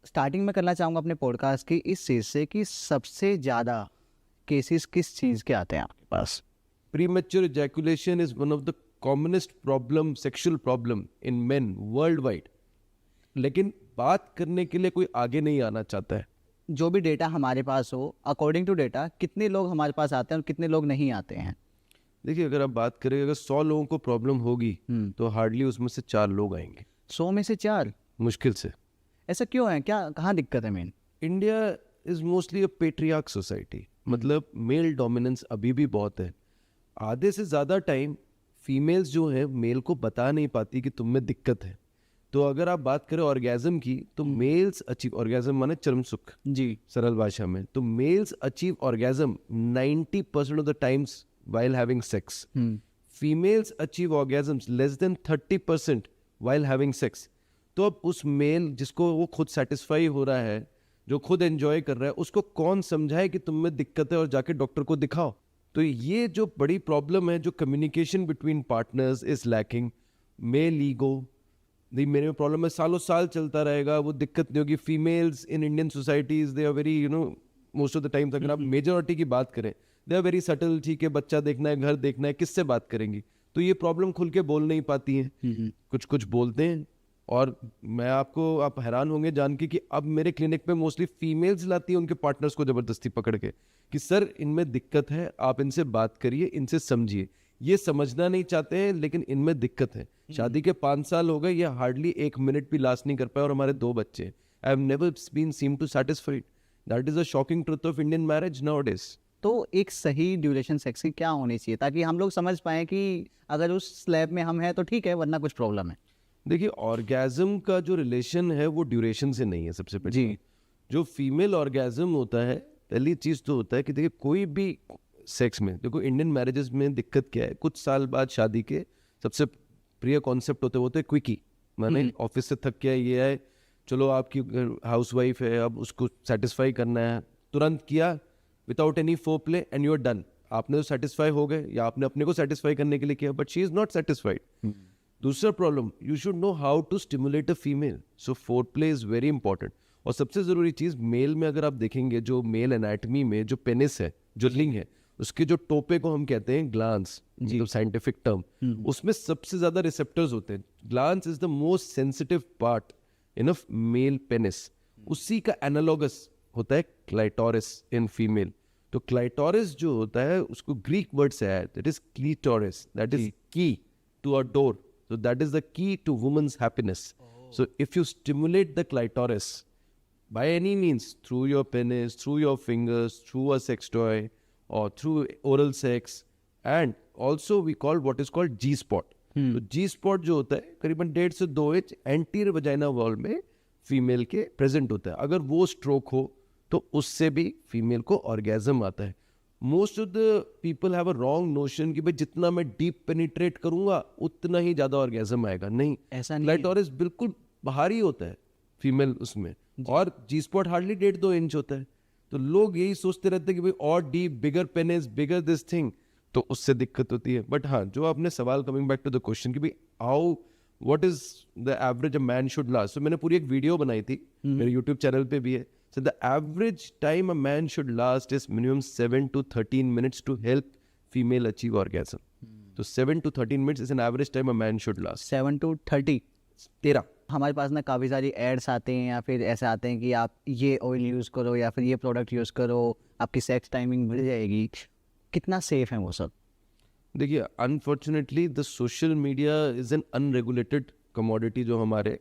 Starting में करना चाहूँगा अपने पॉडकास्ट की इस चीज़ से कि सबसे ज़्यादा केसेस किस चीज़ के आते हैं आपके पास? Premature ejaculation is one of the commonest problem, sexual problem in men worldwide. लेकिन बात करने के लिए कोई आगे नहीं आना चाहता है. जो भी डेटा हमारे पास हो, अकॉर्डिंग टू डेटा कितने लोग हमारे पास आते हैं और कितने लोग नहीं आते हैं? देखिए, अगर आप बात करें, अगर 100 लोगों को प्रॉब्लम होगी तो हार्डली उसमें से 4 लोग आएंगे. 100 में से 4? मुश्किल से. ऐसा क्यों है? क्या कहाँ दिक्कत है main? India is mostly a patriarch society. मतलब मेल डोमिनेंस अभी भी बहुत है. आधे से ज़्यादा टाइम फीमेल्स जो है मेल को बता नहीं पाती कि तुम में दिक्कत है. तो अगर आप बात करें ऑर्गेजम की, तो मेल्स अचीव ऑर्गेजम माने चरम सुख जी. सरल भाषा में, तो males achieve orgasm 90% of the times while having sex. Females achieve orgasms less than 30% while having sex. तो अब उस मेल जिसको वो खुद सेटिस्फाई हो रहा है, जो खुद एंजॉय कर रहा है, उसको कौन समझाए कि तुम में दिक्कत है और जाके डॉक्टर को दिखाओ. तो ये जो बड़ी प्रॉब्लम है, जो communication between partners is lacking. Male ego, मेरे में प्रॉब्लम है, सालों साल चलता रहेगा, वो दिक्कत नहीं होगी. Females in Indian societies they are very most of the times, अगर आप मेजॉरिटी की बात करें, दे आर वेरी सटल. ठीक है, बच्चा देखना है, घर देखना है, किससे बात करेंगी? तो ये प्रॉब्लम खुल के बोल नहीं पाती हैं. कुछ कुछ बोलते हैं. और मैं आप हैरान होंगे जान के कि अब मेरे क्लिनिक पे मोस्टली फीमेल्स लाती हैं उनके पार्टनर्स को जबरदस्ती पकड़ के कि सर इनमें दिक्कत है, आप इनसे बात करिए, इनसे समझिए. ये समझना नहीं चाहते हैं, लेकिन इनमें दिक्कत है. शादी के 5 साल हो गए, ये हार्डली 1 मिनट भी लास्ट नहीं कर पाए और हमारे 2 बच्चे हैं. I have never been seem to satisfied. That is a shocking truth of Indian marriage nowadays. तो एक सही ड्यूरेशन सेक्स की क्या होनी चाहिए ताकि हम लोग समझ पाएँ कि अगर उस स्लैब में हम हैं तो ठीक है, वरना कुछ प्रॉब्लम है? देखिए, ऑर्गेज्म का जो रिलेशन है वो ड्यूरेशन से नहीं है. सबसे पहले जी. जो फीमेल ऑर्गेज्म होता है, पहली चीज़ तो होता है कि देखिए कोई भी सेक्स में, देखो इंडियन मैरिजेस में दिक्कत क्या है, कुछ साल बाद शादी के सबसे प्रिय कॉन्सेप्ट होते हैं क्विकी. माने ऑफिस से थक के ये है, चलो आपकी हाउस वाइफ है, अब उसको सेटिस्फाई करना है, तुरंत किया without any foreplay and you are done. आपने तो सेटिस्फाई हो गए, या आपने अपने को सेटिस्फाई करने के लिए किया, but she is not satisfied. दूसरा problem, you should know how to stimulate a female. So foreplay is very important. और सबसे जरूरी चीज मेल में अगर आप देखेंगे, जो मेल एनाटमी में जो पेनिस है, जो लिंग है, उसके जो टोपे को हम कहते हैं ग्लांस, जो साइंटिफिक टर्म, उसमें सबसे ज्यादा रिसेप्टर्स होते हैं. Glans is the most sensitive part in a male penis. उसी का एनालॉगस होता है क्लाइटोरिस इन फीमेल. तो क्लाइटोरिस जो होता है उसको ग्रीक वर्ड से आया, that is clitoris, that is key to a door. So that is the key to woman's happiness. So if you stimulate the clitoris by any means, through your penis, through your fingers, through a sex toy, or through oral sex, and also we call what is called G-spot. तो G-spot जो होता है करीबन 1.5 से 2 inch anterior vagina wall में female के present होता है. अगर वो स्ट्रोक हो तो उससे भी फीमेल को ऑर्गेजम आता है. Most of the people have a wrong notion कि भाई जितना मैं डीप पेनिट्रेट करूंगा उतना ही ज्यादा ऑर्गेजम आएगा. नहीं, ऐसा नहीं. क्लाइटोरिस बिल्कुल बाहर ही होता है फीमेल उसमें, और जी स्पॉट हार्डली 1.5-2 इंच होता है. तो लोग यही सोचते रहते हैं कि भाई और deep, bigger penis, bigger this thing, तो उससे दिक्कत होती है. बट हाँ, जो आपने सवाल, coming back to the question कि भाई how what is the average a man should last, तो मैंने पूरी एक वीडियो बनाई थी, मेरे यूट्यूब चैनल पे भी है. So the average time a man should last is minimum 7 to 13 minutes to help female achieve orgasm. So 7 to 13 minutes is an average time a man should last. 7 to 30. 13. हमारे पास ना काफ़ी सारी ads आते हैं या फिर ऐसे आते हैं कि आप ये ऑयल यूज़ करो या फिर ये प्रोडक्ट यूज़ करो, आपकी सेक्स टाइमिंग बढ़ जाएगी. कितना सेफ है वो सब? देखिए, unfortunately the social media is an unregulated commodity जो हमारे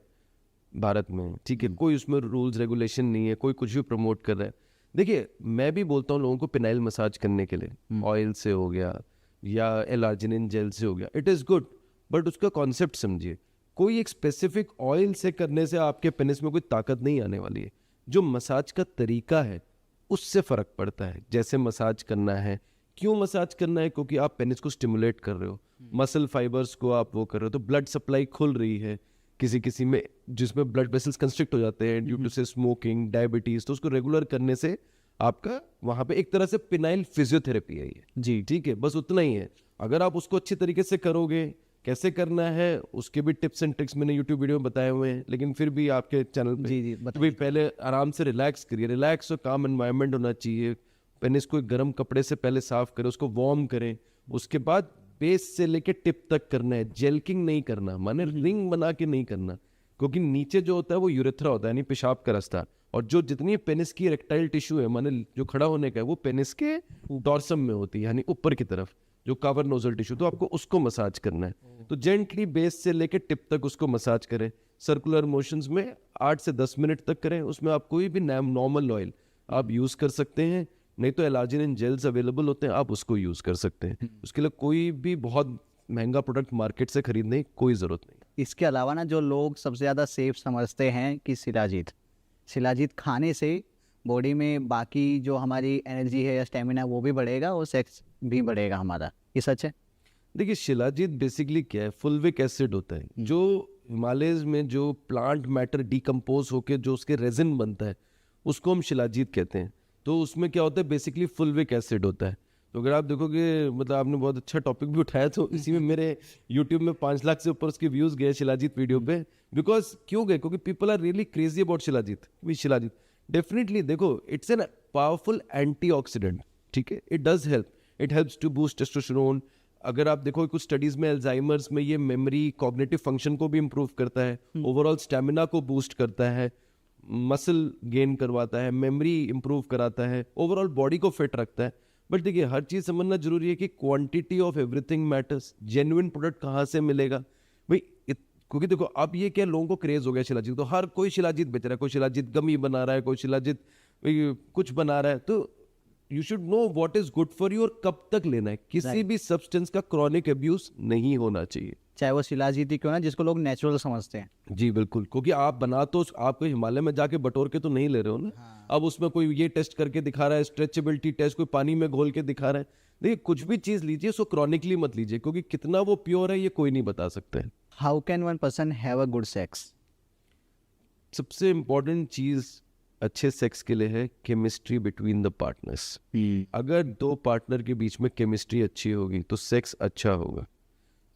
भारत में, ठीक है, कोई उसमें रूल्स रेगुलेशन नहीं है, कोई कुछ भी प्रमोट कर रहा है. देखिए, मैं भी बोलता हूँ लोगों को पिनाइल मसाज करने के लिए, ऑयल से हो गया या एलार्जिनिन जेल से हो गया, इट इज़ गुड, बट उसका कॉन्सेप्ट समझिए. कोई एक स्पेसिफिक ऑयल से करने से आपके पेनिस में कोई ताकत नहीं आने वाली है. जो मसाज का तरीका है उससे फ़र्क पड़ता है. जैसे मसाज करना है, क्यों मसाज करना है, क्योंकि आप पेनिस को स्टिमुलेट कर रहे हो, मसल फाइबर्स को आप वो कर रहे हो, तो ब्लड सप्लाई खुल रही है. किसी में जिसमें ब्लड वेसल्स कंस्ट्रिक्ट हो जाते हैं ड्यू टू से स्मोकिंग, डायबिटीज, तो उसको रेगुलर करने से आपका वहाँ पे एक तरह से पिनाइल फिजियोथेरेपी है ये. जी. ठीक है, बस उतना ही है. अगर आप उसको अच्छी तरीके से करोगे कैसे करना है उसके भी टिप्स एंड ट्रिक्स मैंने यूट्यूब वीडियो में बताए हुए हैं, लेकिन फिर भी आपके चैनल पे जी कि भाई पहले आराम से रिलैक्स करिए, रिलैक्स और काम एनवायरनमेंट होना चाहिए। पेनिस को एक गर्म कपड़े से पहले साफ करें, उसको वार्म करें, उसके बाद बेस से लेके टिप तक करना है, जेल्किंग नहीं करना, माने रिंग बना के नहीं करना, क्योंकि नीचे जो होता है वो यूरेथ्रा होता है यानी पेशाब का रास्ता, और जो जितनी पेनिस की इरेक्टाइल टिश्यू है माने जो खड़ा होने का है वो पेनिस के डॉर्सम में होती है यानी ऊपर की तरफ जो कवर नोजल टिश्यू, तो आपको उसको मसाज करना है। तो जेंटली बेस से लेके टिप तक उसको मसाज करें, सर्कुलर मोशंस में 8 से 10 मिनट तक करें। उसमें आप कोई भी नॉर्मल ऑयल आप यूज कर सकते हैं, नहीं तो एलार्जिनिन जेल्स अवेलेबल होते हैं, आप उसको यूज कर सकते हैं। उसके लिए कोई भी बहुत महंगा प्रोडक्ट मार्केट से खरीदने की कोई जरूरत नहीं। इसके अलावा ना जो लोग सबसे ज़्यादा सेफ समझते हैं कि शिलाजीत खाने से बॉडी में बाकी जो हमारी एनर्जी है या स्टेमिना वो भी बढ़ेगा और सेक्स भी बढ़ेगा हमारा, ये सच है? देखिए शिलाजीत बेसिकली क्या है, फुलविक एसिड होता है जो हिमालयस में जो प्लांट मैटर डिकम्पोज होके जो उसके रेजिन बनता है उसको हम शिलाजीत कहते हैं। तो उसमें क्या होता है, बेसिकली फुलविक एसिड होता है। तो अगर आप देखोगे, मतलब आपने बहुत अच्छा टॉपिक भी उठाया, तो इसी में मेरे यूट्यूब में 5 लाख से ऊपर उसके व्यूज गए शिलाजीत वीडियो पे। बिकॉज क्यों गए, क्योंकि people are really crazy about shilajit. Definitely देखो, इट्स एन पावरफुल एंटीऑक्सीडेंट, ठीक है, it does help, it helps to boost testosterone. अगर आप देखो कुछ स्टडीज में अल्जाइमर्स में ये मेमोरी कॉग्निटिव फंक्शन को भी इंप्रूव करता है, ओवरऑल स्टेमिना को बूस्ट करता है, मसल गेन करवाता है, मेमोरी इंप्रूव कराता है, ओवरऑल बॉडी को फिट रखता है। बट देखिए हर चीज समझना जरूरी है कि quantity of everything matters. Genuine product कहाँ से मिलेगा भाई, क्योंकि देखो अब ये क्या, लोगों को क्रेज हो गया शिलाजीत, तो हर कोई शिलाजीत बेच रहा है, कोई शिलाजीत गमी बना रहा है, कोई शिलाजीत कुछ बना रहा है। तो you should know what is good for you और कब तक लेना है। किसी भी सब्सटेंस का क्रॉनिक अब्यूज नहीं होना चाहिए, चाहे वो शिलाजीत ही क्यों ना, जिसको लोग नेचुरल समझते हैं। जी बिल्कुल, क्योंकि आप बना तो आप कोई हिमालय में जाके बटोर के तो नहीं ले रहे हो ना। अब उसमें कोई ये टेस्ट करके दिखा रहा है, स्ट्रेचेबिलिटी टेस्ट, कोई पानी में घोल के दिखा रहा है। देखिए कुछ भी चीज लीजिए उसको क्रॉनिकली मत लीजिए, क्योंकि कितना वो प्योर है ये कोई नहीं बता सकता है। How can one person have a good sex? सबसे इम्पोर्टेंट चीज अच्छे सेक्स के लिए है केमिस्ट्री बिटवीन द पार्टनर्स। अगर 2 पार्टनर के बीच में केमिस्ट्री अच्छी होगी तो सेक्स अच्छा होगा।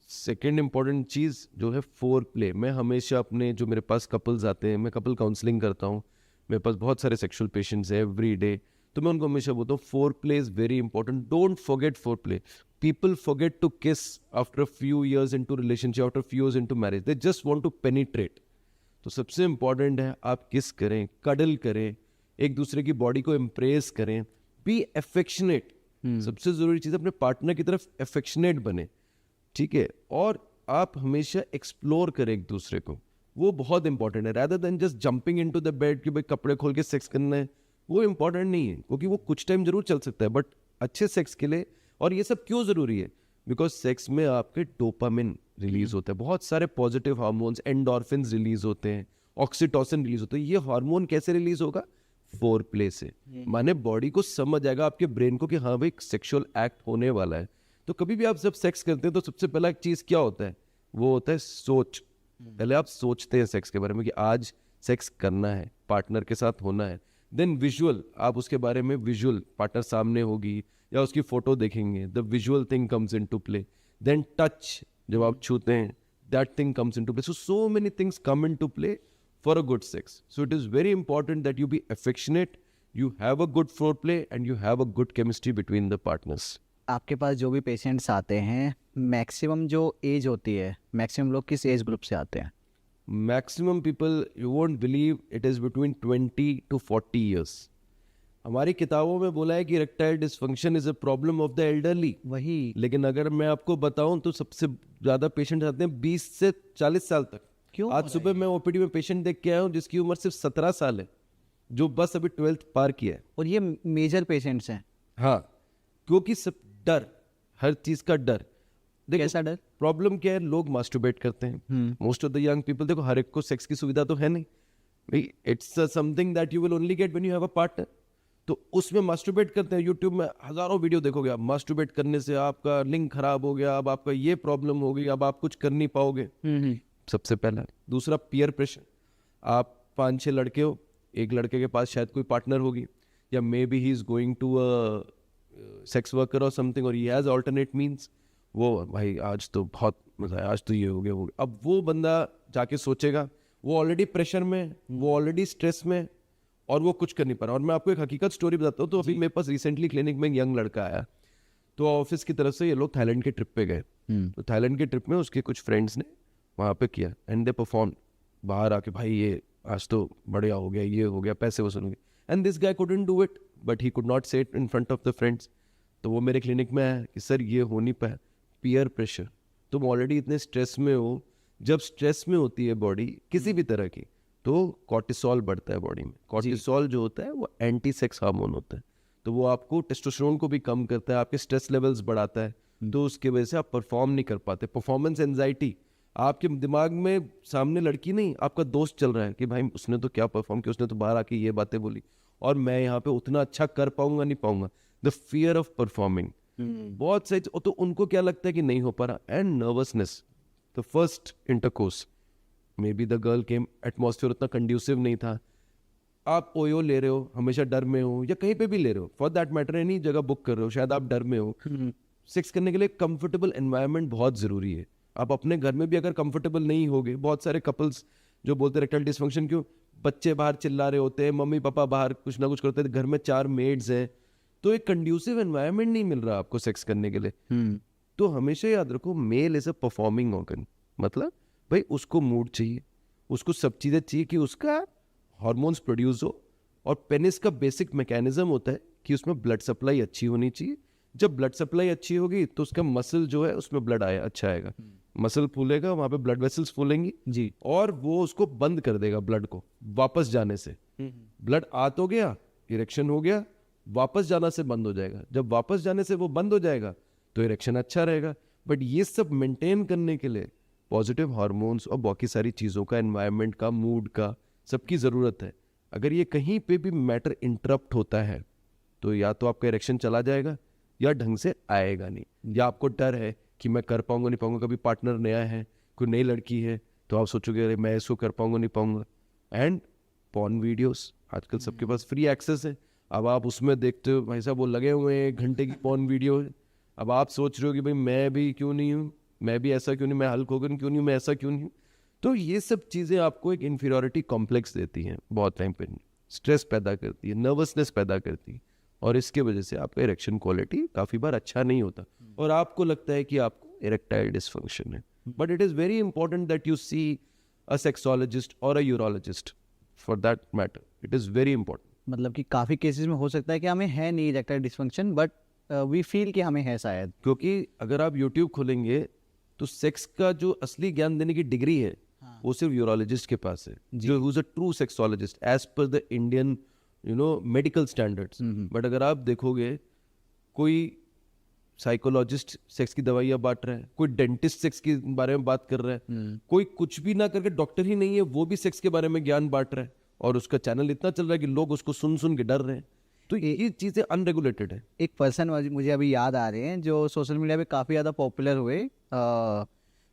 सेकेंड इंपॉर्टेंट चीज़ जो है फोर प्ले। मैं हमेशा अपने जो मेरे पास कपल्स आते हैं, मैं कपल काउंसलिंग करता हूँ, मेरे पास बहुत सारे सेक्सुअल पेशेंट्स हैं एवरी डे, तो मैं उनको हमेशा बोलता हूँ foreplay is very important, don't forget foreplay. People forget to kiss after few years into relationship, after few years into marriage, they just want to penetrate. तो सबसे important है आप किस करें, कडल करें, एक दूसरे की बॉडी को इम्प्रेस करें, बी एफेक्शनेट। सबसे जरूरी चीज़ अपने पार्टनर की तरफ एफेक्शनेट बने, ठीक है, और आप हमेशा एक्सप्लोर करें एक दूसरे को, वो बहुत इंपॉर्टेंट है। Rather than just jumping into the bed कि भाई कपड़े खोल के सेक्स करना है, वो इंपॉर्टेंट नहीं है, क्योंकि वो कुछ टाइम जरूर चल सकता है, बट अच्छे सेक्स के लिए। और ये सब क्यों जरूरी है, बिकॉज सेक्स में आपके डोपामिन रिलीज होता है, बहुत सारे पॉजिटिव हार्मोन्स, एंडोर्फिन्स रिलीज होते हैं, ऑक्सीटोसिन रिलीज होता है। ये हार्मोन कैसे रिलीज होगा, फोर प्ले से। माने बॉडी को समझ आएगा, आपके ब्रेन को, कि हाँ भाई सेक्सुअल एक्ट होने वाला है। तो कभी भी आप जब सेक्स करते हैं तो सबसे पहला चीज क्या होता है, वो होता है सोच। पहले आप सोचते हैं सेक्स के बारे में कि आज सेक्स करना है, पार्टनर के साथ होना है। देन विजुअल, आप उसके बारे में विजुअल, पार्टनर सामने होगी या उसकी फोटो देखेंगे, the visual thing comes into play. Then touch, जब आप छूते हैं, that thing comes into play. So many things come into play for a good sex. So it is very important that you be affectionate, you have a good foreplay and you have a good chemistry between the partners. आपके पास जो भी patients आते हैं, maximum जो as होती है, maximum लोग किस एज ग्रुप से आते हैं? Maximum people, you won't believe, it is between 20 to 40 years. हमारी किताबों में बोला है कि erectile dysfunction is a problem of the elderly, वही। लेकिन अगर मैं आपको बताऊं तो सबसे ज्यादा पेशेंट आते हैं 20 से 40 साल तक। क्यों? आज सुबह मैं ओपीडी में पेशेंट देख के आया हूँ जिसकी उम्र सिर्फ 17 साल है, जो बस अभी 12th पार किया है। और ये मेजर पेशेंट्स हैं? हाँ, क्योंकि सब डर, हर चीज का डर। देखो कैसा डर? प्रॉब्लम क्या है, लोग मास्टरबेट करते हैं, most of the young people. देखो हर एक को सेक्स की सुविधा तो है नहीं भाई, it's something that you will only get when you have a partner. तो उसमें मास्टरबेट करते हैं। यूट्यूब में हजारों वीडियो देखोगे आप, मास्टरबेट करने से आपका लिंक खराब हो गया, अब आपका ये प्रॉब्लम हो गई, अब आप कुछ कर नहीं पाओगे। सबसे पहला। दूसरा, पीयर प्रेशर। आप 5-6 लड़के हो, एक लड़के के पास शायद कोई पार्टनर होगी, या maybe he is going to a sex worker और समथिंग, और ही हैज अल्टरनेट मीन्स। वो भाई आज तो बहुत मजा आया, आज तो ये हो गया वो। अब वो बंदा जाके सोचेगा, वो ऑलरेडी प्रेशर में है, वो ऑलरेडी स्ट्रेस में है, और वो कुछ कर नहीं पा रहा। और मैं आपको एक हकीकत स्टोरी बताता हूँ। तो अभी मेरे पास रिसेंटली क्लिनिक में एक यंग लड़का आया, तो ऑफिस की तरफ से ये लोग थाईलैंड के ट्रिप पे गए। तो थाईलैंड के ट्रिप में उसके कुछ फ्रेंड्स ने वहाँ पे किया, एंड दे परफॉर्म बाहर आके, भाई ये आज तो बढ़िया हो गया, ये हो गया, पैसे वसूल गए। And this guy couldn't do it, but he could not say it in front of the friends. तो वो मेरे क्लिनिक में आया कि सर ये हो नहीं पाया, पीयर प्रेशर। तुम ऑलरेडी इतने स्ट्रेस में हो, जब स्ट्रेस में होती है बॉडी किसी भी तरह की, तो कॉर्टिसोल बढ़ता है बॉडी में। कॉर्टिसोल जो होता है वो एंटी सेक्स हार्मोन होता है, तो वो आपको टेस्टोस्टेरोन को भी कम करता है, आपके स्ट्रेस लेवल्स बढ़ाता है, तो उसके वजह से आप परफॉर्म नहीं कर पाते। परफॉर्मेंस एंजाइटी, आपके दिमाग में सामने लड़की नहीं, आपका दोस्त चल रहा है कि भाई उसने तो क्या परफॉर्म किया, उसने तो बाहर आके ये बातें बोली, और मैं यहाँ पे उतना अच्छा कर पाऊंगा नहीं पाऊंगा। द फियर ऑफ परफॉर्मिंग, बहुत सही। तो उनको क्या लगता है कि नहीं हो पा रहा, and nervousness. The first intercourse, may be the girl came, atmosphere उतना कंड्यूसिव नहीं था। आप ओयो ले रहे हो, हमेशा डर में हो, या कहीं पे भी ले रहे हो, फॉर दैट मैटर एनी जगह बुक कर रहे हो, शायद आप डर में हो। सेक्स करने के लिए कंफर्टेबल एनवायरनमेंट बहुत जरूरी है। आप अपने घर में भी अगर कंफर्टेबल नहीं होगे, बहुत सारे कपल्स जो बोलते हैं इरेक्टाइल डिसफंक्शन क्यों, बच्चे बाहर चिल्ला रहे होते हैं, मम्मी पापा बाहर कुछ ना कुछ करते हैं, घर में 4 मेड्स हैं, तो एक कंड्यूसिव एनवायरनमेंट नहीं मिल रहा आपको सेक्स करने के लिए। तो हमेशा याद रखो, male is a performing organ. मतलब भाई उसको मूड चाहिए, उसको सब चीज़ें चाहिए कि उसका हार्मोन्स प्रोड्यूस हो। और पेनिस का बेसिक मैकेनिज्म होता है कि उसमें ब्लड सप्लाई अच्छी होनी चाहिए। जब ब्लड सप्लाई अच्छी होगी तो उसका मसल जो है उसमें ब्लड आया अच्छा आएगा, मसल फूलेगा, वहाँ पे ब्लड वेसल्स फूलेंगी जी, और वो उसको बंद कर देगा ब्लड को वापस जाने से। ब्लड आ तो गया, इरेक्शन हो गया, वापस जाना से बंद हो जाएगा। जब वापस जाने से वो बंद हो जाएगा तो इरेक्शन अच्छा रहेगा। बट ये सब मेंटेन करने के लिए पॉजिटिव हार्मोन्स और बाकी सारी चीज़ों का, एनवायरनमेंट का, मूड का, सबकी ज़रूरत है। अगर ये कहीं पे भी मैटर इंटरप्ट होता है तो या तो आपका इरेक्शन चला जाएगा या ढंग से आएगा नहीं, या आपको डर है कि मैं कर पाऊंगा नहीं पाऊंगा, कभी पार्टनर नया है, कोई नई लड़की है, तो आप सोचोगे अरे मैं इसको कर पाऊंगा नहीं पाऊंगा। एंड पॉर्न वीडियोस आजकल सबके पास फ्री एक्सेस है, अब आप उसमें देखते हो भाई साहब वो लगे हुए हैं, 1 घंटे की पॉर्न वीडियो है। अब आप सोच रहे हो कि भाई मैं भी क्यों नहीं हूँ, मैं भी ऐसा क्यों नहीं, मैं हल्क होगन क्यों नहीं हूँ, मैं ऐसा क्यों नहीं हूँ। तो ये सब चीज़ें आपको एक इन्फीरियरिटी कॉम्प्लेक्स देती हैं, बहुत टाइम पे स्ट्रेस पैदा करती है, नर्वसनेस पैदा करती है, और इसके वजह से आपका इरेक्शन क्वालिटी काफ़ी बार अच्छा नहीं होता और आपको लगता है कि आपको इरेक्टाइल डिसफंक्शन है। But it is very important that you see a sexologist और a urologist for that matter, it is very important. मतलब कि काफ़ी केसेस में हो सकता है कि हमें है नहीं erectile dysfunction, but we feel कि हमें है शायद। क्योंकि अगर आप यूट्यूब खोलेंगे तो सेक्स का जो असली ज्ञान देने की डिग्री है वो सिर्फ यूरोलॉजिस्ट के पास है, जो who is a true sexologist as per the Indian medical standards. But अगर आप देखोगे, कोई साइकोलॉजिस्ट सेक्स की दवाइयाँ बांट रहा है, कोई डेंटिस्ट सेक्स के बारे में बात कर रहा है, कोई कुछ भी ना करके डॉक्टर ही नहीं है वो भी सेक्स के बारे में ज्ञान बांट रहा है, और उसका चैनल इतना चल रहा है कि लोग उसको सुन सुन के डर रहे हैं। तो ये चीज़ें अनरेगुलेटेड है। एक पर्सन मुझे अभी याद आ रहे हैं जो सोशल मीडिया पे काफ़ी ज़्यादा पॉपुलर हुए,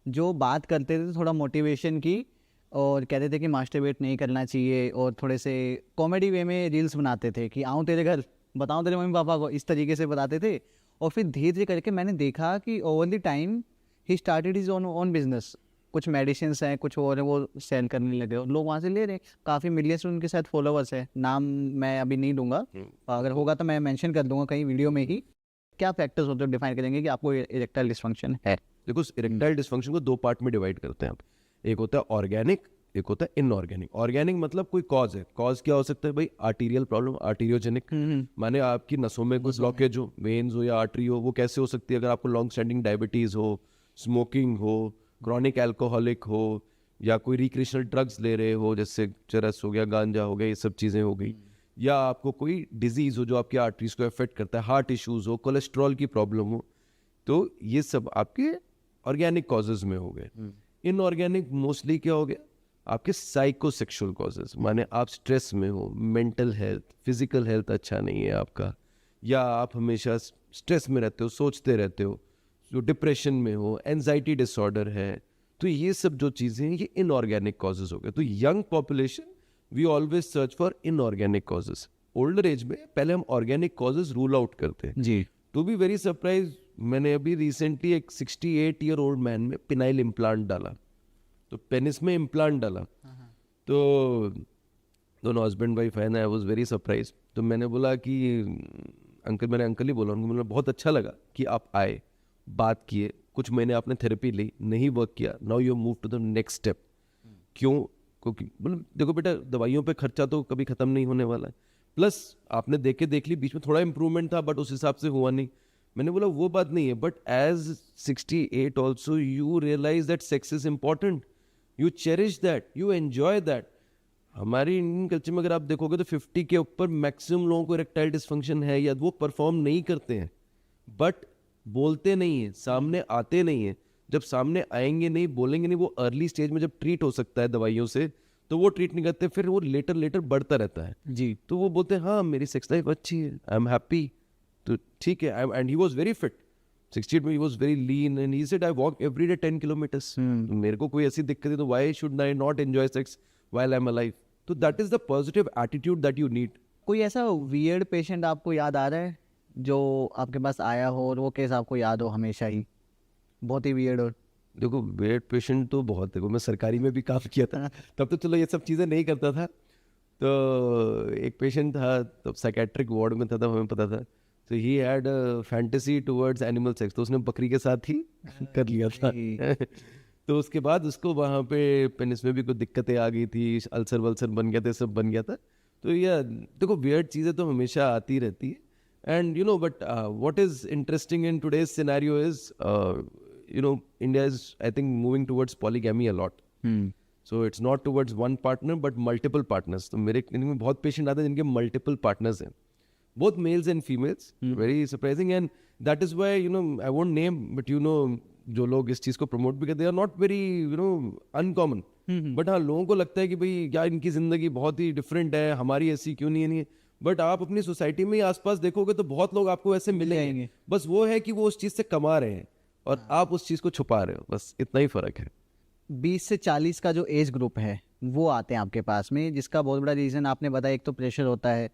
जो बात करते थे थोड़ा मोटिवेशन की, और कहते थे कि मास्टरबेट नहीं करना चाहिए, और थोड़े से कॉमेडी वे में रील्स बनाते थे कि आऊँ तेरे घर, बताऊँ तेरे मम्मी पापा को, इस तरीके से बताते थे। और फिर धीरे धीरे करके मैंने देखा कि over the time he started his own business, कुछ मेडिसिन हैं, कुछ और है, वो सेल करने लगे और लोग वहाँ से ले रहे हैं। काफ़ी मिलियंस उनके साथ फॉलोवर्स है, नाम मैं अभी नहीं दूंगा, अगर होगा तो मैं मेंशन कर दूंगा कहीं वीडियो में ही। क्या फैक्टर्स होते हैं डिफाइन करेंगे कि आपको इरेक्टाइल डिसफंक्शन है? देखो, इरेक्टाइल डिसफंक्शन को 2 पार्ट में डिवाइड करते हैं आप। एक होता है ऑर्गेनिक, एक होता है इनऑर्गेनिक। ऑर्गेनिक मतलब कोई कॉज है। कॉज क्या हो सकता है भाई? आर्टीरियल प्रॉब्लम, आर्टीरियोजेनिक, माने आपकी नसों में कुछ ब्लॉकेज हो, वेन्स हो या आर्टरी हो। वो कैसे हो सकती है? अगर आपको लॉन्ग स्टैंडिंग डायबिटीज हो, स्मोकिंग हो, क्रॉनिक एल्कोहलिक हो, या कोई रिक्रिएशनल ड्रग्स ले रहे हो, जैसे चरस हो गया, गांजा हो गया, ये सब चीज़ें हो गई, या आपको कोई डिजीज हो जो आपकी आर्टरीज को अफेक्ट करता है, हार्ट इश्यूज हो, कोलेस्ट्रॉल की प्रॉब्लम हो, तो ये सब आपके ऑर्गेनिक कॉजेज में हो गए। इनऑर्गेनिक मोस्टली क्या हो गया? आपके साइकोसेक्सुअल कॉजेज, माने आप स्ट्रेस में हो, मेंटल हेल्थ, फिजिकल हेल्थ अच्छा नहीं है आपका, या आप हमेशा स्ट्रेस में रहते हो, सोचते रहते हो, जो डिप्रेशन में हो, एंजाइटी डिसऑर्डर है, तो ये सब जो चीज़ें हैं ये इनऑर्गेनिक कॉजेज हो गए। तो young population we always search for inorganic causes. Older age में पहले हम ऑर्गेनिक कॉजेज रूल आउट करते हैं। जी, टू बी वेरी सरप्राइज, मैंने अभी रिसेंटली एक 68 ईयर ओल्ड मैन में पिनाइल इम्प्लांट डाला, तो पेनिस में इम्प्लांट डाला, तो दोनों हस्बैंड वाइफ है ना, आई वॉज वेरी सरप्राइज। तो मैंने बोला कि अंकल, मैंने अंकल ही बोला उनको, मुझे बहुत अच्छा लगा कि आप आए, बात किए, कुछ महीने आपने थेरेपी ली, नहीं वर्क किया, now you move to the next step. क्यों? क्योंकि मतलब देखो बेटा, दवाइयों पे खर्चा तो कभी ख़त्म नहीं होने वाला है, प्लस आपने देख ली, बीच में थोड़ा इंप्रूवमेंट था बट उस हिसाब से हुआ नहीं। मैंने बोला वो बात नहीं है, but as 68 also you realise that sex is important, you cherish that, you enjoy that. हमारी इंडियन कल्चर में अगर आप देखोगे तो 50 के ऊपर मैक्सिमम लोगों को इरेक्टाइल डिसफंक्शन है, या वो परफॉर्म नहीं करते हैं, बट बोलते नहीं है, सामने आते नहीं है। जब सामने आएंगे नहीं, बोलेंगे नहीं, वो अर्ली स्टेज में जब ट्रीट हो सकता है दवाइयों से, तो वो ट्रीट नहीं करते, फिर वो लेटर बढ़ता रहता है। जी। तो वो बोलते हैं हाँ मेरी सेक्स लाइफ अच्छी है, आई एम हैप्पी, तो ठीक है। And he was very fit, 68 में he was very lean, and he said I walk every day 10 kilometres. मेरे को कोई ऐसी दिक्कत है तो why should I not enjoy sex while I am alive? तो that is the positive attitude that you need. कोई ऐसा वियर्ड पेशेंट आपको याद आ रहा है जो आपके पास आया हो और वो केस आपको याद हो हमेशा ही, बहुत ही वियर्ड हो? देखो वेट पेशेंट तो बहुत, देखो मैं सरकारी में भी काम किया था, तब तो चलो ये सब चीज़ें नहीं करता था। तो एक पेशेंट था, तब साइकेट्रिक वार्ड में था, तब हमें पता था, तो he had fantasy towards animal sex, तो उसने बकरी के साथ ही कर लिया था। तो उसके बाद उसको वहाँ पे पेनिस में भी कुछ दिक्कतें आ गई थी, अल्सर वल्सर बन गया था, सब बन गया था। तो ये देखो वियर्ड चीज़ें तो हमेशा आती रहती है। And you know but what is interesting in today's scenario is you know India is I think moving towards polygamy a lot. So it's not towards one partner but multiple partners. तो मेरे clinic में बहुत patient आते हैं जिनके multiple partners हैं, both males and females. Very surprising, and that is why I won't name, but जो लोग इस चीज़ को प्रमोट भी करते हैं, नॉट वेरी अनकॉमन, बट हाँ लोगों को लगता है कि भाई क्या इनकी ज़िंदगी बहुत ही डिफरेंट है, हमारी ऐसी क्यों नहीं है। बट आप अपनी सोसाइटी में आसपास देखोगे तो बहुत लोग आपको ऐसे मिलेंगे, बस वो है कि वो उस चीज़ से कमा रहे हैं और आप उस चीज़ को छुपा रहे हो, बस इतना ही फ़र्क है। 20 से 40 का जो एज ग्रुप है वो आते हैं आपके पास में, जिसका बहुत बड़ा रीज़न आपने बताया, एक तो प्रेशर होता है,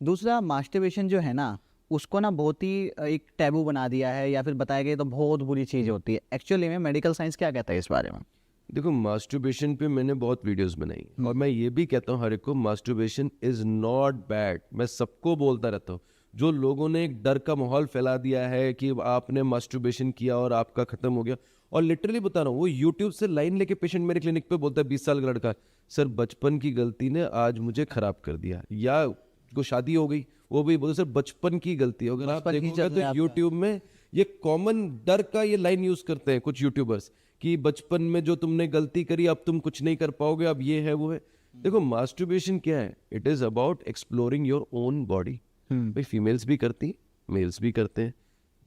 दूसरा मास्टरबेशन जो है ना उसको ना बहुत ही एक टैबू बना दिया है, या फिर बताया गया तो बहुत बुरी चीज़ होती है। एक्चुअली में मेडिकल साइंस क्या कहता है इस बारे में? देखो मास्टरबेशन पे मैंने बहुत वीडियोस बनाई, और मैं ये भी कहता हूँ हर एक को, मास्टरबेशन इज़ नॉट बैड। मैं सबको बोलता रहता हूँ, जो लोगों ने एक डर का माहौल फैला दिया है कि आपने मास्टरबेशन किया और आपका खत्म हो गया, और लिटरली बता रहा हूँ, वो यूट्यूब से लाइन लेके पेशेंट मेरे क्लिनिक पे बोलता है, 20 साल का लड़का, सर बचपन की गलती ने आज मुझे खराब कर दिया, या को शादी हो गई वो भी बोलते सर बचपन की गलती। अगर आप देखोगे तो यूट्यूब में ये कॉमन डर का ये लाइन यूज करते हैं कुछ यूट्यूबर्स, कि बचपन में जो तुमने गलती करी अब तुम कुछ नहीं कर पाओगे, अब ये है वो है। देखो मास्टरबेशन क्या है, it is about exploring your own body. भाई फीमेल्स भी करती हैं, मेल्स भी करते हैं,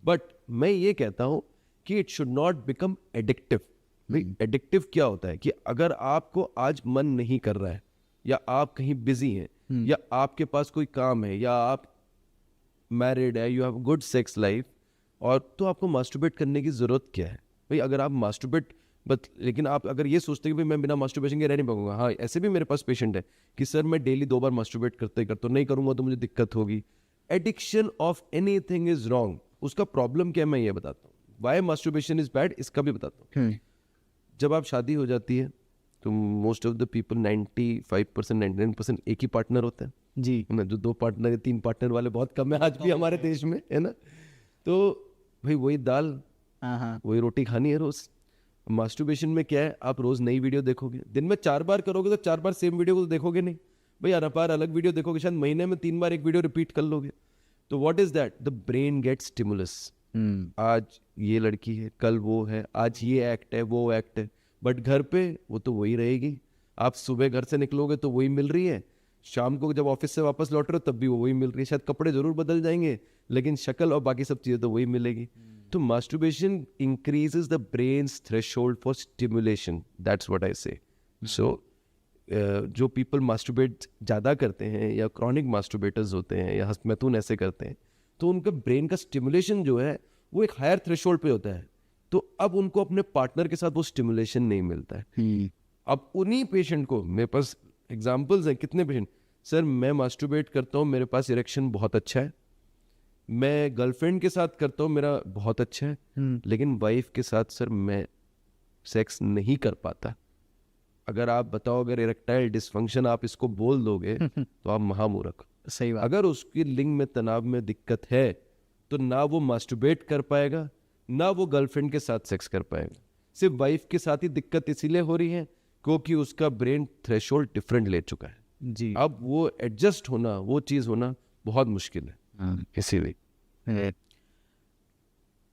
बट मैं ये कहता हूं कि it should not become addictive. भाई एडिक्टिव क्या होता है कि अगर आपको आज मन नहीं कर रहा है, या आप कहीं बिजी हैं, या आपके पास कोई काम है, या आप मैरिड है, you have good sex life, और तो आपको मास्टरबेट करने की जरूरत क्या है? भाई अगर आप मास्टरबेट लेकिन आप अगर ये सोचते हैं कि भाई मैं बिना मास्टरबेशन के रह नहीं पाऊंगा, हाँ ऐसे भी मेरे पास पेशेंट है कि सर मैं डेली 2 बार मास्टरबेट करते नहीं करूंगा तो मुझे दिक्कत होगी। Addiction of anything is wrong. उसका प्रॉब्लम क्या है मैं ये बताता हूँ, वाई मास्टरबेशन इज बैड इसका भी बताता हूँ। जब आप शादी हो जाती है तो मोस्ट ऑफ द पीपल 95% 99% एक ही पार्टनर होता है जी ना, जो 2 पार्टनर 3 पार्टनर वाले बहुत कम है आज भी हमारे देश में, है ना। तो भाई वही दाल वही रोटी खानी है रोज। मास्टरबेशन में क्या है, आप रोज नई वीडियो देखोगे, दिन में 4 बार करोगे तो 4 बार सेम वीडियो को तो देखोगे नहीं भाई, हर बार अलग वीडियो देखोगे, शायद महीने में 3 बार एक वीडियो रिपीट कर लोगे। तो what is that, the brain gets stimulus. आज ये लड़की है, कल वो है, आज ये एक्ट है वो एक्ट है, बट घर पे वो तो वही रहेगी। आप सुबह घर से निकलोगे तो वही मिल रही है, शाम को जब ऑफिस से वापस लौट रहे हो तब भी वो वही मिल रही है, शायद कपड़े जरूर बदल जाएंगे लेकिन शक्ल और बाकी सब चीज़ें तो वही मिलेगी। तो masturbation increases the brains threshold for stimulation, that's what आई से। सो जो पीपल मास्टरबेट ज़्यादा करते हैं या क्रॉनिक मास्टरबेटर्स होते हैं या हस्तमैथुन ऐसे करते हैं, तो उनका ब्रेन का स्टिमुलेशन जो है वो एक हायर थ्रेशोल्ड पे होता है, तो अब उनको अपने पार्टनर के साथ वो स्टिमुलेशन नहीं मिलता है। अब उन्हीं पेशेंट को, मेरे पास एग्जाम्पल्स हैं, कितने पेशेंट, सर मैं मास्टरबेट करता हूँ, मेरे पास इरेक्शन बहुत अच्छा है, मैं गर्लफ्रेंड के साथ करता हूँ, मेरा बहुत अच्छा है, लेकिन वाइफ के साथ सर मैं सेक्स नहीं कर पाता। अगर आप बताओ, अगर इरेक्टाइल डिसफंक्शन आप इसको बोल दोगे तो आप महामूर्ख। सही बात। अगर उसकी लिंग में तनाव में दिक्कत है तो ना वो मास्टरबेट कर पाएगा, ना वो गर्लफ्रेंड के साथ सेक्स कर पाएगा। सिर्फ वाइफ के साथ ही दिक्कत इसीलिए हो रही है क्योंकि उसका ब्रेन थ्रेशोल्ड डिफरेंट ले चुका है। जी। अब वो एडजस्ट होना, वो चीज़ होना बहुत मुश्किल है, इसीलिए।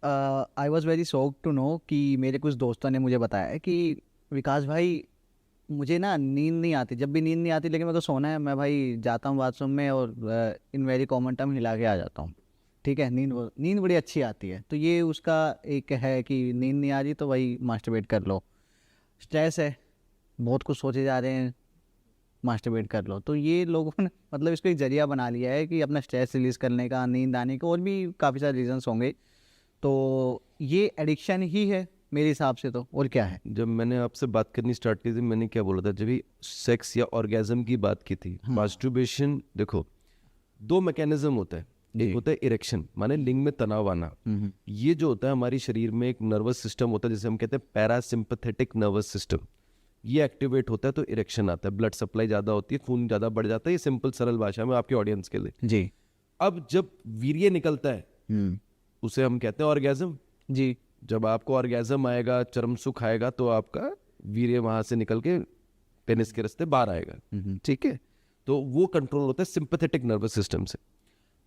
I was very shock to know कि मेरे कुछ दोस्तों ने मुझे बताया है कि विकास भाई मुझे ना नींद नहीं आती, जब भी नींद नहीं आती लेकिन मेरे को सोना है, मैं भाई जाता हूँ बाथरूम में और इन वेरी कॉमन टर्म हिला के आ जाता हूँ। ठीक है, नींद बड़ी अच्छी आती है। तो ये उसका एक है कि नींद नहीं आ रही तो वही मास्टरबेट कर लो। स्ट्रेस है, बहुत कुछ सोचे जा रहे हैं, मास्टरबेट कर लो। तो ये लोगों ने मतलब इसको एक जरिया बना लिया है कि अपना स्ट्रेस रिलीज़ करने का, नींद आने का, और भी काफ़ी सारे रीजंस होंगे। तो ये एडिक्शन ही है मेरे हिसाब से, तो और क्या है। जब मैंने आपसे बात करनी स्टार्ट की थी, मैंने क्या बोला था, जब भी सेक्स या ऑर्गेजम की बात की थी, मास्टरबेशन, देखो 2 मैकेनिज्म होता है। एक होता है इरेक्शन, माने लिंग में तनाव आना। ये जो होता है हमारी शरीर में एक नर्वस सिस्टम होता है जिसे हम कहते हैं पैरासिम्पथेटिक नर्वस सिस्टम। ये एक्टिवेट होता है तो इरेक्शन आता है, ब्लड सप्लाई ज़्यादा होती है, खून ज़्यादा बढ़ जाता है। ये सिंपल सरल भाषा में आपके ऑडियंस के लिए। जी। अब जब वीर्य निकलता है उसे हम कहते हैं ऑर्गेजम। जी। जब आपको ऑर्गेजम आएगा, चरम सुख आएगा, तो आपका वीर्य वहां से निकल के पेनिस के रास्ते बाहर आएगा। ठीक है, तो वो कंट्रोल होता है सिंपैथेटिक नर्वस सिस्टम से।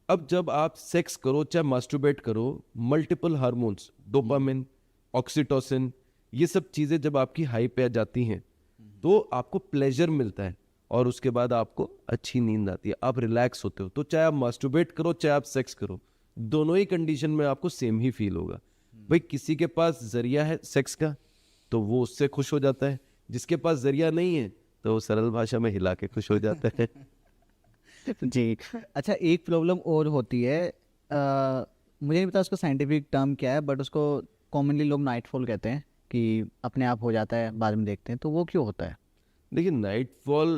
अब जब आप सेक्स करो, चाहे मास्टरबेट करो, मल्टीपल हार्मोन्स, डोपामिन, ऑक्सीटोसिन, ये सब चीजें जब आपकी हाई पे जाती हैं तो आपको प्लेजर मिलता है और उसके बाद आपको अच्छी नींद आती है, आप रिलैक्स होते हो। तो चाहे आप मास्टरबेट करो, चाहे आप सेक्स करो, दोनों ही कंडीशन में आपको सेम ही फील होगा। भाई किसी के पास जरिया है सेक्स का तो वो उससे खुश हो जाता है, जिसके पास जरिया नहीं है तो वो सरल भाषा में हिला के खुश हो जाता है। जी। अच्छा, एक प्रॉब्लम और होती है, मुझे नहीं पता उसका साइंटिफिक टर्म क्या है, बट उसको कॉमनली लोग नाइटफॉल कहते हैं कि अपने आप हो जाता है, बाद में देखते हैं। तो वो क्यों होता है। देखिए नाइटफॉल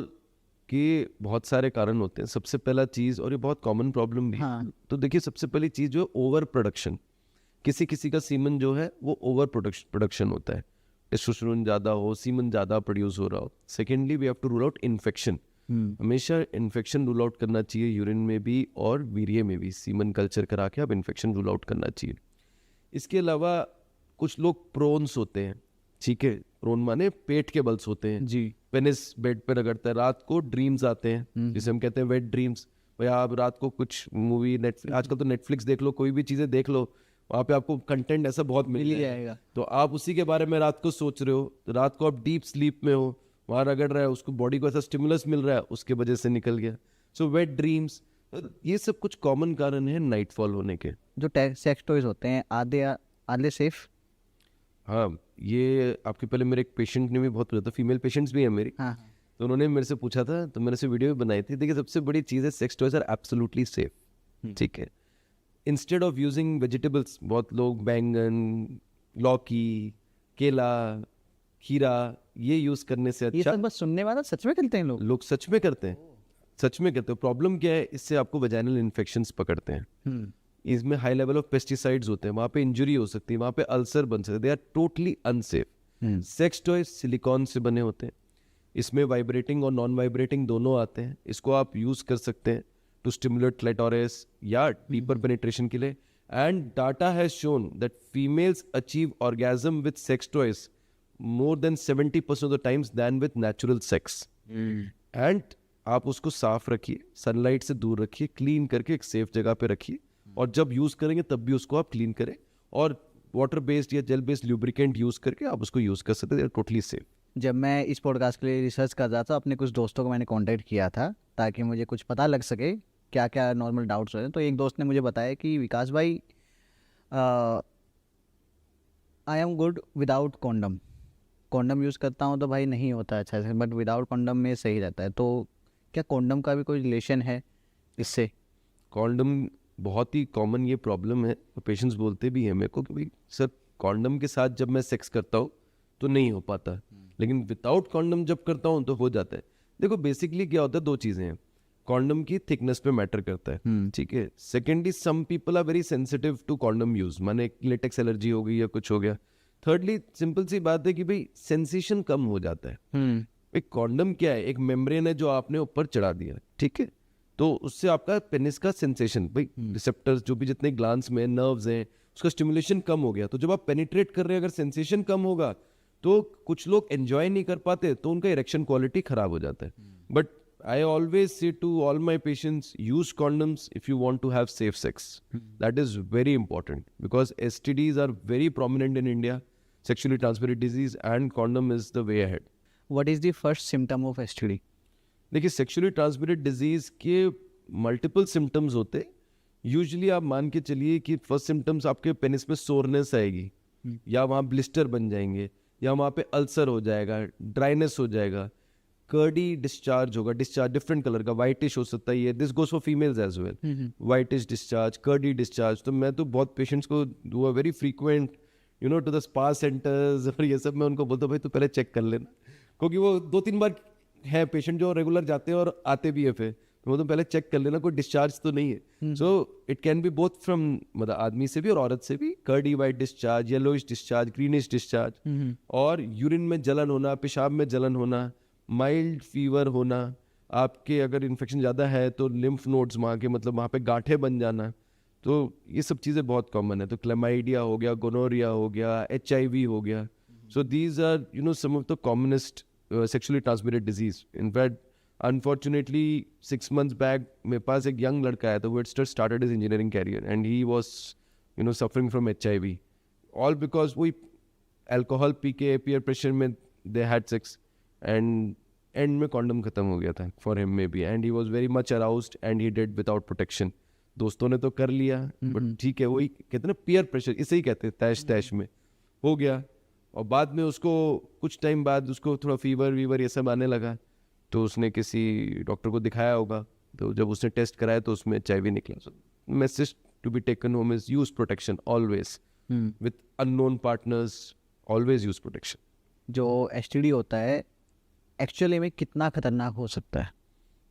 के बहुत सारे कारण होते हैं। सबसे पहला चीज़, और ये बहुत कॉमन प्रॉब्लम भी, हाँ। तो देखिए सबसे पहली चीज़ जो है ओवर प्रोडक्शन। किसी किसी का सीमन जो है वो ओवर प्रोडक्शन होता है, टेस्टोस्टेरोन ज़्यादा हो, सीमन ज़्यादा प्रोड्यूस हो रहा हो। Secondly we have to rule out infection. हमेशा इन्फेक्शन रूल आउट करना चाहिए, यूरिन में भी और वीर्य में भी सीमन कल्चर करा के आप इन्फेक्शन रूल आउट करना चाहिए। इसके अलावा कुछ लोग प्रोन्स होते हैं, ठीक है, प्रोन माने पेट के बल्स होते हैं जी। पेनिस बेड पे रगड़ता है, रात को ड्रीम्स आते हैं जिसे हम कहते हैं वेट ड्रीम्स। भैया आप रात को कुछ मूवी, नेटफ्लिक्स, आजकल तो नेटफ्लिक्स देख लो, कोई भी चीज़ें देख लो, वहाँ पे आपको कंटेंट ऐसा बहुत मिल ही जाएगा। जाएगा। तो आप उसी के बारे में रात को सोच रहे हो, तो रात को आप डीप स्लीप में हो, वहाँ रगड़ रहा है, उसको बॉडी को ऐसा स्टिमुलस मिल रहा है, उसके वजह से निकल गया। सो वेट ड्रीम्स, ये सब कुछ कॉमन कारण है नाइटफॉल होने के। जो सेक्स टॉयज होते हैं आधे सेफ। हाँ, ये आपके पहले मेरे एक पेशेंट ने भी बहुत पूछा था, फीमेल पेशेंट्स भी हैं मेरी, हाँ। तो उन्होंने मेरे से पूछा था, तो मैंने से वीडियो भी बनाई थी। देखिए सबसे बड़ी चीज़ है sex toys are absolutely safe, ठीक है। इंस्टेड ऑफ यूजिंग वेजिटेबल्स, बहुत लोग बैंगन, लौकी, केला, खीरा ये यूज करने से ये अच्छा, सब बस सुनने वाला, सच में करते हैं लोग। लोग सच में करते हैं, सच में करते हैं। प्रॉब्लम क्या है, इससे आपको वेजाइनल इन्फेक्शंस पकड़ते हैं। इसमें हाई लेवल ऑफ पेस्टिसाइड्स होते हैं, वहाँ पे इंजरी हो सकती है, वहाँ पे अल्सर बन सकते हैं, they are totally unsafe. Sex toy silicone से बने होते हैं, इसमें वाइब्रेटिंग और नॉन वाइब्रेटिंग दोनों आते हैं। इसको आप यूज कर सकते हैं टू स्टिमुलेट क्लिटोरिस या डीपर पेनिट्रेशन के लिए। And data has shown that females achieve orgasm with sex toys more than 70% of the times than with natural sex. And आप उसको साफ रखिए, सनलाइट से दूर रखिए, क्लीन करके एक सेफ जगह पे रखिए, और जब यूज करेंगे तब भी उसको आप क्लीन करें, और वाटर बेस्ड या जेल बेस्ड ल्यूब्रिकेंट यूज करके आप उसको यूज कर सकते हैं, टोटली सेफ। जब मैं इस पॉडकास्ट के लिए रिसर्च कर रहा था, अपने कुछ दोस्तों को मैंने कांटेक्ट किया था ताकि मुझे कुछ पता लग सके क्या क्या नॉर्मल डाउट्स हो रहे हैं। तो एक दोस्त ने मुझे बताया कि विकास भाई, I am good without condom. Condom use करता हूँ तो भाई नहीं होता अच्छा से, बट विदाउट कॉन्डम में सही रहता है। तो क्या कॉन्डम का भी कोई रिलेशन है इससे। कॉन्डम बहुत ही कॉमन ये प्रॉब्लम है, तो पेशेंट्स बोलते भी हैं मेरे को कि भाई सर कॉन्डम के साथ जब मैं सेक्स करता हूँ तो नहीं हो पाता, लेकिन विदाउट कॉन्डम जब करता हूँ तो हो जाता है। देखो बेसिकली क्या होता है, दो चीज़ें हैं। कॉन्डम की थिकनेस पे मैटर करता है, ठीक है। Secondly some people are very sensitive to condom use, माने लेटेक्स एलर्जी हो गई या कुछ हो गया। थर्डली सिंपल सी बात है कि भाई सेंसेशन कम हो जाता है। एक कॉन्डम क्या है, एक मेम्ब्रेन है जो आपने ऊपर चढ़ा दिया, ठीक है, तो उससे आपका पेनिस का सेंसेशन, भाई रिसेप्टर्स जो भी जितने ग्लांस में नर्व्स हैं उसका स्टिमुलेशन कम हो गया, तो जब आप पेनिट्रेट कर रहे हैं अगर सेंसेशन कम होगा तो कुछ लोग एंजॉय नहीं कर पाते, तो उनका इरेक्शन क्वालिटी खराब हो जाता है। But I always say to all my patients, use condoms if you want to have safe sex. That is very important because STDs are very prominent in India, sexually transmitted disease, and condom is the way ahead. What is the first symptom of STD? देखिए sexually transmitted disease के multiple symptoms होते, usually आप मान के चलिए कि first symptoms आपके penis में सोरनेस आएगी, या वहाँ ब्लिस्टर बन जाएंगे, या वहाँ पे अल्सर हो जाएगा, ड्राइनेस हो जाएगा, कर्डी डिस्चार्ज होगा, डिस्चार्ज डिफरेंट कलर का, वाइटिश हो सकता है, ये this goes for females as well, whitish discharge, curdy discharge. तो मैं तो बहुत पेशेंट्स को do a very frequent to the spa centres और ये सब, मैं उनको बोलता हूँ भाई तो पहले चेक कर लेना, क्योंकि वो 2-3 बार है पेशेंट जो रेगुलर जाते हैं और आते भी है, फिर तो वो तो पहले चेक कर लेना कोई डिस्चार्ज तो नहीं है। So it can be both from, मतलब आदमी से भी और औरत से भी, curdy white discharge, yellowish discharge, greenish discharge, और यूरिन में जलन होना, पेशाब में जलन होना, माइल्ड फीवर होना, आपके अगर इन्फेक्शन ज़्यादा है तो लिम्फ नोड्स वहाँ के, मतलब वहाँ पे गांठें बन जाना, तो ये सब चीज़ें बहुत कॉमन है। तो क्लेमाइडिया हो गया, गोनोरिया हो गया, HIV हो गया, so these are some of the commonest sexually transmitted disease. In fact, unfortunately, 6 months back, मेरे पास एक young लड़का आया था who had started his engineering career and he was, suffering from HIV. All because we alcohol P के peer pressure में they had sex and end में condom खत्म हो गया था for him maybe, and he was very much aroused and he did without protection. दोस्तों ने तो कर लिया, but ठीक है, वही कहते हैं ना peer pressure, इसे ही कहते हैं, तैश तैश में हो गया, और बाद में उसको कुछ टाइम बाद उसको थोड़ा फीवर ये सब आने लगा, तो उसने किसी डॉक्टर को दिखाया होगा, तो जब उसने टेस्ट कराया तो उसमें HIV निकला। So message to be taken home is use protection always, with unknown partners, always use protection. जो STD होता है एक्चुअली में कितना खतरनाक हो सकता है?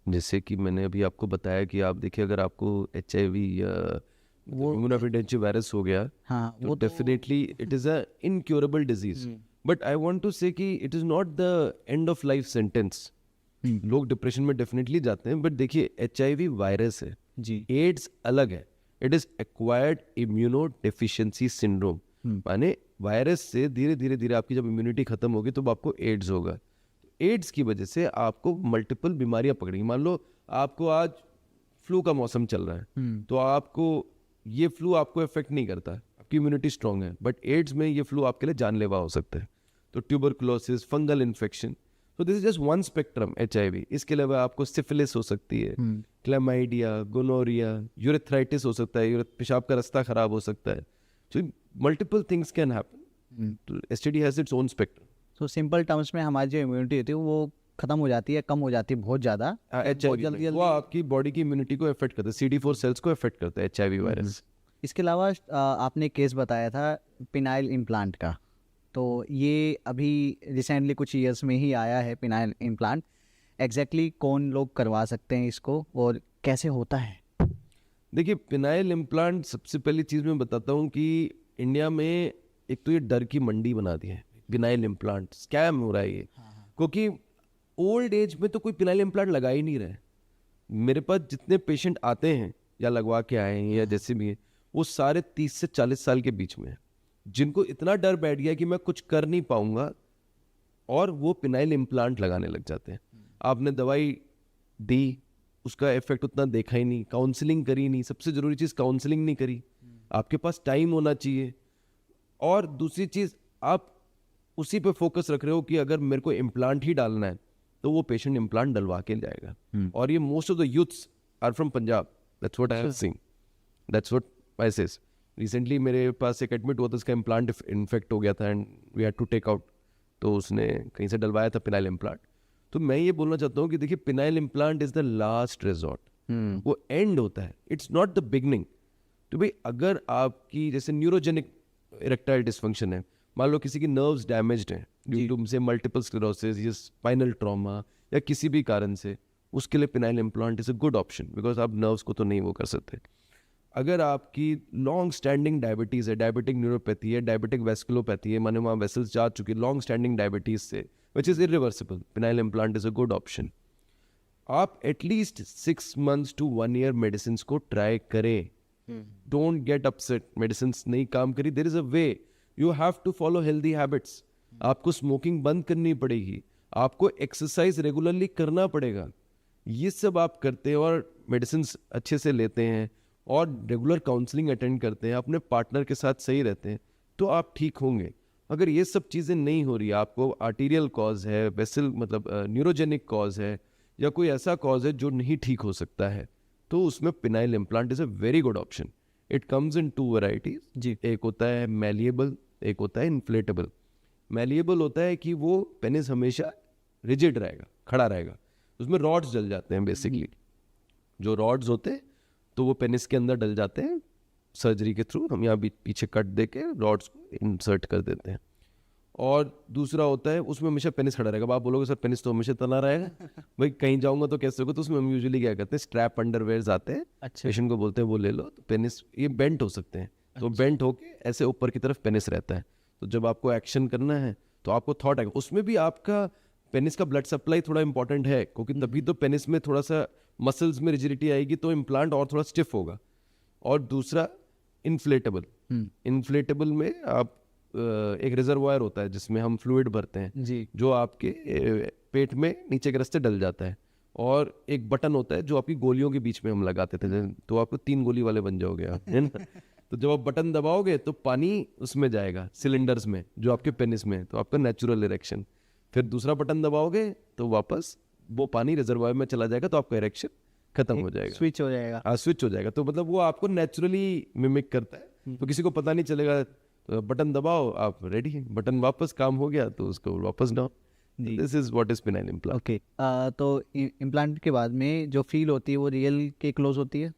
जैसे कि मैंने अभी आपको बताया कि आप देखिए अगर आपको HIV या इम्यूनोडेफिशिएंसी वायरस हो गया, हाँ, तो definitely it is a incurable disease, but I want to say कि it is not the end of life sentence. लोग डिप्रेशन में डेफिनेटली जाते हैं, बट देखिए HIV वायरस है जी, एड्स अलग है, it is acquired immuno deficiency syndrome, माने वायरस से धीरे धीरे धीरे आपकी जब इम्यूनिटी खत्म होगी तो आपको एड्स होगा। एड्स की वजह से आपको मल्टीपल बीमारियां पकड़ेंगी। मान लो आपको आज फ्लू का मौसम चल रहा है, तो आपको ये फ्लू आपको इफेक्ट नहीं करता, आपकी इम्यूनिटी स्ट्रांग है, बट एड्स में ये फ्लू आपके लिए जानलेवा हो सकता है। तो ट्यूबरकुलोसिस, फंगल इन्फेक्शन, तो this is just one spectrum HIV। इसके अलावा आपको सिफिलिस हो सकती है, क्लेमाइडिया, गोनोरिया, यूरेथ्राइटिस हो सकता है, पेशाब का रास्ता खराब हो सकता है, so multiple things can happen. तो STD has its own spectrum. तो सिंपल टर्म्स में हमारी जो इम्यूनिटी होती है वो खत्म हो जाती है, कम हो जाती है बहुत ज़्यादा, बहुत जल्दी वो आपकी बॉडी की इम्यूनिटी को इफेक्ट करता है, CD4 सेल्स को इफेक्ट करता है HIV वायरस। इसके अलावा आपने केस बताया था पिनाइल इम्प्लांट का, तो ये अभी रिसेंटली कुछ ईयर्स में ही आया है पिनाइल इम्प्लांट। एग्जैक्टली कौन लोग करवा सकते हैं इसको और कैसे होता है? देखिए पिनाइल इम्प्लांट, सबसे पहली चीज़ मैं बताता हूँ कि इंडिया में एक तो ये डर की मंडी बना दी है, पिनाइल इम्प्लांट स्कैम हो रहा है ये, क्योंकि ओल्ड एज में तो कोई पिनाइल इम्प्लांट लगा ही नहीं रहे। मेरे पास जितने पेशेंट आते हैं या लगवा के आए हैं या जैसे भी हैं, वो सारे 30 से 40 साल के बीच में हैं, जिनको इतना डर बैठ गया कि मैं कुछ कर नहीं पाऊंगा, और वो पिनाइल इम्प्लांट लगाने लग जाते हैं। आपने दवाई दी, उसका इफेक्ट उतना देखा ही नहीं, काउंसलिंग करी नहीं, सबसे ज़रूरी चीज़ काउंसलिंग नहीं करी। आपके पास टाइम होना चाहिए, और दूसरी चीज़ आप उसी पे फोकस रख रहे हो कि अगर मेरे को इम्प्लांट ही डालना है तो वो पेशेंट इम्प्लांट डलवा के जाएगा। और ये most of the youths are from Punjab, that's what I have seen, that's what I says. Recently मेरे पास एक एडमिट हुआ था, उसका इम्प्लांट इन्फेक्ट हो गया था and we had to take out, तो उसने कहीं से डलवाया था पिनाइल इम्प्लांट। तो मैं ये बोलना चाहता हूँ कि देखिए phenyl implant is the last resort, वो एंड होता है, इट्स नॉट द बिगनिंग। तो भाई अगर आपकी जैसे न्यूरोजेनिक इरेक्टाइल डिसफंक्शन है, मान लो किसी की नर्व्स डैमेज्ड हैं ड्यू टू से मल्टीपल स्क्लेरोसिस या स्पाइनल ट्रॉमा या किसी भी कारण से, उसके लिए phenyl implant is a good option, because आप नर्व्स को तो नहीं वो कर सकते। अगर आपकी लॉन्ग स्टैंडिंग डायबिटीज़ है, डायबिटिक न्यूरोपैथी है, डायबिटिक वेस्कुलोपैथी है, माने वहाँ वेसल्स जा चुकी है लॉन्ग स्टैंडिंग डायबिटीज़ से, which is irreversible, penile implant is a good option. आप at least 6 months to 1 year medicine को ट्राई करें। डोंट गेट अपसेट, मेडिसिन नहीं काम करी, there is a way, you have to follow healthy habits. आपको smoking बंद करनी पड़ेगी, आपको एक्सरसाइज रेगुलरली करना पड़ेगा। ये सब आप करते हैं और मेडिसिन अच्छे से लेते हैं और रेगुलर काउंसलिंग अटेंड करते हैं, अपने पार्टनर के साथ सही रहते हैं, तो आप ठीक होंगे। अगर ये सब चीज़ें नहीं हो रही, आपको आर्टीरियल कॉज है, वेसल मतलब न्यूरोजेनिक कॉज है, या कोई ऐसा कॉज है जो नहीं ठीक हो सकता है, तो उसमें penile implant is a very good option. It comes in 2 varieties जी। एक होता है मैलिएबल, एक होता है इन्फ्लेटेबल। मैलिएबल होता है कि वो पेनिस हमेशा रिजिड रहेगा, खड़ा रहेगा, उसमें रॉड्स डल जाते हैं बेसिकली। जो रॉड्स होते हैं तो वो पेनिस के अंदर डल जाते हैं, सर्जरी के थ्रू हम यहाँ पीछे कट दे के रॉड्स को इंसर्ट कर देते हैं। और दूसरा होता है उसमें हमेशा पेनिस खड़ा रहेगा। अब आप बोलोगे सर पेनिस तो हमेशा तना रहेगा, भाई कहीं जाऊंगा तो कैसे होगा, तो उसमें हम यूजुअली क्या करते हैं, स्ट्रैप अंडरवेयर्स आते हैं, अच्छा। पेशेंट को बोलते हैं वो ले लो, तो पेनिस ये बेंट हो सकते हैं, तो बेंट होके ऐसे ऊपर की तरफ पेनिस रहता है। तो जब आपको एक्शन करना है तो आपको थॉट आएगा, उसमें भी आपका पेनिस का ब्लड सप्लाई थोड़ा इंपॉर्टेंट है, क्योंकि तभी तो पेनिस में थोड़ा सा मसल्स में रिजिडिटी आएगी, तो इम्प्लांट और थोड़ा स्टिफ होगा। और दूसरा इन्फ्लेटेबल, इन्फ्लेटेबल में आप एक रिजर्वायर होता है जिसमें हम फ्लूइड भरते हैं जी। जो आपके पेट में नीचे के रास्ते डल जाता है, और एक बटन होता है जो आपकी गोलियों के बीच में हम लगाते थे, तो आपको 3 गोली वाले बन जाओगे आप, है ना। तो जब आप बटन दबाओगे तो पानी उसमें जाएगा सिलेंडर्स में जो आपके पेनिस में, तो आपका नेचुरल इरेक्शन। फिर दूसरा बटन दबाओगे तो वापस वो पानी रिजर्वायर में चला जाएगा, तो आपका इरेक्शन खत्म हो जाएगा, स्विच हो जाएगा। हाँ स्विच हो जाएगा। तो मतलब वो आपको नेचुरली मिमिक करता है, तो किसी को पता नहीं चलेगा। तो बटन दबाओ आप रेडी हैं, बटन वापस काम हो गया तो उसको वापस down. This is what is phenyl implant. Okay. तो इम्प्लांट के बाद में जो फील होती है वो रियल के क्लोज होती है।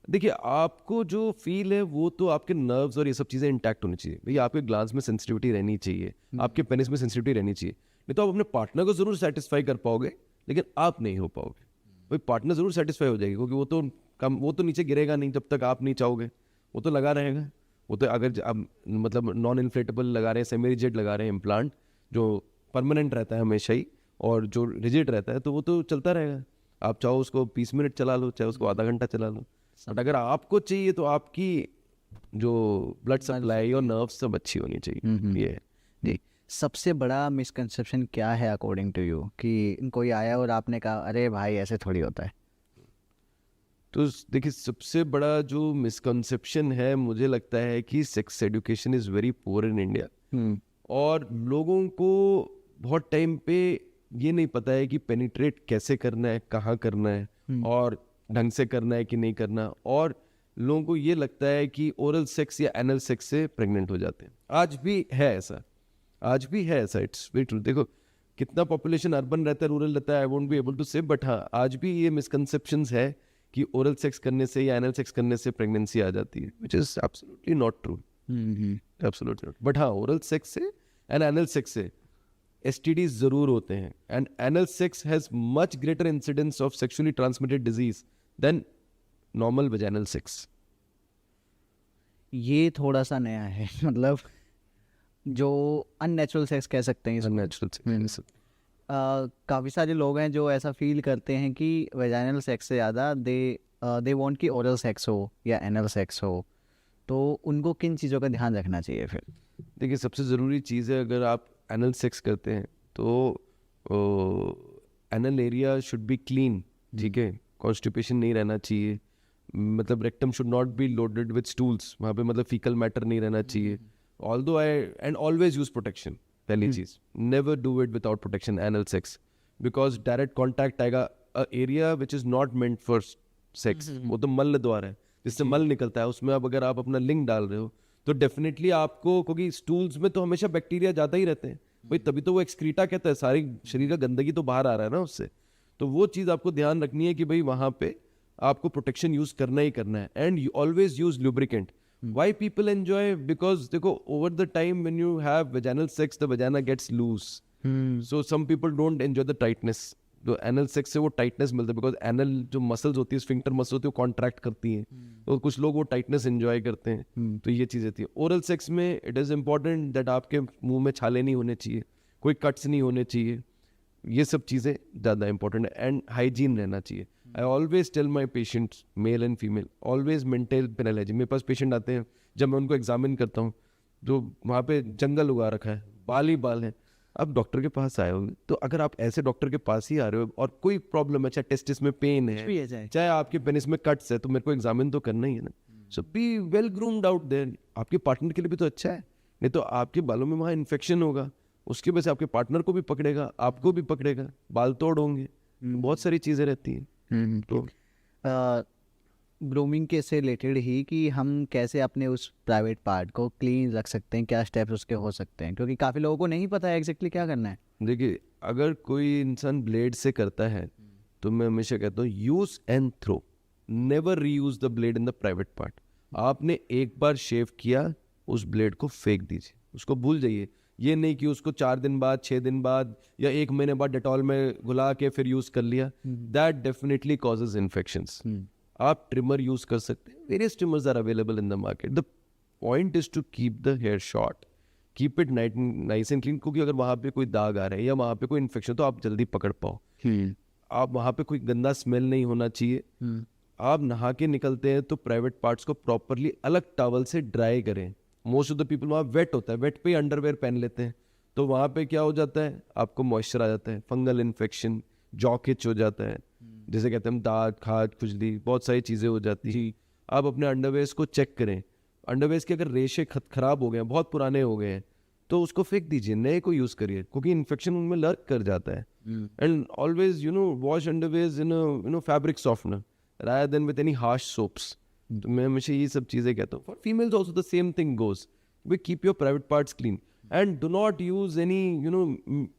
देखिए आपको जो फील है वो तो आपके नर्व्स और ये सब चीज़ें इंटैक्ट होनी चाहिए। भैया आपके ग्लांस में सेंसिटिविटी रहनी चाहिए, आपके पेनिस में सेंसिटिविटी रहनी चाहिए, नहीं तो आप अपने पार्टनर को जरूर सेटिस्फाई कर पाओगे लेकिन आप नहीं हो पाओगे। भाई पार्टनर जरूर सेटिस्फाई हो जाएगी, क्योंकि वो तो नीचे गिरेगा नहीं जब तक आप नहीं चाहोगे, वो तो लगा रहेगा। वो तो अगर आप मतलब नॉन इन्फ्लेटेबल लगा रहे हैं, सेमी रिजिड लगा रहे हैं इम्प्लांट जो परमानेंट रहता है हमेशा ही, और जो रिजिड रहता है तो वो तो चलता रहेगा। आप चाहो उसको 20 मिनट चला लो, चाहे उसको आधा घंटा चला लो, बट अगर आपको चाहिए तो आपकी जो ब्लड सप्लाई और नर्व्स सब अच्छी होनी चाहिए। ये है। जी। सबसे बड़ा मिसकंसेप्शन क्या है अकॉर्डिंग टू यू, कि कोई आया और आपने कहा अरे भाई ऐसे थोड़ी होता है। तो देखिए सबसे बड़ा जो मिसकंसेप्शन है मुझे लगता है कि sex education is very poor in India, और लोगों को बहुत टाइम पे ये नहीं पता है कि पेनिट्रेट कैसे करना है, कहाँ करना है, और ढंग से करना है कि नहीं करना। और लोगों को ये लगता है कि ओरल सेक्स या एनल सेक्स से प्रेग्नेंट हो जाते हैं। आज भी है ऐसा, आज भी है ऐसा, इट्स वेरी ट्रू। देखो कितना पॉपुलेशन अर्बन रहता है, रूरल रहता है, I won't be able to say, but हाँ आज भी ये मिसकंसेप्शंस है कि ओरल सेक्स करने से या एनल सेक्स करने से प्रेगनेंसी आ जाती है, which is absolutely not true, absolutely not. But हाँ ओरल सेक्स से एंड एनल सेक्स से STDs जरूर होते हैं, and anal sex has much greater incidence of sexually transmitted disease than normal vaginal sex. ये थोड़ा सा नया है मतलब जो अननेचुरल सेक्स कह सकते हैं इसको। अननेचुरल सेक्स काफ़ी सारे लोग हैं जो ऐसा फील करते हैं कि वेजाइनल सेक्स से ज़्यादा दे वांट कि ओरल सेक्स हो या एनल सेक्स हो, तो उनको किन चीज़ों का ध्यान रखना चाहिए फिर? देखिए सबसे ज़रूरी चीज़ है, अगर आप एनल सेक्स करते हैं तो anal area should be clean, ठीक है, कॉन्स्टिपेशन नहीं रहना चाहिए, मतलब rectum should not be loaded with stools, वहाँ पे मतलब फीकल मैटर नहीं रहना चाहिए। Although and always use protection, पहली चीज़, never do it without protection anal sex, because direct contact आएगा area which is not meant for sex, वो तो मल द्वार है जिससे मल निकलता है, उसमें अब अगर आप अपना लिंग डाल रहे हो तो डेफिनेटली आपको, क्योंकि स्टूल्स में तो हमेशा बैक्टीरिया ज़्यादा ही रहते हैं भाई, तभी तो वो एक्सक्रीटा कहता है, सारी शरीर का गंदगी तो बाहर आ रहा है ना उससे। तो वो चीज़ आपको ध्यान रखनी है कि भाई वहाँ पे आपको प्रोटेक्शन यूज करना ही करना है, and you always use lubricant. Why people enjoy? Because देखो over the time when you have vaginal sex, the vagina gets loose. So some people don't enjoy the tightness. जो एनल सेक्स से वो tightness मिलता है, because anal जो muscles होती है, sphincter muscle होती है, वो कॉन्ट्रैक्ट करती हैं, तो कुछ लोग वो टाइटनेस एंजॉय करते हैं, तो ये चीज़ें थी। ओरल सेक्स में इट इज़ इम्पॉर्टेंट दैट आपके मुंह में छाले नहीं होने चाहिए, कोई कट्स नहीं होने चाहिए, ये सब चीज़ें ज़्यादा इंपॉर्टेंट है, एंड हाइजीन रहना चाहिए। I always tell my patients, male and female, always maintain penile hygiene. मेरे पास पेशेंट आते हैं, जब मैं उनको एग्जामिन करता हूँ, जो वहाँ पे जंगल उगा रखा है, बाल ही बाल है, आप डॉक्टर के पास आए हो, तो अगर आप ऐसे डॉक्टर के पास ही आ रहे हो और कोई प्रॉब्लम है, चाहे टेस्टिस में पेन कुछ भी है, है चाहे। चाहे आपके पेनिस में कट्स है, तो मेरे को एग्जामिन तो करना ही है ना। So be well groomed out there, आपके पार्टनर के लिए भी तो अच्छा है, नहीं तो आपके बालों में वहाँ इन्फेक्शन होगा, उसकी वजह से आपके पार्टनर को भी पकड़ेगा, आपको भी पकड़ेगा, बाल तोड़ होंगे, तो बहुत सारी चीज़ें रहती हैं। तो ग्रूमिंग के से रिलेटेड ही कि हम कैसे अपने उस प्राइवेट पार्ट को क्लीन रख सकते हैं, क्या स्टेप्स उसके हो सकते हैं, क्योंकि काफ़ी लोगों को नहीं पता है एग्जैक्टली क्या करना है। देखिए, अगर कोई इंसान ब्लेड से करता है, तो मैं हमेशा कहता हूँ use and throw, never reuse the blade in the private part. आपने एक बार शेव किया, उस ब्लेड को फेंक दीजिए, उसको भूल जाइए। ये नहीं कि उसको 4 दिन बाद, 6 दिन बाद या 1 महीने बाद डेटॉल में घुला के फिर यूज कर लिया, दैट डेफिनेटली कॉजेज इन्फेक्शंस। आप ट्रिमर यूज कर सकते हैं, various trimmers are available in the market. The point is to keep the hair short, keep it nice and clean, क्योंकि अगर वहाँ पे कोई दाग आ रहे हैं या वहाँ पे कोई इन्फेक्शन, तो आप जल्दी पकड़ पाओ। आप वहाँ पे कोई गंदा स्मेल नहीं होना चाहिए। आप नहा के निकलते हैं तो प्राइवेट पार्ट्स को प्रॉपरली अलग टॉवल से ड्राई करें। मोस्ट ऑफ द पीपल वहाँ वेट होता है, वेट पे ही अंडरवेयर पहन लेते हैं, तो वहाँ पे क्या हो जाता है, आपको मॉइस्चर आ जाता है, फंगल इन्फेक्शन, जॉकिच हो जाता है, जैसे कहते हैं हम दाद, खाद, खुजली, बहुत सारी चीज़ें हो जाती हैं। आप अपने अंडरवेयर्स को चेक करें, अंडरवेयर्स के अगर रेशे खराब हो गए हैं, बहुत पुराने हो गए हैं, तो उसको फेंक दीजिए, नए को यूज़ करिए, क्योंकि इन्फेक्शन उनमें लर्क कर जाता है। And always wash underwears in fabric softener rather than with any harsh soaps. तो मैं हमेशा ये सब चीज़ें कहता हूँ। For females also the same thing goes. We keep your private parts clean and do not use any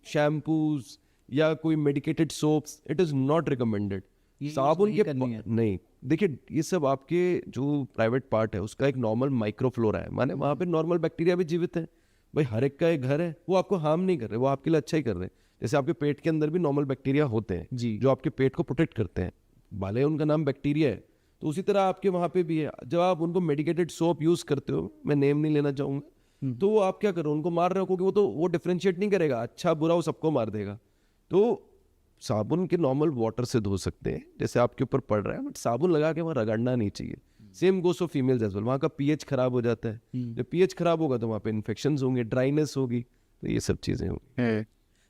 shampoos या कोई medicated soaps. It is not recommended. ये use साबुन नहीं के करनी है। नहीं, देखिए ये सब आपके जो प्राइवेट पार्ट है उसका एक नॉर्मल माइक्रोफ्लोरा है, माने वहाँ पे नॉर्मल बैक्टीरिया भी जीवित है। भाई हर एक का एक घर है, वो आपको हार्म नहीं कर रहे, वो आपके लिए अच्छा ही कर रहे हैं। जैसे आपके पेट के अंदर भी नॉर्मल बैक्टीरिया होते हैं जी। जो आपके पेट को प्रोटेक्ट करते हैं, भले उनका नाम बैक्टीरिया है, तो उसी तरह आपके वहाँ पे भी है। जब आप उनको मेडिकेटेड सोप यूज करते हो, मैं नेम नहीं लेना चाहूँगा, तो वो आप क्या करो, उनको मार रहे हो, क्योंकि वो डिफरेंशिएट नहीं करेगा, अच्छा बुरा वो सबको मार देगा। तो साबुन के नॉर्मल वाटर से धो सकते हैं, जैसे आपके ऊपर पड़ रहा है, बट साबुन लगा के वहाँ रगड़ना नहीं चाहिए। Same goes for females as well, वहाँ का पीएच खराब हो जाता है, जब पीएच खराब होगा तो वहाँ पे इन्फेक्शंस होंगे, ड्राइनेस होगी, तो ये सब चीज़ें होंगी।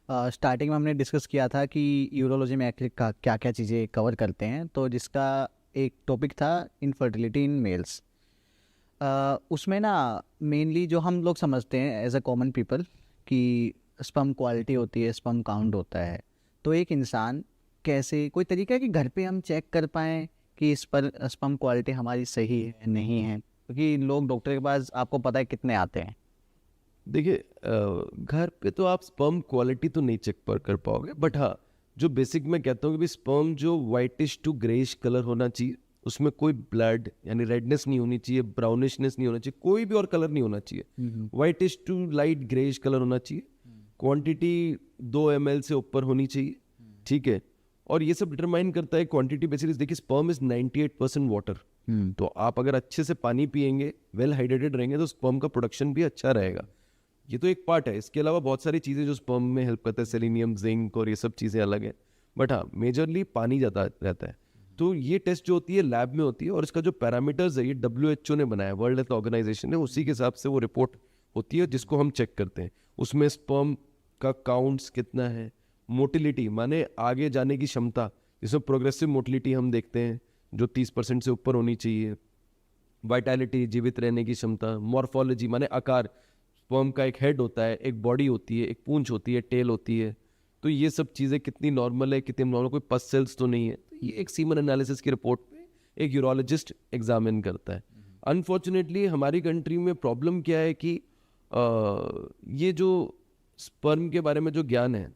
स्टार्टिंग में हमने डिस्कस किया था कि यूरोलॉजी में एक्चुअली क्या क्या चीज़ें कवर करते हैं, तो जिसका एक टॉपिक था इनफर्टिलिटी इन मेल्स। उसमें ना मेनली जो हम लोग समझते हैं एज अ कॉमन पीपल कि स्पर्म क्वालिटी होती है, स्पर्म काउंट होता है, तो एक इंसान कैसे, कोई तरीका है कि घर पे हम चेक कर पाएँ कि इस पर स्पर्म क्वालिटी हमारी सही है नहीं है, क्योंकि लोग डॉक्टर के पास आपको पता है कितने आते हैं। देखिए, घर पे तो आप स्पर्म क्वालिटी तो नहीं चेक कर पाओगे, बट हाँ, जो बेसिक मैं कहता हूँ कि स्पर्म जो वाइटिश टू ग्रेइश कलर होना चाहिए, उसमें कोई ब्लड यानी रेडनेस नहीं होनी चाहिए, ब्राउनिशनेस नहीं होना चाहिए, कोई भी और कलर नहीं होना चाहिए, whitish to light greyish colour होना चाहिए, क्वांटिटी 2 ml से ऊपर होनी चाहिए, ठीक है। और ये सब डिटरमाइन करता है क्वांटिटी बेसिकली। देखिए, स्पर्म इज 98% वाटर, तो आप अगर अच्छे से पानी पिएंगे, वेल हाइड्रेटेड रहेंगे, तो स्पर्म का प्रोडक्शन भी अच्छा रहेगा। ये तो एक पार्ट है, इसके अलावा बहुत सारी चीज़ें जो स्पर्म में हेल्प करते हैं, सेलेनियम, जिंक और ये सब चीज़ें अलग है, बट हाँ मेजरली पानी ज़्यादा रहता है। तो ये टेस्ट जो होती है लैब में होती है, और इसका जो पैरामीटर्स है ये WHO ने बनाया, वर्ल्ड हेल्थ ऑर्गेनाइजेशन ने, उसी के हिसाब से वो रिपोर्ट होती है जिसको हम चेक करते हैं। उसमें स्पर्म का काउंट्स कितना है, मोटिलिटी माने आगे जाने की क्षमता, जिसमें प्रोग्रेसिव मोटिलिटी हम देखते हैं जो 30% से ऊपर होनी चाहिए, वाइटैलिटी जीवित रहने की क्षमता, मॉर्फोलॉजी माने आकार, स्पर्म का एक हेड होता है, एक बॉडी होती है, एक पूंछ होती है, टेल होती है, तो ये सब चीज़ें कितनी नॉर्मल है, कितनी नॉर्मल, कोई पस सेल्स तो नहीं है, तो ये एक सीमन एनालिसिस की रिपोर्ट पे एक यूरोलॉजिस्ट एग्जामिन करता है। अनफॉर्चुनेटली हमारी कंट्री में प्रॉब्लम क्या है कि ये जो स्पर्म के बारे में जो ज्ञान है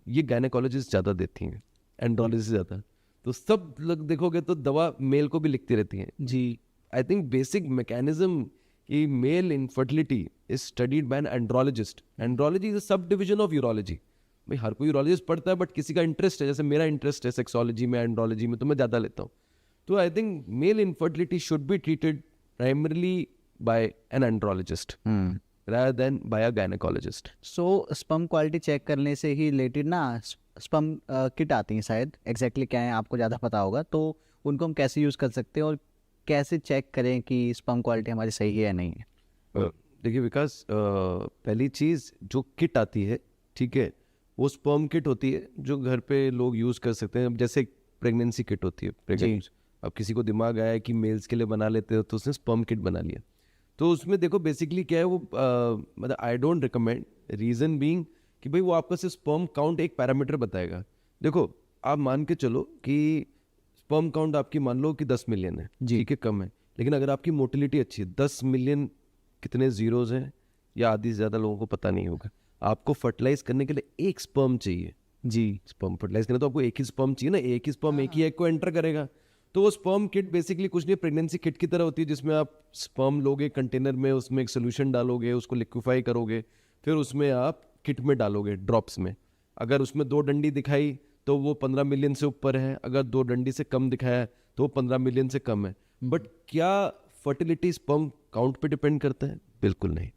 ये गायनेकोलॉजिस्ट ज़्यादा देती हैं, एंड्रोलॉजिस्ट ज़्यादा, तो सब लोग देखोगे तो दवा मेल को भी लिखती रहती हैं जी। आई थिंक बेसिक मैकेनिज्म कि male infertility is studied by an andrologist. Andrology is a sub division of urology, भाई हर कोई यूरोलॉजिस्ट पढ़ता है, बट किसी का इंटरेस्ट है, जैसे मेरा इंटरेस्ट है सेक्सोलॉजी में, एंड्रोलॉजी में, तो मैं ज़्यादा लेता हूँ. तो I think male infertility should be treated primarily by an andrologist rather than by a gynecologist. So sperm quality check करने से ही रिलेटेड ना स्पर्म किट आती हैं शायद, एग्जैक्टली क्या है आपको ज़्यादा पता होगा, तो उनको हम कैसे यूज़ कर सकते हैं और कैसे चेक करें कि स्पर्म क्वालिटी हमारी सही है या नहीं है? देखिए विकास, पहली चीज़ जो किट आती है, ठीक है, वो स्पर्म किट होती है जो घर पे लोग यूज़ कर सकते हैं. अब जैसे प्रेगनेंसी किट होती है, प्रेगनेंट, अब किसी को दिमाग आया कि मेल्स के लिए बना लेते हो तो उसने स्पर्म किट बना लिया. तो उसमें देखो बेसिकली क्या है वो, मतलब I don't recommend, reason being कि भाई वो आपका सिर्फ स्पर्म काउंट एक पैरामीटर बताएगा. देखो आप मान के चलो कि स्पर्म काउंट आपकी मान लो कि 10 मिलियन है, ठीक है, कम है, लेकिन अगर आपकी मोटिलिटी अच्छी है, 10 मिलियन कितने जीरोज हैं या आधी से ज़्यादा लोगों को पता नहीं होगा. आपको फर्टिलाइज करने के लिए एक स्पर्म चाहिए. जी. स्पर्म फर्टिलाइज करना तो आपको एक ही स्पर्म चाहिए ना, एक ही स्पर्म एक ही एग को एंटर करेगा. तो वो स्पर्म किट बेसिकली कुछ नहीं, प्रेगनेंसी किट की तरह होती है, जिसमें आप स्पर्म लोगे कंटेनर में, उसमें एक सोल्यूशन डालोगे, उसको लिक्विफाई करोगे, फिर उसमें आप किट में डालोगे ड्रॉप्स में. अगर उसमें 2 डंडी दिखाई तो वो 15 मिलियन से ऊपर है, अगर 2 डंडी से कम दिखाया तो वो 15 मिलियन से कम है. बट क्या फर्टिलिटी स्पर्म काउंट पे डिपेंड करता है? बिल्कुल नहीं.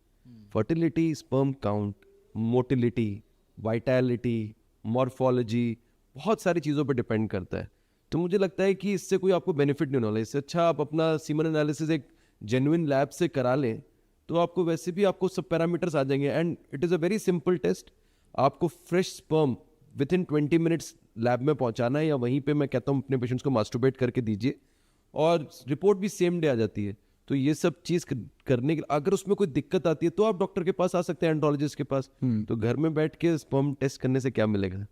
Fertility sperm count, motility, vitality, morphology, बहुत सारी चीज़ों पर डिपेंड करता है. तो मुझे लगता है कि इससे कोई आपको बेनिफिट नहीं होने वाला. इससे अच्छा आप अपना सीमन एनालिसिस एक जेन्युइन लैब से करा लें, तो आपको वैसे भी आपको सब पैरामीटर्स आ जाएंगे. And it is a very simple test. आपको fresh sperm within 20 minutes lab में पहुंचाना है, या वहीं पे मैं कहता हूँ अपने पेशेंट्स को मास्टरबेट करके दीजिए, और रिपोर्ट भी सेम डे आ जाती है. तो ये सब चीज़ करने के, अगर उसमें कोई दिक्कत आती है तो आप डॉक्टर के पास आ सकते हैं, एंड्रोलॉजिस्ट के पास. तो घर में बैठ के स्पर्म टेस्ट करने से क्या मिलेगा?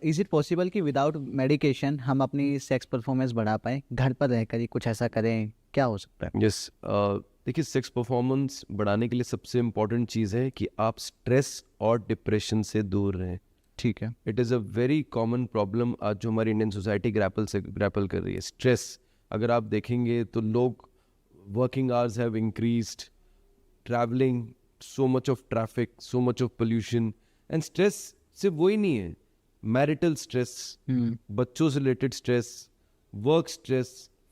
इज इट पॉसिबल कि विदाउट मेडिकेशन हम अपनी सेक्स परफॉर्मेंस बढ़ा पाएँ, घर पर रहकर ही कुछ ऐसा करें, क्या हो सकता है? यस, देखिए सेक्स परफॉर्मेंस बढ़ाने के लिए सबसे इम्पॉर्टेंट चीज़ है कि आप स्ट्रेस और डिप्रेशन से दूर रहें. ठीक है. It is a very common problem आज जो हमारी इंडियन सोसाइटी ग्रैपल कर रही है, स्ट्रेस. अगर आप देखेंगे तो लोग, working hours have increased, travelling, so much of traffic, so much of pollution, and stress सिर्फ वही नहीं है, मैरिटल स्ट्रेस, बच्चों से related stress, work stress,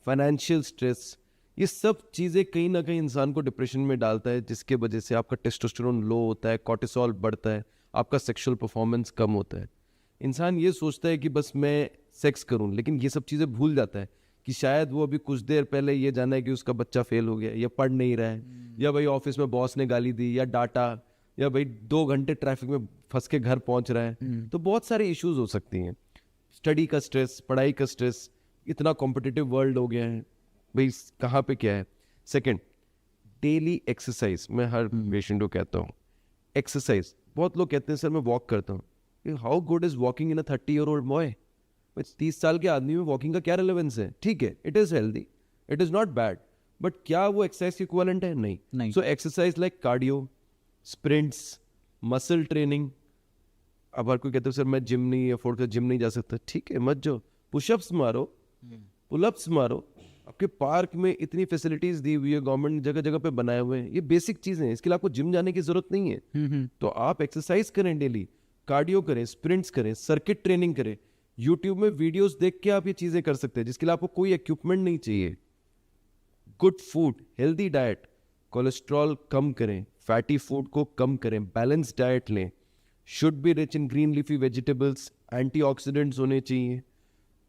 financial stress, ये सब चीज़ें कहीं ना कहीं इंसान को डिप्रेशन में डालता है, जिसके वजह से आपका टेस्टोस्टेरोन लो होता है, कॉर्टिसोल बढ़ता है, आपका सेक्सुअल परफॉर्मेंस कम होता है. इंसान ये सोचता है कि बस मैं सेक्स करूं, लेकिन ये सब चीज़ें भूल जाता है कि शायद वो अभी कुछ देर पहले ये जाना है कि उसका बच्चा फेल हो गया, या पढ़ नहीं रहा है, या भाई ऑफिस में बॉस ने गाली दी या डांटा, या भाई 2 घंटे ट्रैफिक में फंस के घर पहुंच रहा है. तो बहुत सारे इश्यूज हो सकती हैं. स्टडी का स्ट्रेस, पढ़ाई का स्ट्रेस, इतना कॉम्पिटिटिव वर्ल्ड हो गया है, भाई कहाँ पे क्या है. Second, daily exercise. मैं हर पेशेंट को कहता हूँ एक्सरसाइज. बहुत लोग कहते हैं सर मैं वॉक करता हूँ. How good is walking in a 30-year-old boy? 30 साल के आदमी में वॉकिंग का क्या रिलेवेंस है? ठीक है, it is healthy, it is not bad, but क्या वो एक्सरसाइज के इक्विवेलेंट है? नहीं. So exercise like cardio, sprints, muscle training. अब हर कोई कहते हो सर मैं जिम नहीं अफोर्ड कर, जिम नहीं जा सकता. ठीक है, मत जाओ, पुशअप्स मारो, पुलअप्स मारो. आपके पार्क में इतनी फैसिलिटीज दी हुई है, गवर्नमेंट जगह जगह पे बनाए हुए हैं. ये बेसिक चीज़ें हैं, इसके लिए आपको जिम जाने की जरूरत नहीं है. तो आप एक्सरसाइज करें, डेली कार्डियो करें, स्प्रिंट्स करें, सर्किट ट्रेनिंग करें. यूट्यूब में वीडियोस देख के आप ये चीज़ें कर सकते हैं, जिसके लिए आपको कोई इक्विपमेंट नहीं चाहिए. Good food, healthy diet, cholesterol कम करें, फैटी फूड को कम करें, बैलेंस डाइट लें, should be rich in green leafy vegetables, antioxidants होने चाहिए.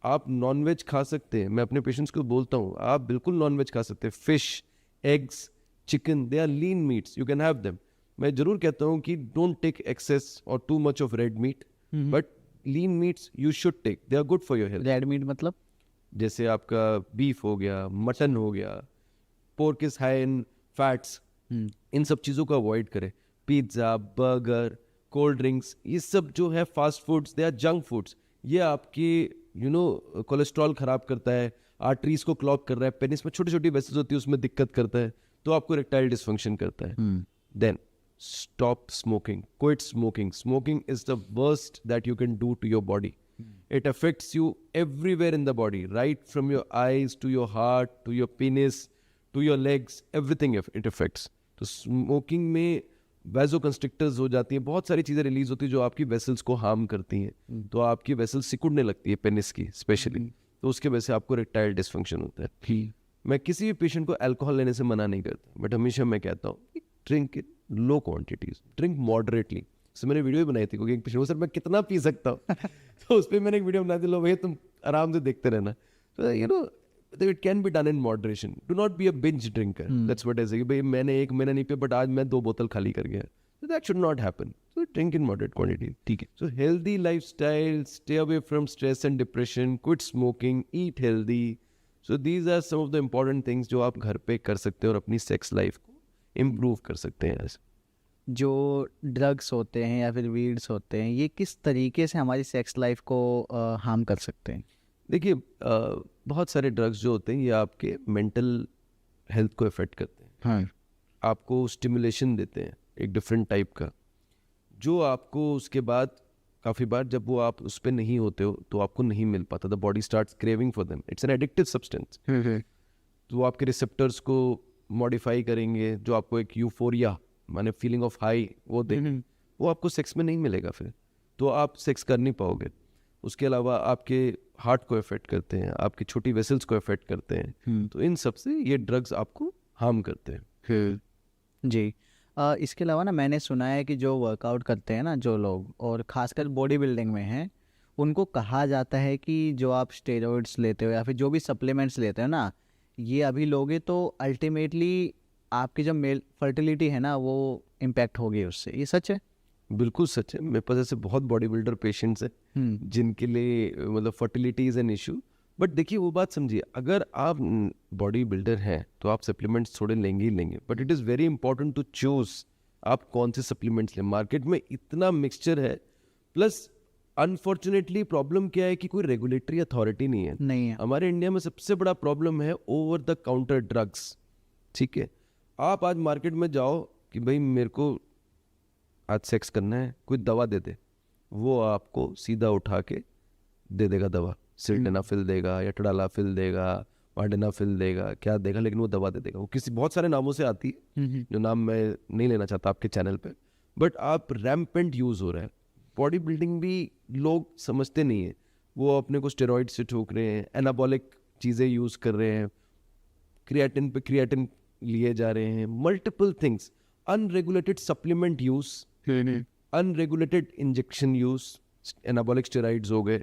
आप नॉनवेज खा सकते हैं, मैं अपने पेशेंट्स को बोलता हूँ आप बिल्कुल नॉनवेज खा सकते हैं. Fish, eggs, chicken, they are lean meats, you can have them. मैं जरूर कहता हूँ कि डोंट टेक एक्सेस और too much of red meat, but lean meats you should take, they are good for your health. Red meat मतलब? जैसे आपका beef हो गया, मटन हो गया, pork is high in fats, इन सब चीज़ों को अवॉइड करें. पिज्ज़ा, बर्गर, कोल्ड ड्रिंक्स, ये सब जो है fast foods, they are junk foods. ये आपकी कोलेस्ट्रॉल खराब करता है, आर्टरीज को क्लॉग कर रहा है, पेनिस में छोटी छोटी वेसल्स होती है उसमें दिक्कत करता है, तो आपको इरेक्टाइल डिसफंक्शन करता है. Then stop smoking, quit smoking. Smoking is the worst that you can do to your body. It affects you everywhere in the body, right from your eyes to your heart to your penis to your legs, everything it affects. तो smoking में वैजो constrictors हो जाती हैं, बहुत सारी चीज़ें release होती है जो आपकी वेसल्स को हार्म करती हैं, तो आपकी वेसल्स सिकुड़ने लगती है पेनिस की स्पेशली, तो उसके वजह से आपको इरेक्टाइल डिसफंक्शन होता है। मैं किसी भी पेशेंट को अल्कोहल लेने से मना नहीं करता, बट हमेशा मैं कहता हूँ drink in low quantities, drink moderately. So मैंने वीडियो भी बनाई थी क्योंकि एक पेशेंट को सर मैं कितना पी सकता हूँ तो उस पर मैंने एक वीडियो बनाई थी, लो भैया तुम आराम से देखते रहना। तो you know it can be done in moderation, do not be a binge drinker, that's what आई से, भाई मैंने 1 महीना नहीं पिया बट आज मैं 2 बोतल खाली कर गया, so that should not happen, so drink in moderate quantity, ठीक है। So healthy lifestyle, stay away from stress and depression, quit smoking, eat healthy, so these are some of the important things जो आप घर पे कर सकते हैं और अपनी सेक्स लाइफ को इम्प्रूव कर सकते हैं ऐसे। जो ड्रग्स होते हैं या फिर वीड्स होते हैं, ये किस तरीके से हमारी सेक्स लाइफ को हार्म कर सकते हैं? देखिए बहुत सारे ड्रग्स जो होते हैं ये आपके मेंटल हेल्थ को इफेक्ट करते हैं, हाँ। आपको स्टिमुलेशन देते हैं एक डिफरेंट टाइप का, जो आपको उसके बाद काफ़ी बार जब वो आप उस पर नहीं होते हो तो आपको नहीं मिल पाता, the body starts craving for them, it's an addictive substance. तो वो आपके रिसेप्टर्स को मॉडिफाई करेंगे, जो आपको एक यूफोरिया माने फीलिंग ऑफ हाई वो देंगे, वो आपको सेक्स में नहीं मिलेगा फिर, तो आप सेक्स कर नहीं पाओगे। उसके अलावा आपके हार्ट को इफेक्ट करते हैं, आपकी छोटी वेसल्स को इफेक्ट करते हैं, तो इन सब से ये ड्रग्स आपको हार्म करते हैं। जी। इसके अलावा ना मैंने सुना है कि जो वर्कआउट करते हैं ना जो लोग, और खासकर बॉडी बिल्डिंग में हैं, उनको कहा जाता है कि जो आप स्टेरॉइड्स लेते हो या फिर जो भी सप्लीमेंट्स लेते हो ना, ये अभी लोगे तो अल्टीमेटली आपकी जो मेल फर्टिलिटी है ना वो इम्पैक्ट होगी उससे। ये सच है? बिल्कुल सच है, मेरे पास ऐसे बहुत बॉडी बिल्डर पेशेंट्स हैं जिनके लिए मतलब fertility is an issue. But देखिए वो बात समझिए, अगर आप बॉडी बिल्डर हैं तो आप सप्लीमेंट्स थोड़े लेंगे ही लेंगे, but it is very important to choose आप कौन से सप्लीमेंट्स लें। मार्केट में इतना मिक्सचर है, प्लस अनफॉर्चुनेटली प्रॉब्लम क्या है कि कोई रेगुलेटरी अथॉरिटी नहीं है। नहीं है। हमारे इंडिया में सबसे बड़ा प्रॉब्लम है ओवर द काउंटर ड्रग्स। ठीक है, आप आज मार्केट में जाओ कि भाई मेरे को आज सेक्स करना है, कोई दवा दे दे, वो आपको सीधा उठा के दे देगा दवा, सिल्डेनाफिल देगा या टडालाफिल देगा, वार्डेनाफिल देगा, क्या देगा, लेकिन वो दवा दे देगा। वो किसी बहुत सारे नामों से आती है जो नाम मैं नहीं लेना चाहता आपके चैनल पे, बट आप रैम्पेंट यूज़ हो रहा है। बॉडी बिल्डिंग भी लोग समझते नहीं है, वो अपने को स्टेरॉइड से ठोक रहे हैं, एनाबॉलिक चीज़ें यूज़ कर रहे हैं, क्रिएटिन पे क्रिएटिन लिए जा रहे हैं, multiple things, unregulated supplement use, unregulated injection use, anabolic steroids हो गए,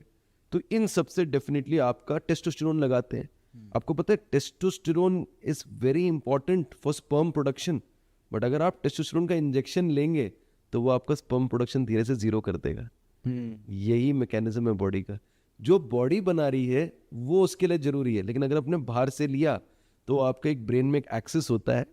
तो इन सब से डेफिनेटली आपका टेस्टोस्टेरोन लगाते हैं। आपको पता है testosterone is very important for sperm production, but अगर आप टेस्टोस्टेरोन का इंजेक्शन लेंगे तो वो आपका स्पर्म प्रोडक्शन धीरे से जीरो कर देगा। यही मैकेनिज्म है बॉडी का, जो बॉडी बना रही है वो उसके लिए जरूरी है, लेकिन अगर आपने बाहर से लिया तो आपका एक ब्रेन में एक एक्सेस होता है,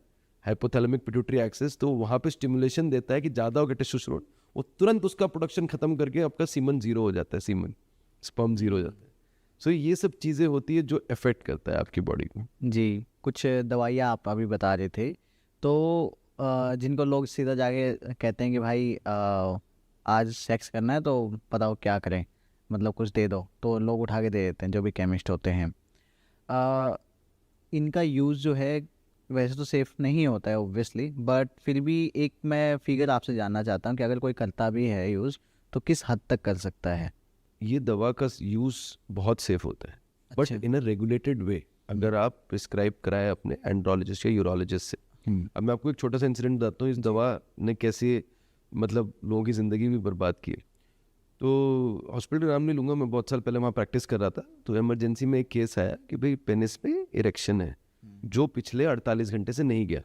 हाइपोथैलेमिक पिट्यूटरी एक्सेस, तो वहाँ पे स्टिमुलेशन देता है कि ज़्यादा हो गया टेस्टोस्टेरोन, वो तुरंत उसका प्रोडक्शन खत्म करके आपका सीमन जीरो हो जाता है, सीमन स्पर्म जीरो हो जाता है। सो ये सब चीज़ें होती है जो इफेक्ट करता है आपकी बॉडी को। जी। कुछ दवाइयाँ आप अभी बता रहे थे, तो जिनको लोग सीधा जाके कहते हैं कि भाई आज सेक्स करना है तो बताओ क्या करें, मतलब कुछ दे दो, तो लोग उठा के दे देते हैं जो भी केमिस्ट होते हैं। इनका यूज़ जो है वैसे तो सेफ़ नहीं होता है ऑब्वियसली, बट फिर भी एक मैं फिगर आपसे जानना चाहता हूँ कि अगर कोई करता भी है यूज़ तो किस हद तक कर सकता है? ये दवा का यूज़ बहुत सेफ होता है, बट इन अ रेगुलेटेड वे, अगर आप प्रिस्क्राइब कराए अपने एंड्रोलॉजिस्ट या यूरोलॉजिस्ट से। अब मैं आपको एक छोटा सा इंसिडेंट बताता हूँ, इस दवा ने कैसे मतलब लोगों की ज़िंदगी भी बर्बाद की है। तो हॉस्पिटल नाम नहीं लूँगा, मैं बहुत साल पहले वहाँ प्रैक्टिस कर रहा था, तो इमरजेंसी में एक केस आया कि भाई पेनिस पे इरेक्शन है जो पिछले 48 घंटे से नहीं गया।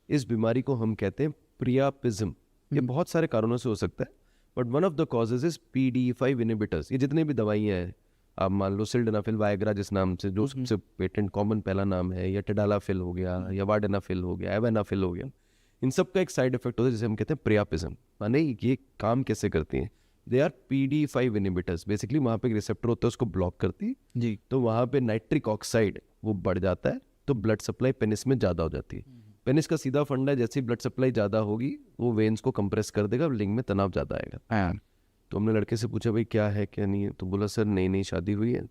इस बीमारी को हम कहते हैं प्रियापिज्म। ये बहुत सारे कारणों से हो सकता है, but one of the causes is PDE5 inhibitors. ये जितने भी दवाइयाँ हैं, आप मान लो सिल्डेनाफिल, वायग्रा जिस नाम से जो सबसे पेटेंट कॉमन पहला नाम है, या टडालाफिल हो गया, या वार्डेनाफिल हो गया, एवेनाफिल हो गया, इन सब का एक साइड इफेक्ट होता है जिसे हम कहते हैं प्रियापिज्म। माने ये काम कैसे करती हैं? They are PDE5 inhibitors. Basically वहाँ पे एक रिसेप्टर होता है, उसको ब्लॉक करती है जी। तो वहाँ पे नाइट्रिक ऑक्साइड वो बढ़ जाता है, तो ब्लड सप्लाई पेनिस में ज़्यादा हो जाती है। पेनिस का सीधा फंडा है, जैसे ही ब्लड सप्लाई ज़्यादा होगी वो वेन्स को कंप्रेस कर देगा, लिंग में तनाव ज़्यादा आएगा। तो हमने लड़के से पूछा भाई क्या है क्या नहीं है, तो बोला सर नई नई शादी हुई है,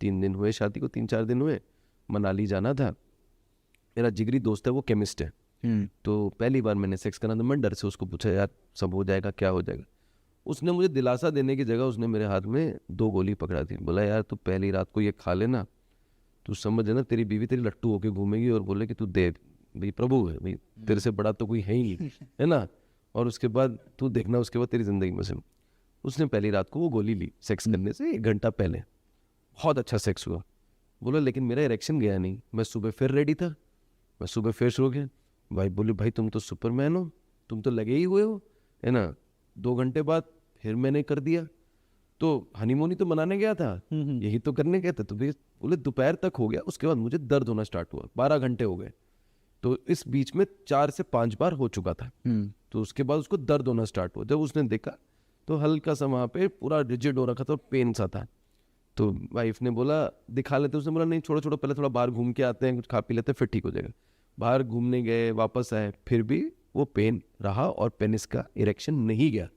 3 दिन हुए शादी को, 3-4 दिन हुए, मनाली जाना था, मेरा जिगरी दोस्त है वो केमिस्ट है, तो पहली बार मैंने सेक्स करा, तो मैं डर से उसको पूछा, यार सब हो जाएगा, क्या हो जाएगा? उसने मुझे दिलासा देने की जगह उसने मेरे हाथ में 2 गोली पकड़ा दी। बोला, यार तू पहली रात को ये खा लेना, तू समझ ना, तेरी बीवी तेरी लट्टू होके घूमेगी और बोले कि तू दे, भाई प्रभु है भाई, तेरे से बड़ा तो कोई है ही नहीं, है ना, और उसके बाद तू देखना, उसके बाद तेरी जिंदगी में से। उसने पहली रात को वो गोली ली सेक्स करने से 1 घंटा पहले। बहुत अच्छा सेक्स हुआ। बोला लेकिन मेरा इरेक्शन गया नहीं। मैं सुबह फिर रेडी था, मैं सुबह फिर सो गया। भाई बोले, भाई तुम तो सुपरमैन हो, तुम तो लगे ही हुए हो, है ना। 2 घंटे बाद फिर मैंने कर दिया। तो हनीमून ही तो मनाने गया था, यही तो करने गया था। तो बोले दोपहर तक हो गया, उसके बाद मुझे दर्द होना स्टार्ट हुआ, 12 घंटे हो गए। तो इस बीच में 4 से 5 बार हो चुका था। तो उसके बाद उसको दर्द होना स्टार्ट हुआ। जब उसने देखा तो हल्का सा वहाँ पे पूरा रिजिड हो रखा था और पेन सा था। तो वाइफ ने बोला दिखा लेते। उसने बोला नहीं, छोड़ो छोड़ो, पहले थोड़ा बाहर घूम के आते हैं, कुछ खा पी लेते हैं, फिर ठीक हो जाएगा। बाहर घूमने गए, वापस आए, फिर भी वो पेन रहा और पेनिस का इरेक्शन नहीं गया।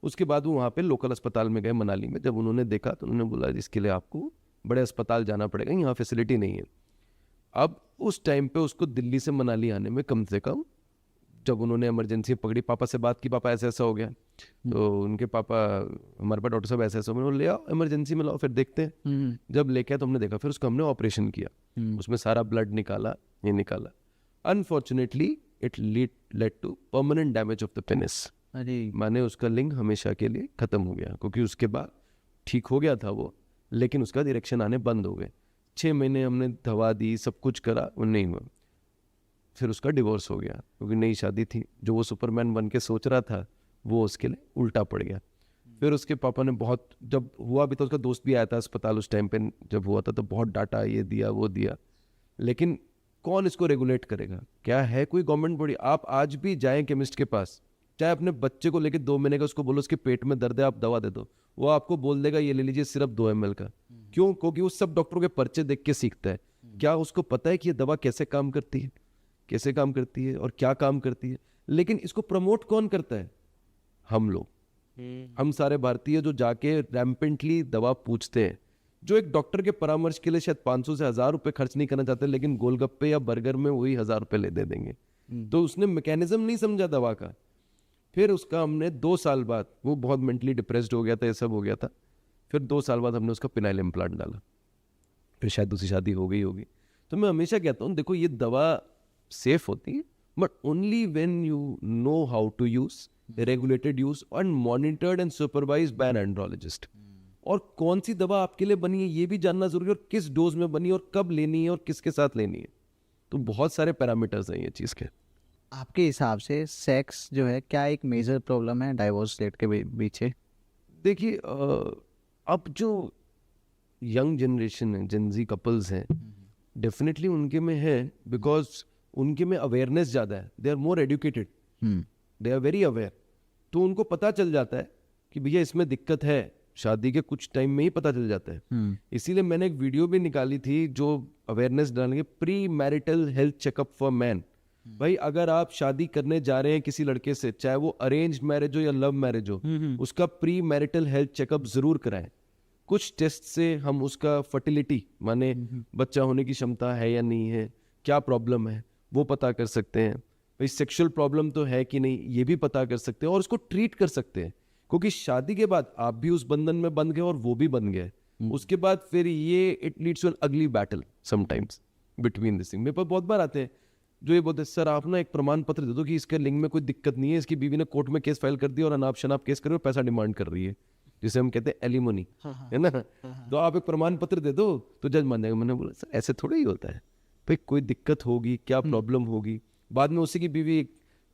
उसके बाद वो वहाँ पे लोकल अस्पताल में गए मनाली में। जब उन्होंने देखा तो उन्होंने बोला इसके लिए आपको बड़े अस्पताल जाना पड़ेगा, यहाँ फैसिलिटी नहीं है। अब उस टाइम पे उसको दिल्ली से मनाली आने में कम से कम, जब उन्होंने इमरजेंसी पकड़ी, पापा से बात की, पापा ऐसा ऐसा हो गया। तो उनके पापा, हमारे पास डॉक्टर साहब ऐसा ऐसा, मैंने ले आओ इमरजेंसी में, लाओ फिर देखते हैं। जब लेके आए तो हमने देखा, फिर उसको हमने ऑपरेशन किया, उसमें सारा ब्लड निकाला, ये निकाला। Unfortunately it led to permanent damage of the penis. माने उसका लिंग हमेशा के लिए खत्म हो गया, क्योंकि उसके बाद ठीक हो गया था वो, लेकिन उसका इरेक्शन आने बंद हो गए। 6 महीने हमने दवा दी, सब कुछ करा, वो नहीं हुआ। फिर उसका डिवोर्स हो गया, क्योंकि नई शादी थी। जो वो सुपरमैन बन के सोच रहा था वो उसके लिए उल्टा पड़ गया। फिर उसके पापा ने बहुत, जब हुआ भी तो उसका दोस्त भी आया था अस्पताल उस टाइम पे, जब हुआ था तो बहुत डांटा, ये दिया वो दिया। लेकिन कौन इसको रेगुलेट करेगा? क्या है कोई गवर्नमेंट बॉडी? आप आज भी जाएं केमिस्ट के पास, चाहे अपने बच्चे को लेके 2 महीने का, उसको बोलो उसके पेट में दर्द है, आप दवा दे दो, वो आपको बोल देगा ये ले लीजिए सिर्फ 2 ml का। क्यों? क्योंकि वो सब डॉक्टरों के पर्चे देख के सीखता है। क्या उसको पता है कि ये दवा कैसे काम करती है, कैसे काम करती है और क्या काम करती है? लेकिन इसको प्रमोट कौन करता है? हम लोग, हम सारे भारतीय, जो जाके रैम्पेंटली दवा पूछते हैं, जो एक डॉक्टर के परामर्श के लिए शायद 500 से 1000 रुपए खर्च नहीं करना चाहते, लेकिन गोलगप्पे या बर्गर में वही 1000 रुपए ले दे देंगे। तो उसने मैकेनिज्म नहीं समझा दवा का। फिर उसका हमने 2 साल बाद, वो बहुत मेंटली डिप्रेस्ड हो गया था, ये सब हो गया था। फिर 2 साल बाद हमने उसका पिनाइल इम्प्लांट डाला। फिर शायद दूसरी शादी हो गई होगी। तो मैं हमेशा कहता हूँ, देखो ये दवा सेफ होती है, but only when you know how to use, regulated use and monitored and supervised by an andrologist. और कौन सी दवा आपके लिए बनी है ये भी जानना जरूरी है, और किस डोज में बनी है, और कब लेनी है, और किसके साथ लेनी है। तो बहुत सारे पैरामीटर्स हैं ये चीज़ के। आपके हिसाब से सेक्स जो है क्या एक मेजर प्रॉब्लम है डाइवोर्स रेट के पीछे? देखिए, अब जो यंग जनरेशन है, जेनजी कपल्स हैं, डेफिनेटली उनके में है, बिकॉज उनके में अवेयरनेस ज़्यादा है। They are more educated, they are very aware. तो उनको पता चल जाता है कि भैया इसमें दिक्कत है, शादी के कुछ टाइम में ही पता चल जाता है। इसीलिए मैंने एक वीडियो भी निकाली थी जो अवेयरनेस डालेंगे, pre marital health checkup for man. भाई अगर आप शादी करने जा रहे हैं किसी लड़के से, चाहे वो अरेंज मैरिज हो या लव मैरिज हो, उसका प्री मैरिटल हेल्थ चेकअप जरूर कराएं। कुछ टेस्ट से हम उसका फर्टिलिटी, माने बच्चा होने की क्षमता है या नहीं है, क्या प्रॉब्लम है, वो पता कर सकते हैं। भाई सेक्सुअल प्रॉब्लम तो है कि नहीं, ये भी पता कर सकते हैं, और उसको ट्रीट कर सकते हैं। क्योंकि शादी के बाद आप भी उस बंधन में बंध गए और वो भी बन गए। उसके बाद फिर ये it leads to an ugly battle sometimes between this thing. मेरे पास बहुत बार आते हैं जो ये बोलते हैं, सर आप ना एक प्रमाण पत्र दे दो कि इसके लिंग में कोई दिक्कत नहीं है, इसकी बीवी ने कोर्ट में केस फाइल कर दिया और अनाप शनाप केस करे और पैसा डिमांड कर रही है, जिसे हम कहते हैं एलिमोनी, है ना। तो आप एक प्रमाण पत्र दे दो तो जज मान जाएगा। मैंने बोला सर ऐसे थोड़ा ही होता है, भाई कोई दिक्कत होगी, क्या प्रॉब्लम होगी। बाद में उसी की बीवी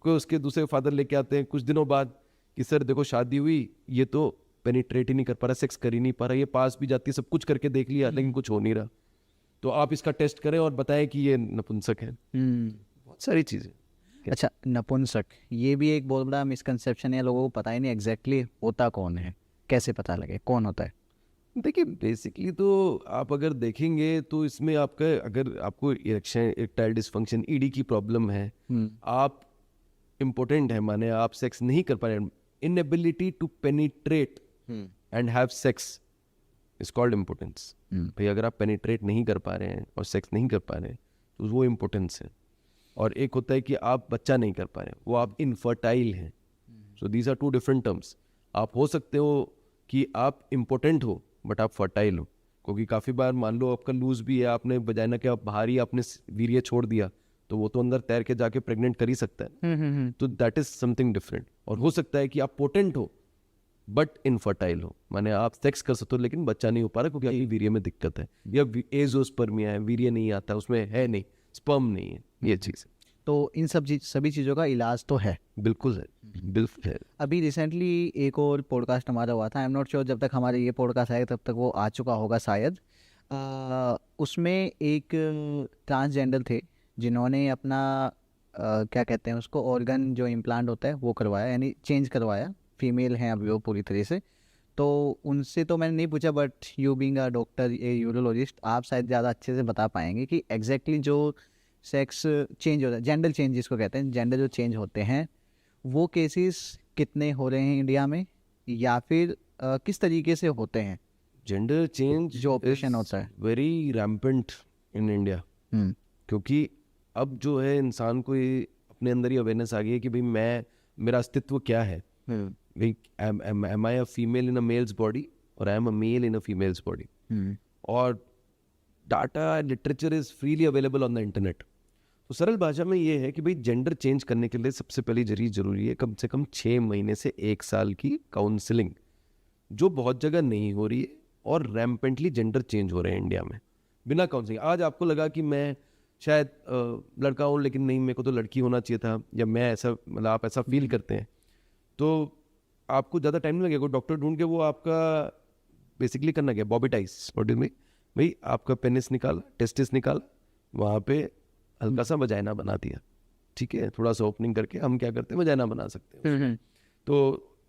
को उसके दूसरे फादर लेके आते हैं कुछ दिनों बाद कि सर देखो शादी हुई, ये तो पेनिट्रेट ही नहीं कर पा रहा, सेक्स कर ही नहीं पा रहा, ये पास भी जाती है, सब कुछ करके देख लिया लेकिन कुछ हो नहीं रहा, तो आप इसका टेस्ट करें और बताएं कि ये नपुंसक है। बहुत सारी चीजें। अच्छा, नपुंसक ये भी एक बहुत बड़ा मिसकंसेप्शन है, लोगों को पता ही नहीं एग्जैक्टली होता कौन है, कैसे पता लगे कौन होता है? देखिए बेसिकली तो आप अगर देखेंगे तो इसमें आपका, अगर आपको इरेक्शन, इरेक्टाइल डिसफंक्शन, ईडी की प्रॉब्लम है, आप इम्पोर्टेंट है, माने आप सेक्स नहीं कर पा रहे, inability to penetrate and have sex is called impotence. भाई अगर आप पेनिट्रेट नहीं कर पा रहे हैं और सेक्स नहीं कर पा रहे हैं तो वो इम्पोर्टेंस है। और एक होता है कि आप बच्चा नहीं कर पा रहे, वो आप इनफर्टाइल हैं. So these are two different terms. आप हो सकते हो कि आप इम्पोर्टेंट हो बट आप फर्टाइल हो, क्योंकि काफ़ी बार मान लो आपका लूज भी है, आपने वजाइना के बाहर ही आपने वीर्य छोड़ दिया, तो वो तो अंदर तैर के जाके प्रेग्नेंट कर ही सकता है. तो दैट इज समथिंग डिफरेंट. और हो सकता है कि आप पोटेंट हो बट इनफर्टाइल हो, माने आप सेक्स कर सकते हो लेकिन बच्चा नहीं हो पा रहा क्योंकि आपकी वीर्य में दिक्कत है, या एजोस्पर्मिया है, वीर्य नहीं आता, उसमें है नहीं, स्पर्म नहीं है, ये चीज़ है. तो इन सभी चीज़ों का इलाज तो है. बिल्कुल है, बिल्कुल है. अभी रिसेंटली एक और पॉडकास्ट हमारा हुआ था, आई एम नॉट श्योर जब तक हमारे ये पॉडकास्ट आएगा तब तक वो आ चुका होगा शायद. उसमें एक ट्रांसजेंडर थे जिन्होंने अपना क्या कहते हैं उसको, ऑर्गन जो इम्प्लांट होता है वो करवाया, यानी चेंज करवाया. फीमेल हैं अभी वो पूरी तरह से. तो उनसे तो मैंने नहीं पूछा, but you being a doctor, A urologist, आप शायद ज़्यादा अच्छे से बता पाएंगे कि एग्जैक्टली जो सेक्स चेंज होता है, जेंडर चेंज जिसको कहते हैं, जेंडर जो चेंज होते हैं, वो केसेस कितने हो रहे हैं इंडिया में, या फिर किस तरीके से होते हैं जेंडर चेंज जो ऑपरेशन होता है. Very rampant in India. क्योंकि अब जो है इंसान को ये अपने अंदर ही अवेयरनेस आ गई है कि भाई मेरा अस्तित्व क्या है. भाई am I a female in a male's body or I am a male in a female's body. और data literature is freely available on the internet. तो सरल भाषा में ये है कि भाई जेंडर चेंज करने के लिए सबसे पहली जरूरी है कम से कम 6 महीने से 1 साल की काउंसलिंग, जो बहुत जगह नहीं हो रही है, और रैम्पेंटली जेंडर चेंज हो रहे हैं इंडिया में बिना काउंसलिंग. आज आपको लगा कि मैं शायद लड़का हूँ लेकिन नहीं, मेरे को तो लड़की होना चाहिए था, या मैं ऐसा, मतलब आप ऐसा फील करते हैं, तो आपको ज़्यादा टाइम नहीं लगेगा. डॉक्टर ढूंढ के वो आपका बेसिकली करना क्या, बॉबिटाइज बॉडी में, भाई आपका पेनिस निकाला, टेस्टिस निकाला, वहाँ पे हल्का सा वजाइना बना दिया, ठीक है, थोड़ा सा ओपनिंग करके हम क्या करते हैं, वजाइना बना सकते हैं. तो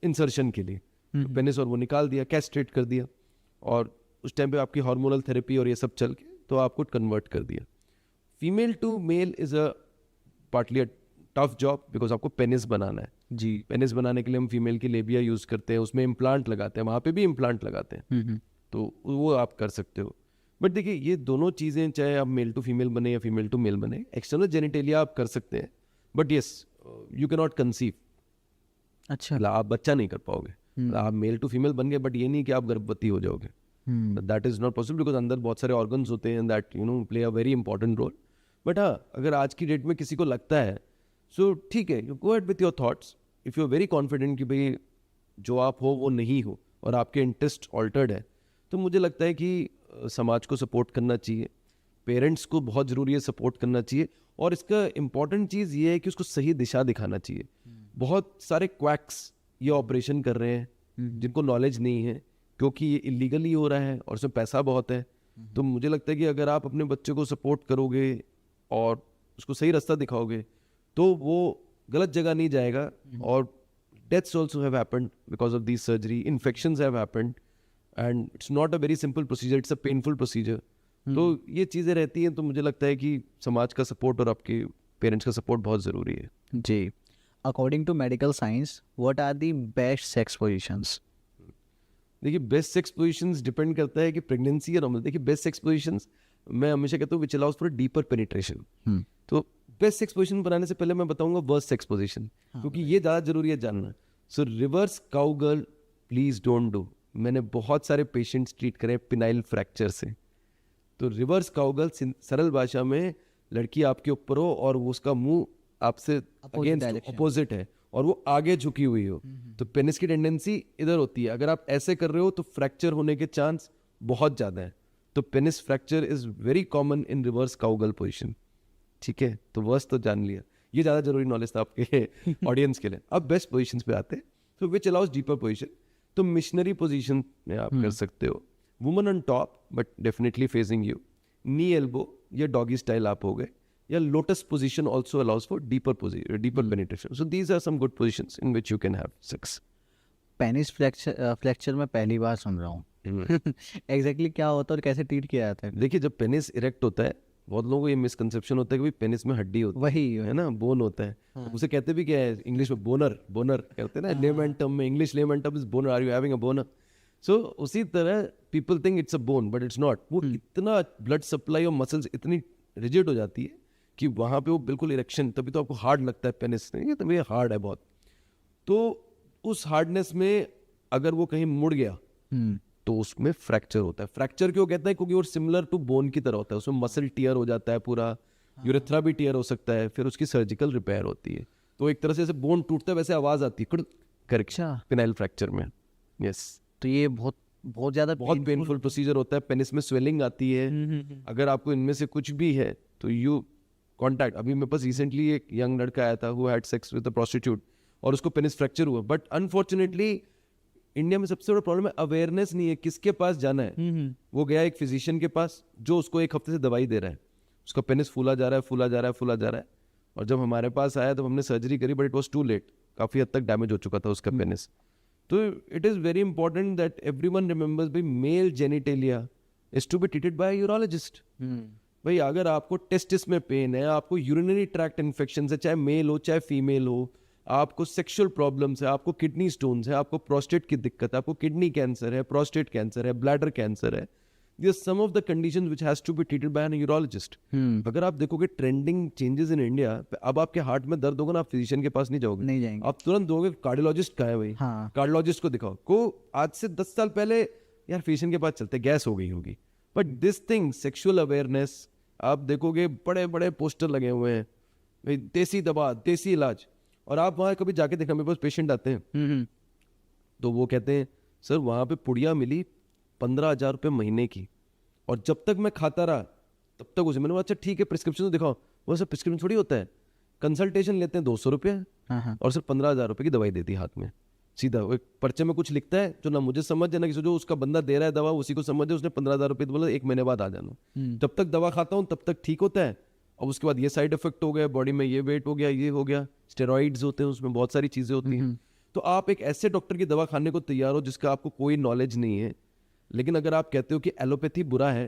इंसर्शन के लिए तो पेनिस और वो निकाल दिया, कैस्ट्रेट कर दिया, और उस टाइम पे आपकी हार्मोनल थेरेपी और ये सब चल के तो आपको कन्वर्ट कर दिया. Female to male is a partly a tough job, because आपको पेनिस बनाना है जी. पेनिस बनाने के लिए हम फीमेल की लेबिया यूज़ करते हैं, उसमें इम्प्लांट लगाते हैं, वहाँ पे भी इम्प्लांट लगाते हैं, तो वो आप कर सकते हो. बट देखिए ये दोनों चीज़ें, चाहे आप मेल टू फीमेल बने या फीमेल टू मेल बने, एक्सटर्नल जेनिटेलिया आप कर सकते हैं, but yes you can not conceive. अच्छा. मतलब आप बच्चा नहीं कर पाओगे. आप मेल टू फीमेल बन गए, बट ये नहीं कि आप गर्भवती हो जाओगे. That is not possible, because अंदर बहुत सारे ऑर्गन्स होते हैं that play a very important role. But हाँ, अगर आज की डेट में किसी को लगता है, सो ठीक है, you go ahead with your thoughts. If you are very confident कि भाई जो आप हो वो नहीं हो, और आपके इंटरेस्ट ऑल्टर्ड है, तो मुझे लगता है कि समाज को सपोर्ट करना चाहिए, पेरेंट्स को बहुत ज़रूरी है सपोर्ट करना चाहिए, और इसका इम्पॉर्टेंट चीज़ ये है कि उसको सही दिशा दिखाना चाहिए. बहुत सारे क्वैक्स ये ऑपरेशन कर रहे हैं जिनको नॉलेज नहीं है, क्योंकि ये इलीगली हो रहा है और उसमें पैसा बहुत है. तो मुझे लगता है कि अगर आप अपने बच्चे को सपोर्ट करोगे और उसको सही रास्ता दिखाओगे, तो वो गलत जगह नहीं जाएगा. और deaths also have happened because of these surgery, infections have happened, and it's not a very simple procedure, it's a painful procedure. तो ये चीज़ें रहती हैं, तो मुझे लगता है कि समाज का सपोर्ट और आपके पेरेंट्स का सपोर्ट बहुत ज़रूरी है. जी. According to medical science, what are the best sex positions? देखिए बेस्ट सेक्स पोजीशंस डिपेंड करता है कि प्रेगनेंसी या नॉर्मल. देखिए बेस्ट सेक्स पोजीशंस मैं हमेशा कहता हूँ which allows for deeper penetration. तो बेस्ट सेक्स पोजीशन बनाने से पहले मैं बताऊंगा वर्स्ट सेक्स पोजीशन, क्योंकि ये ज़्यादा जरूरी है जानना. सो reverse cow girl please don't do. मैंने बहुत सारे पेशेंट्स ट्रीट करे पिनाइल फ्रैक्चर से. तो रिवर्स काउ गर्ल सरल भाषा में, लड़की आपके ऊपर हो और वो उसका मुंह आपसे अगेंस्ट अपोजिट है और वो आगे झुकी हुई हो, तो पेनिस की टेंडेंसी इधर होती है. अगर आप ऐसे कर रहे हो तो फ्रैक्चर होने के चांस बहुत ज़्यादा है. तो penis fracture is very common in reverse cow girl position. ठीक है, तो वर्स्ट तो जान लिया, ये ज़्यादा जरूरी नॉलेज था आपके ऑडियंस के लिए. अब बेस्ट पोजीशंस पे आते हैं. तो विच अलाउज डीपर पोजीशन, तो मिशनरी पोजीशन में आप कर सकते हो, woman on top but definitely facing you, knee elbow या डॉगी स्टाइल आप हो गए, या lotus position also allows for deeper penetration. So these are some good positions in which you can have sex. Penis fracture मैं पहली बार सुन रहा हूँ. Exactly क्या होता है और कैसे ट्रीट किया जाता है? देखिए जब पेनिस इरेक्ट होता है, बहुत लोगों को ये मिसकंसेप्शन होता है कि भाई पेनिस में हड्डी होती वही है ना, बोन होता है. उसे कहते भी क्या है इंग्लिश में, बोनर कहते हैं ना, लेमैन टर्म में, English layman term is boner. Are you having a boner? So उसी तरह people think it's a bone but it's not. वो इतना ब्लड सप्लाई और मसल्स इतनी रिजिड हो जाती है कि वहाँ पे वो बिल्कुल इरेक्शन, तभी तो आपको हार्ड लगता है पेनिस, ये तभी हार्ड है बहुत। तो उस हार्डनेस में अगर वो कहीं मुड़ गया तो उसमें फ्रैक्चर होता है। फ्रैक्चर क्यों कहते हैं? क्योंकि वो सिमिलर टू बोन की तरह होता है, उसमें मसल टीयर हो जाता है पूरा, यूरेथ्रा भी टीयर हो सकता है, फिर उसकी सर्जिकल रिपेयर होती है। तो एक तरह से जैसे बोन टूटता है वैसे आवाज आती है करके अच्छा। पेनाइल फ्रैक्चर में। यस, तो ये बहुत बहुत ज़्यादा बहुत पेनफुल प्रोसीजर होता है। पेनिस में स्वेलिंग आती है। अगर आपको इनमें से कुछ भी है तो यू कॉन्टैक्ट। अभी मेरे पास रिसेंटली एक यंग लड़का आया था, who had sex with a prostitute, और उसको पेनिस फ्रैक्चर हुआ। बट अनफॉर्चुनेटली इंडिया में सबसे बड़ा प्रॉब्लम है अवेयरनेस नहीं है किसके पास जाना है। वो गया एक फिजिशियन के पास जो उसको एक हफ्ते से दवाई दे रहा है, उसका पेनिस फूला जा रहा है, फूला जा रहा है, फूला जा रहा है। और जब हमारे पास आया तो हमने सर्जरी करी, but it was too late, काफ़ी हद तक डैमेज हो चुका था उसका पेनिस। तो it is very important that everyone remembers भाई male genitalia is to be treated by urologist. भाई अगर आपको टेस्टिस में पेन है, आपको यूरिनरी ट्रैक्ट इन्फेक्शन है, चाहे मेल हो चाहे फीमेल हो, आपको सेक्सुअल प्रॉब्लम्स है, आपको किडनी स्टोन्स है, आपको प्रोस्टेट की दिक्कत है, आपको किडनी कैंसर है, प्रोस्टेट कैंसर है, ब्लैडर कैंसर है, ये some of the conditions which has to be treated by an urologist. अगर आप देखोगे ट्रेंडिंग चेंजेस इन इंडिया, अब आपके हार्ट में दर्द होगा ना, आप फिजिशियन के पास नहीं जाओगे, नहीं जाएंगे। आप तुरंत दोगे कार्डियोलॉजिस्ट कहाँ है भाई, हाँ। कार्डियोलॉजिस्ट को दिखाओ। को आज से 10 साल पहले यार फिजिशियन के पास चलते, गैस हो गई होगी। But this thing sexual awareness, आप देखोगे बड़े बड़े पोस्टर लगे हुए हैं भाई, देसी दवा, देसी इलाज। और आप वहाँ कभी जाके देखना, मेरे पास पेशेंट आते हैं तो वो कहते हैं सर वहाँ पे पुड़िया मिली 15,000 रुपये महीने की, और जब तक मैं खाता रहा तब तक उसे, मैंने बोला अच्छा ठीक है प्रिस्क्रिप्शन तो दिखाओ। वो सर प्रिस्क्रिप्शन थोड़ी होता है, कंसल्टेशन लेते हैं 200 रुपये और सिर्फ 15,000 रुपये की दवाई देती है हाथ में सीधा। वो एक पर्चे में कुछ लिखता है जो ना मुझे समझ है ना किसी, जो उसका बंदा दे रहा है दवा उसी को समझ है, उसने 15,000 रुपये बोला 1 महीने बाद आ जाना। जब तक दवा खाता हूँ तब तक ठीक होता है, और उसके बाद ये साइड इफेक्ट हो गया, बॉडी में ये वेट हो गया, ये हो गया, स्टेरॉइड्स होते हैं उसमें, बहुत सारी चीज़ें होती हैं। तो आप एक ऐसे डॉक्टर की दवा खाने को तैयार हो जिसका आपको कोई नॉलेज नहीं है, लेकिन अगर आप कहते हो कि एलोपैथी बुरा है,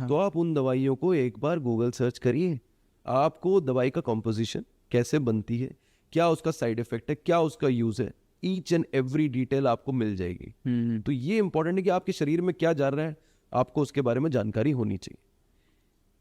तो आप उन दवाइयों को एक बार गूगल सर्च करिए, आपको दवाई का कॉम्पोजिशन कैसे बनती है, क्या उसका साइड इफेक्ट है, क्या उसका यूज है, ईच एंड एवरी डिटेल आपको मिल जाएगी। तो ये इंपॉर्टेंट है कि आपके शरीर में क्या जा रहा है, आपको उसके बारे में जानकारी होनी चाहिए।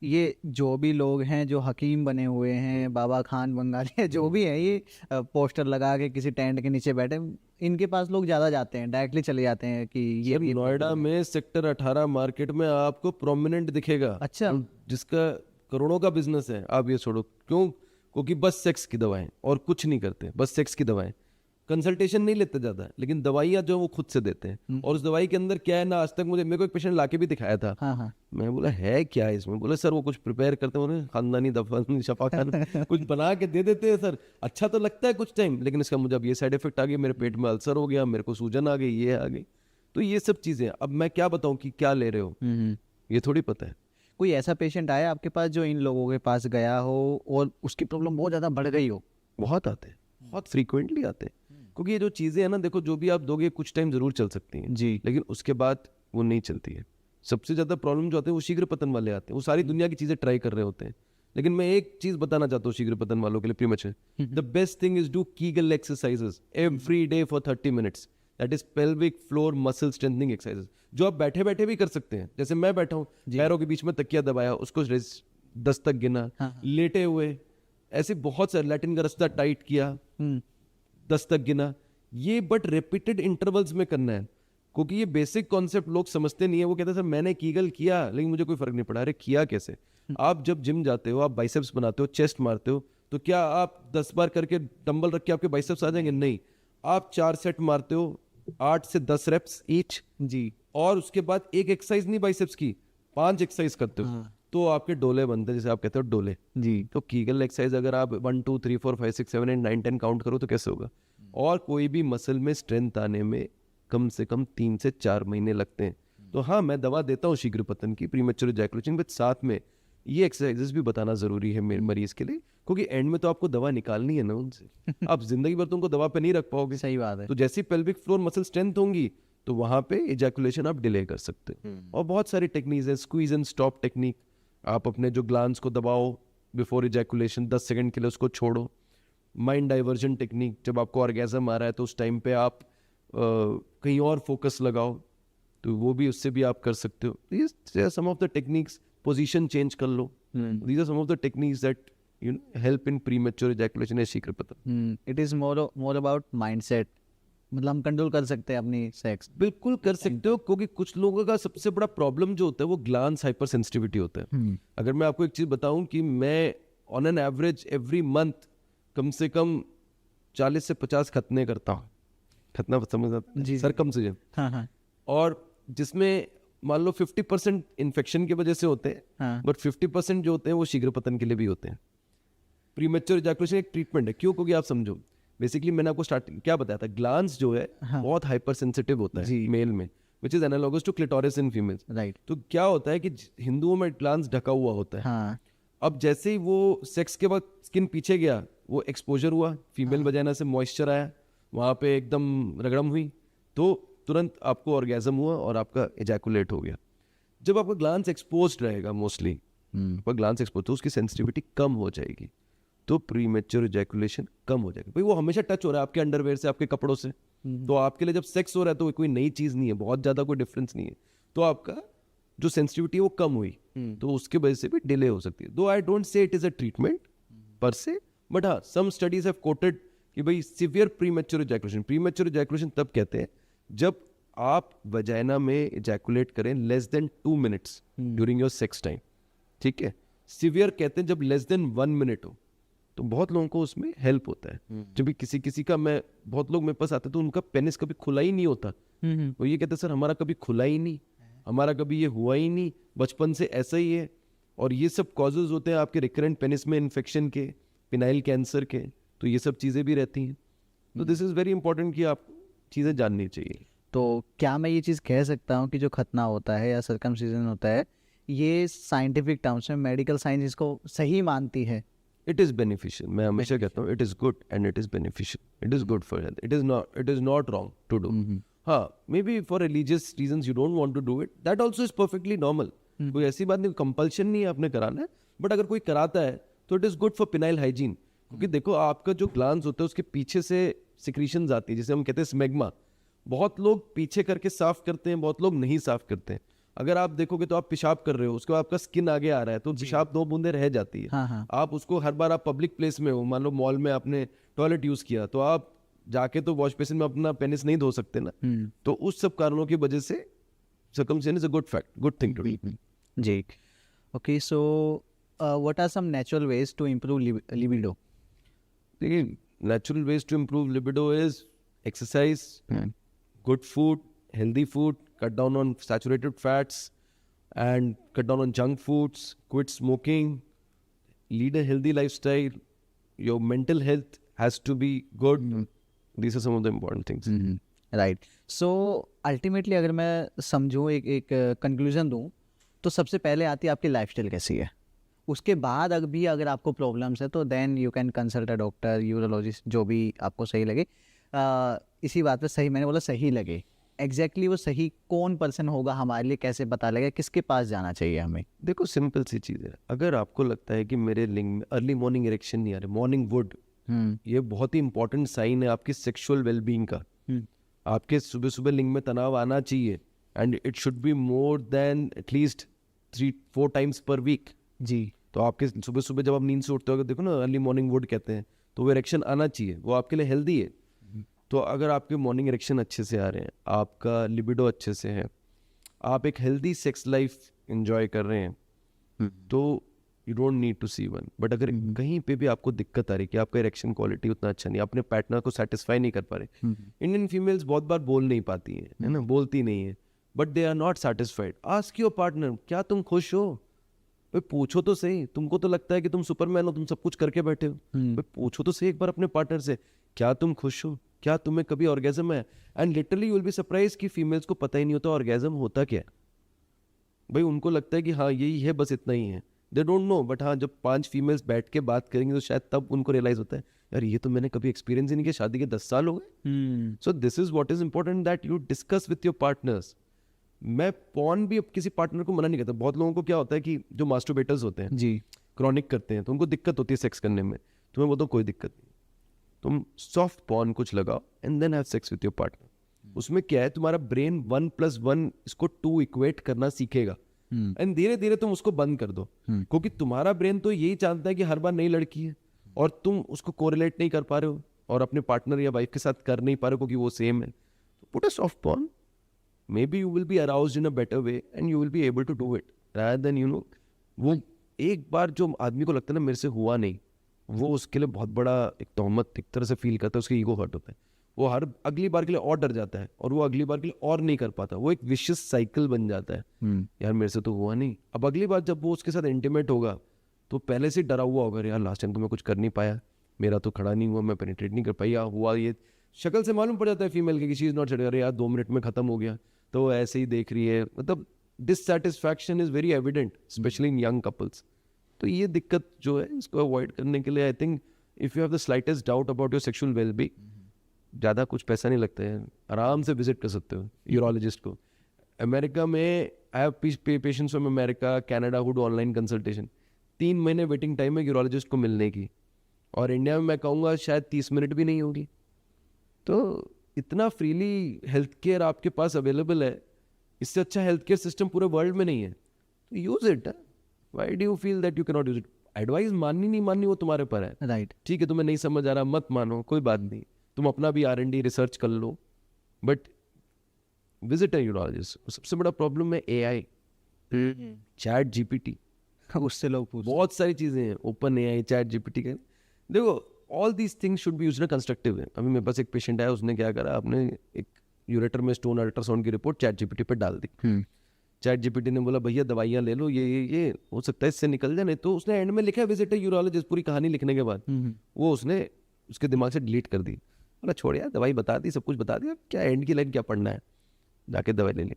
ये जो भी लोग हैं जो हकीम बने हुए हैं, बाबा खान बंगाली जो भी है, ये पोस्टर लगा के किसी टेंट के नीचे बैठे, इनके पास लोग ज़्यादा जाते हैं, डायरेक्टली चले जाते हैं कि ये नोएडा में सेक्टर 18 मार्केट में आपको प्रोमिनेंट दिखेगा। अच्छा। जिसका करोड़ों का बिजनेस है, आप ये छोड़ो क्यों, क्योंकि बस सेक्स की दवाएं और कुछ नहीं करते, बस सेक्स की दवाएं, कंसल्टेशन नहीं लेते ज्यादा, लेकिन दवाइयाँ जो वो खुद से देते हैं। और उस दवाई के अंदर क्या है ना, आज तक मेरे को एक पेशेंट लाके भी दिखाया था। हाँ। मैं बोला है क्या है इसमें, बोले सर वो कुछ प्रिपेयर करते हैं, खानदानी दफा शफा खान कुछ बना के दे देते हैं सर, अच्छा तो लगता है कुछ टाइम, लेकिन इसका मुझे अब ये साइड इफेक्ट आ गया, मेरे पेट में अल्सर हो गया, मेरे को सूजन आ गई, ये आ गई। तो ये सब चीजें अब मैं क्या बताऊं कि क्या ले रहे हो, ये थोड़ी पता है। कोई ऐसा पेशेंट आया आपके पास जो इन लोगों के पास गया हो और उसकी प्रॉब्लम बहुत ज़्यादा बढ़ गई हो? बहुत आते हैं, बहुत फ्रीक्वेंटली आते हैं, क्योंकि ये जो चीज़ें हैं ना, देखो जो भी आप दोगे कुछ टाइम ज़रूर चल सकती हैं जी, लेकिन उसके बाद वो नहीं चलती है। सबसे ज़्यादा प्रॉब्लम जो आते हैं वो शीघ्र पतन वाले आते हैं, वो सारी दुनिया की चीज़ें ट्राई कर रहे होते हैं। लेकिन मैं एक चीज़ बताना चाहता हूँ शीघ्र पतन वालों के लिए, premature, the best thing is do Kegel exercises every day for 30 minutes, that is pelvic floor muscle strengthening exercises, जो आप बैठे बैठे भी कर सकते हैं। जैसे मैं बैठा हूँ, पैरों के बीच में तकिया दबाया, उसको 10 तक गिना, लेटे हुए ऐसे बहुत सारे, लैटिन का रास्ता टाइट किया, 10 तक गिना, ये बट रिपीटेड इंटरवल्स में करना है। क्योंकि ये बेसिक कॉन्सेप्ट लोग समझते नहीं है। वो कहते हैं सर मैंने कीगल किया लेकिन मुझे कोई फर्क नहीं पड़ा। अरे किया कैसे? आप जब जिम जाते हो, आप बाइसेप्स बनाते हो, चेस्ट मारते हो, तो क्या आप 10 बार करके डंबल रख के आपके बाइसेप्स आ जाएंगे? नहीं, आप 4 सेट मारते हो, 8 से 10 रेप्स ईच जी, और उसके बाद एक एक्सरसाइज नहीं बाइसेप्स की, 5 एक्सरसाइज करते हो, तो आपके डोले बनते हैं, जैसे आप कहते हो डोले जी। तो कीगल एक्सरसाइज अगर आप 1 2 3 4 5 6 7 8 9 10 काउंट करो तो कैसे होगा? और कोई भी मसल में स्ट्रेंथ आने में कम से कम 3 से 4 महीने लगते हैं। तो हाँ, मैं दवा देता हूँ शीघ्र पतन की, प्रीमेच्योर इजैकुलेशन, बट साथ में ये एक्सरसाइजेस भी बताना जरूरी है मेरे मरीज के लिए, क्योंकि एंड में तो आपको दवा निकालनी है ना उनसे। आप जिंदगी भर तो उनको दवा पे नहीं रख पाओगे। सही बात है। तो जैसी पेल्विक फ्लोर मसल स्ट्रेंथ होंगी तो वहां पे इजैकुलेशन आप डिले कर सकते हो। और बहुत सारी टेक्निक्स है, स्क्वीज एंड स्टॉप टेक्निक, आप अपने जो ग्लांस को दबाओ बिफोर इजैकुलेशन, 10 सेकंड के लिए उसको छोड़ो। माइंड डाइवर्जन टेक्निक, जब आपको ऑर्गेजम आ रहा है तो उस टाइम पे आप कहीं और फोकस लगाओ, तो वो भी, उससे भी आप कर सकते हो। Some of the techniques, position change कर लो, these are some of the techniques that you know help in premature ejaculation या शीघ्रपतन। It is more about mindset, मतलब हम कंट्रोल कर सकते हैं अपनी सेक्स। बिल्कुल कर सकते हो, क्योंकि कुछ लोगों का सबसे बड़ा प्रॉब्लम जो होता है वो ग्लांस हाइपर सेंसिटिविटी होता है। अगर मैं आपको एक चीज बताऊं कि मैं on an average every month कम से कम 40 से 50 खतने करता हूँ। खतना समझ आता जी, है, जी। सरकमसिजन, हाँ हाँ और जिसमें मान लो 50% इन्फेक्शन की वजह से होते हैं, हाँ। बट 50% जो होते हैं वो शीघ्रपतन के लिए भी होते हैं। प्रीमेच्योर इजैकुलेशन एक ट्रीटमेंट है, क्यों? क्योंकि आप समझो, बेसिकली मैंने आपको स्टार्टिंग क्या बताया था, ग्लांस जो है हाँ। बहुत हाइपर सेंसिटिव होता है जी। मेल में, which is analogous to clitoris in females. Right. तो क्या होता है कि हिंदुओं में ग्लांस ढका हुआ होता है। हाँ अब जैसे ही वो सेक्स के बाद स्किन पीछे गया, वो एक्सपोजर हुआ, फीमेल वजाइना से मॉइस्चर आया, वहाँ पे एकदम रगड़म हुई, तो तुरंत आपको ऑर्गेजम हुआ और आपका एजैकुलेट हो गया। जब आपका ग्लांस एक्सपोज्ड रहेगा, मोस्टली आपका ग्लांस एक्सपोज, तो उसकी सेंसिटिविटी कम हो जाएगी, तो प्रीमेच्योर इजैकुलेशन कम हो जाएगा। भाई वो हमेशा टच हो रहा है आपके अंडरवेयर से, आपके कपड़ों से, तो आपके लिए जब सेक्स हो रहा है तो कोई नई चीज नहीं है, बहुत ज्यादा कोई डिफरेंस नहीं है, तो आपका जो सेंसिटिविटी है वो कम हुई, तो उसके वजह से भी डिले हो सकती है। दो I don't say it is a treatment पर से, बट हाँ सम स्टडीज हैव कोटेड कि भाई सिवियर प्रीमेच्योर इजैकुलेशन तब कहते हैं जब आप वजाइना में इजैकुलेट करें less than 2 minutes during your sex time, ठीक है। सिवियर कहते हैं जब लेस देन 1 मिनट हो, तो बहुत लोगों को उसमें हेल्प होता है। जब भी किसी का मैं, बहुत लोग मेरे पास आते हैं तो उनका पेनिस कभी खुला ही नहीं होता, वो ये कहते हैं सर हमारा कभी खुला ही नहीं, हमारा कभी ये हुआ ही नहीं, बचपन से ऐसा ही है, और ये सब कॉजेज होते हैं आपके रिकरेंट पेनिस में इन्फेक्शन के, पिनाइल कैंसर के, तो ये सब चीज़ें भी रहती हैं। तो दिस इज़ वेरी इंपॉर्टेंट कि आप चीज़ें जाननी चाहिए। तो क्या मैं ये चीज़ कह सकता हूँ कि जो खतना होता है या सर्कमसिजन होता है, ये साइंटिफिक टर्म्स में मेडिकल साइंस इसको सही मानती है? इट इज़ बेनिफिशियल, मैं हमेशा कहता हूँ it is good and it is beneficial, it is good for health, it is not wrong to do. हाँ, maybe for religious reasons you don't want to do it, that also is perfectly normal. कोई ऐसी बात नहीं, compulsion नहीं है आपने कराना है, बट अगर कोई कराता है तो it is good for phenyl hygiene, क्योंकि देखो आपका जो ग्लांस होता है उसके पीछे से सिक्रीशंस आती है जिसे हम कहते हैं स्मेग्मा। बहुत लोग पीछे करके साफ करते हैं, बहुत लोग नहीं साफ करते हैं। अगर आप देखोगे तो आप पेशाब कर रहे हो, उसके बाद आपका स्किन आगे आ रहा है, तो पेशाब 2 बूंदे रह जाती है। हाँ हाँ। आप उसको हर बार, आप पब्लिक प्लेस में हो, मान लो मॉल में आपने टॉयलेट यूज किया, तो आप जाके तो वॉश बेसिन में अपना पेनिस नहीं धो सकते ना, तो उस सब कारणों की वजह से circumcision is a good thing to do. जी। Okay, so what are some natural ways to improve libido? देखिए, natural ways to improve libido is exercise, good food, healthy food, cut down on saturated fats and cut down on junk foods, quit smoking, lead a healthy lifestyle. Your mental health has to be good. These are some of the important things. Right. So ultimately अगर मैं समझूँ, एक conclusion दूँ, तो सबसे पहले आती है आपकी लाइफस्टाइल कैसी है। उसके बाद अगर आपको प्रॉब्लम्स है तो then you can consult a doctor, urologist, जो भी आपको सही लगे। इसी बात पे सही, मैंने बोला सही लगे, एग्जैक्टली वो सही कौन पर्सन होगा हमारे लिए, कैसे पता लगेगा, किसके पास जाना चाहिए हमें? देखो, सिंपल सी चीज़ है, अगर आपको लगता है कि मेरे लिंग में अर्ली मॉर्निंग इरेक्शन नहीं आ रही, मॉर्निंग वुड, ये बहुत ही इंपॉर्टेंट साइन है आपकी सेक्सुअल वेलबींग का। आपके सुबह सुबह लिंग में तनाव आना चाहिए, and it should be more than at least 3-4 times per week. जी। तो आपके सुबह सुबह जब आप नींद से उठते हो, देखो ना, अर्ली मॉर्निंग वुड कहते हैं, तो वो इरेक्शन आना चाहिए, वो आपके लिए हेल्दी है। तो अगर आपके मॉर्निंग इरेक्शन अच्छे से आ रहे हैं, आपका लिबिडो अच्छे से है, आप एक हेल्दी सेक्स लाइफ एंजॉय कर रहे हैं, तो you don't need to see one. But अगर कहीं पे भी आपको दिक्कत आ रही है कि आपका इरेक्शन क्वालिटी उतना अच्छा नहीं, अपने पार्टनर को सेटिस्फाई नहीं कर पा रहे, इंडियन फीमेल्स बहुत बार बोल नहीं पाती हैं, है ना, बोलती नहीं है, but they are not satisfied. Ask your partner, क्या तुम खुश हो? भाई पूछो तो सही, तुमको तो लगता है कि तुम सुपरमैन हो, तुम सब कुछ करके बैठे हो, भाई पूछो तो सही एक बार अपने पार्टनर से, क्या तुम खुश हो, क्या तुम्हें कभी ऑर्गेजम है? And literally you will be surprise कि फीमेल्स को पता ही नहीं होता ऑर्गेजम होता क्या है। भाई उनको लगता है कि हाँ यही है, बस इतना ही है, दे डोंट नो। बट हाँ, जब 5 फीमेल्स बैठ के बात करेंगे तो शायद तब उनको रियलाइज होता है, यार ये तो मैंने कभी एक्सपीरियंस ही नहीं किया, शादी के 10 साल हो गए। So this is what is important, that you discuss with your partners. मैं पॉर्न भी अब किसी पार्टनर को मना नहीं करता। बहुत लोगों को क्या होता है कि जो मास्टरबेटर्स होते हैं, जी, क्रॉनिक करते हैं, तो उनको दिक्कत होती है सेक्स करने में। तो मैं बोलता हूँ कोई दिक्कत नहीं, तुम सॉफ्ट पॉर्न कुछ लगाओ and then have sex with your partner. उसमें क्या है, तुम्हारा ब्रेन 1+1 इसको 2 इक्वेट करना सीखेगा। एंड धीरे धीरे तुम उसको बंद कर दो, क्योंकि तुम्हारा ब्रेन तो यही जानता है कि हर बार नई लड़की है और तुम उसको कोरिलेट नहीं कर पा रहे हो और अपने पार्टनर या वाइफ के साथ कर नहीं पा रहे हो क्योंकि वो सेम है. Put a soft porn, maybe you will be aroused in a better way and you will be able to do it rather than वो एक बार जो आदमी को लगता है ना मेरे से हुआ नहीं, वो उसके लिए बहुत बड़ा एक तोहमत एक तरह से फील करता है, उसकी ईगो हर्ट होता है, वो हर अगली बार के लिए और डर जाता है और वो अगली बार के लिए और नहीं कर पाता, वो एक विशियस साइकिल बन जाता है. यार मेरे से तो हुआ नहीं, अब अगली बार जब वो उसके साथ इंटीमेट होगा तो पहले से डरा हुआ होगा, यार लास्ट टाइम तो मैं कुछ कर नहीं पाया, मेरा तो खड़ा नहीं हुआ, मैं पेनिट्रेट नहीं कर पाई, या हुआ ये शक्ल से मालूम पड़ जाता है फीमेल की चीज़ नॉट, अरे यार 2 मिनट में खत्म हो गया, तो ऐसे ही देख रही है, मतलब dissatisfaction is very evident specially in young couples. तो ये दिक्कत जो है इसको अवॉइड करने के लिए I think if you have the slightest doubt about your sexual wellbeing, ज़्यादा कुछ पैसा नहीं लगता है, आराम से विजिट कर सकते हो यूरोलॉजिस्ट को. अमेरिका में I have patients from America Canada who do online consultation, 3 महीने वेटिंग टाइम है यूरोलॉजिस्ट को मिलने की, और इंडिया में मैं कहूँगा शायद 30 मिनट भी नहीं होगी. तो इतना फ्रीली हेल्थ केयर आपके पास अवेलेबल है, इससे अच्छा हेल्थ केयर सिस्टम पूरे वर्ल्ड में नहीं है, तो use it. Why do you feel that you can not use it? Advice माननी नहीं माननी वो तुम्हारे पर है, राइट. ठीक है, तुम्हें नहीं समझ आ रहा मत मानो, कोई बात नहीं, तुम अपना भी R&D रिसर्च कर लो, बट विजिट अ यूरोलॉजिस्ट. सबसे बड़ा प्रॉब्लम है AI, चैट GPT, उससे लोग पूछ बहुत सारी चीज़ें हैं, ओपन AI, चैट GPT के. देखो all these things should be used in constructive way. अभी मेरे पास एक पेशेंट आया, उसने क्या करा, आपने एक यूरेटर में स्टोन अल्ट्रासाउंड की रिपोर्ट चैट GPT पे डाल दी. चैट GPT ने बोला भैया दवाइयाँ ले लो, ये हो सकता है इससे निकल जाए, नहीं तो उसने एंड में लिखा है विजिट अ यूरोलॉजिस्ट, पूरी कहानी लिखने के बाद वो उसने उसके दिमाग से डिलीट कर दी. बोला छोड़ यार, दवाई बता दी, सब कुछ बता दिया, क्या एंड की लाइन क्या पढ़ना है, जाके दवाई ले ली,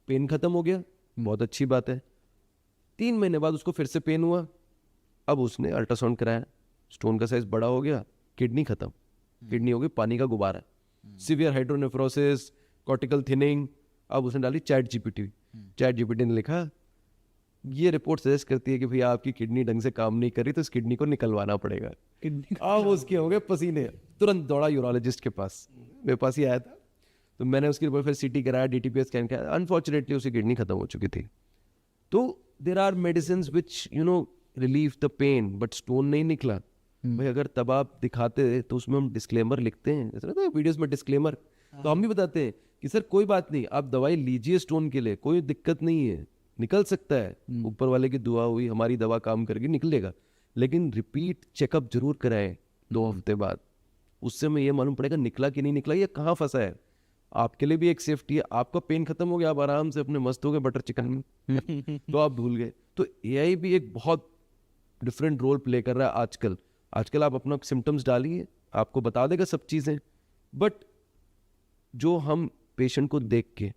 पेन खत्म हो गया, बहुत अच्छी बात है. 3 महीने बाद उसको फिर से पेन हुआ, अब उसने अल्ट्रासाउंड कराया, स्टोन का साइज बड़ा हो गया, किडनी खत्म, किडनी हो गई पानी का गुब्बारा, सीवियर हाइड्रोनेफ्रोसिस, कॉर्टिकल थिनिंग. अब उसने डाली चैट GPT. चैट GPT ने लिखा ये रिपोर्ट सजेस्ट करती है कि भैया आपकी किडनी ढंग से काम नहीं कर रही, तो इस किडनी को निकलवाना पड़ेगा. अब उसके हो गए पसीने, तुरंत दौड़ा यूरोलॉजिस्ट के पास, मेरे पास ही आया था, तो मैंने उसकी रिपोर्ट फिर CT कराया, DTPS स्कैन कराया, अनफॉर्चुनेटली उसकी किडनी खत्म हो चुकी थी. तो there are medicine which relieve the pain, but stone नहीं निकला. भाई अगर तब आप दिखाते तो उसमें हम डिस्क्लेमर लिखते हैं, जैसे ना वीडियोस में डिस्क्लेमर, तो हम भी बताते हैं कि सर कोई बात नहीं, आप दवाई लीजिए स्टोन के लिए, कोई दिक्कत नहीं है, निकल सकता है, ऊपर वाले की दुआ हुई, हमारी दवा काम करके निकलेगा, लेकिन रिपीट चेकअप जरूर कराएं 2 हफ्ते बाद, उससे हमें ये मालूम पड़ेगा निकला कि नहीं निकला, ये कहाँ फंसा है. आपके लिए भी एक सेफ्टी है, आपका पेन खत्म हो गया, आप आराम से अपने मस्त हो गए बटर चिकन में तो आप भूल गए. तो AI भी एक बहुत डिफरेंट रोल प्ले कर रहा है आजकल. आजकल आप अपना सिम्टम्स डालिए, आपको बता देगा सब चीज़ें, बट जो हम पेशेंट को देख के,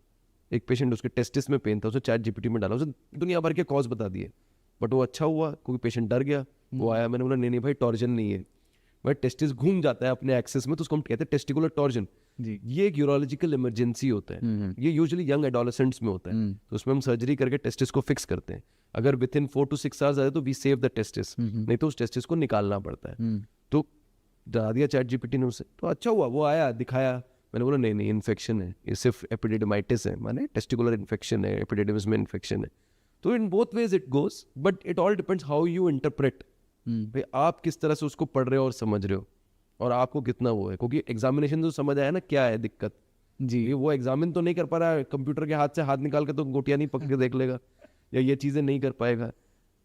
एक पेशेंट उसके टेस्टिस में पेन था, उसे चैट GPT में डाला, उसे दुनिया भर के कॉज बता दिए, बट वो अच्छा हुआ क्योंकि पेशेंट डर गया, वो आया, मैंने बोला नहीं भाई टॉर्जन नहीं है, भाई टेस्टिस घूम जाता है अपने एक्सेस में, तो उसको हम कहते हैं टेस्टिकुलर टॉर्जन. ये एक यूरोलॉजिकल इमरजेंसी होता है, ये यूजुअली यंग एडोलेसेंट्स में होता है, तो उसमें हम सर्जरी करके टेस्टिस को फिक्स करते हैं. अगर विद इन 4 to 6 आवर्स आए तो वी सेव द टेस्टिस, नहीं तो उस टेस्टिस को निकालना पड़ता है. तो डरा दिया चैट GPT ने उसे, तो अच्छा हुआ, वो आया दिखाया, मैंने बोला नहीं इन्फेक्शन है, ये सिर्फ एपिडिडमाइटिस है, माने टेस्टिकुलर इन्फेक्शन है, एपिडिडमिस में इन्फेक्शन है. तो in both ways it goes, but it all depends how you interpret, भाई आप किस तरह से उसको पढ़ रहे हो और समझ रहे हो, और आपको कितना वो है, क्योंकि एग्जामिनेशन तो समझ आया ना क्या है दिक्कत जी, वो एग्जामिन तो नहीं कर पा रहा है, कंप्यूटर के हाथ से हाथ निकाल के तो गोटियां नहीं पकड़ के देख लेगा, या ये चीज़ें नहीं कर पाएगा,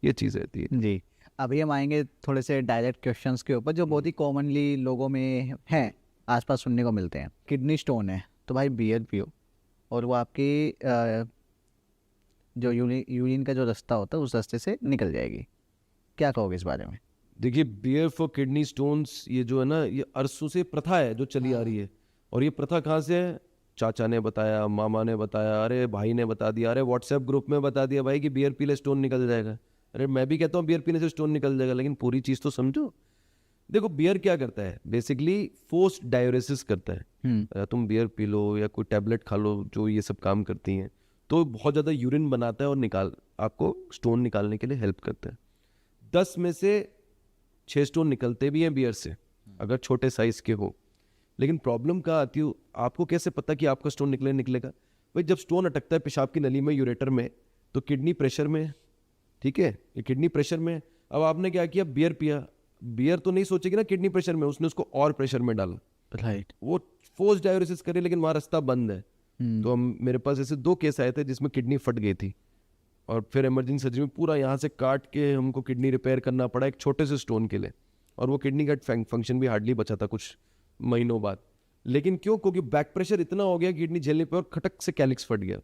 ये चीज़ रहती है जी. अभी हम आएंगे थोड़े से डायरेक्ट क्वेश्चंस के ऊपर जो बहुत ही कॉमनली लोगों में हैं, आसपास सुनने को मिलते हैं. किडनी स्टोन है तो भाई बियर पियो, और वो आपकी जो यूरिन का जो रास्ता होता है उस रास्ते से निकल जाएगी. क्या कहोगे इस बारे में? देखिए बियर फॉर किडनी स्टोन्स, ये जो है ना, ये अरसों से प्रथा है जो चली आ रही है. और ये प्रथा कहाँ से है? चाचा ने बताया, मामा ने बताया, अरे भाई ने बता दिया, अरे व्हाट्सएप ग्रुप में बता दिया भाई कि बियर पी ले स्टोन निकल जाएगा. अरे मैं भी कहता हूँ बियर पीने से स्टोन निकल जाएगा, लेकिन पूरी चीज़ तो समझो. देखो बियर क्या करता है, बेसिकली फोर्स्ड डाययूरेसिस करता है. तुम बियर पी लो या कोई टैबलेट खा लो जो ये सब काम करती हैं, तो बहुत ज़्यादा यूरिन बनाता है और आपको स्टोन निकालने के लिए हेल्प करता है. 10 में से 6 स्टोन निकलते भी हैं बियर से, अगर छोटे साइज के हो. लेकिन प्रॉब्लम कहाँ आती है, आपको कैसे पता कि आपका स्टोन निकलेगा? भाई जब स्टोन अटकता है पेशाब की नली में, यूरेटर में, तो किडनी प्रेशर में है, ठीक है, ये किडनी प्रेशर में है। अब आपने क्या किया, बियर पिया, बियर तो नहीं सोचेगी ना किडनी प्रेशर में, उसने उसको और प्रेशर में डाला, राइट। वो फोर्स डायलिसिस करे लेकिन वहाँ रास्ता बंद है। तो हम मेरे पास ऐसे 2 केस आए थे जिसमें किडनी फट गई थी और फिर इमरजेंसी सर्जरी में पूरा यहाँ से काट के हमको किडनी रिपेयर करना पड़ा एक छोटे से स्टोन के लिए, और वो किडनी का फंक्शन भी हार्डली बचा था कुछ महीनों बाद। लेकिन क्यों, क्योंकि बैक प्रेशर इतना हो गया किडनी झेलने पे और खटक से कैलिक्स फट गया।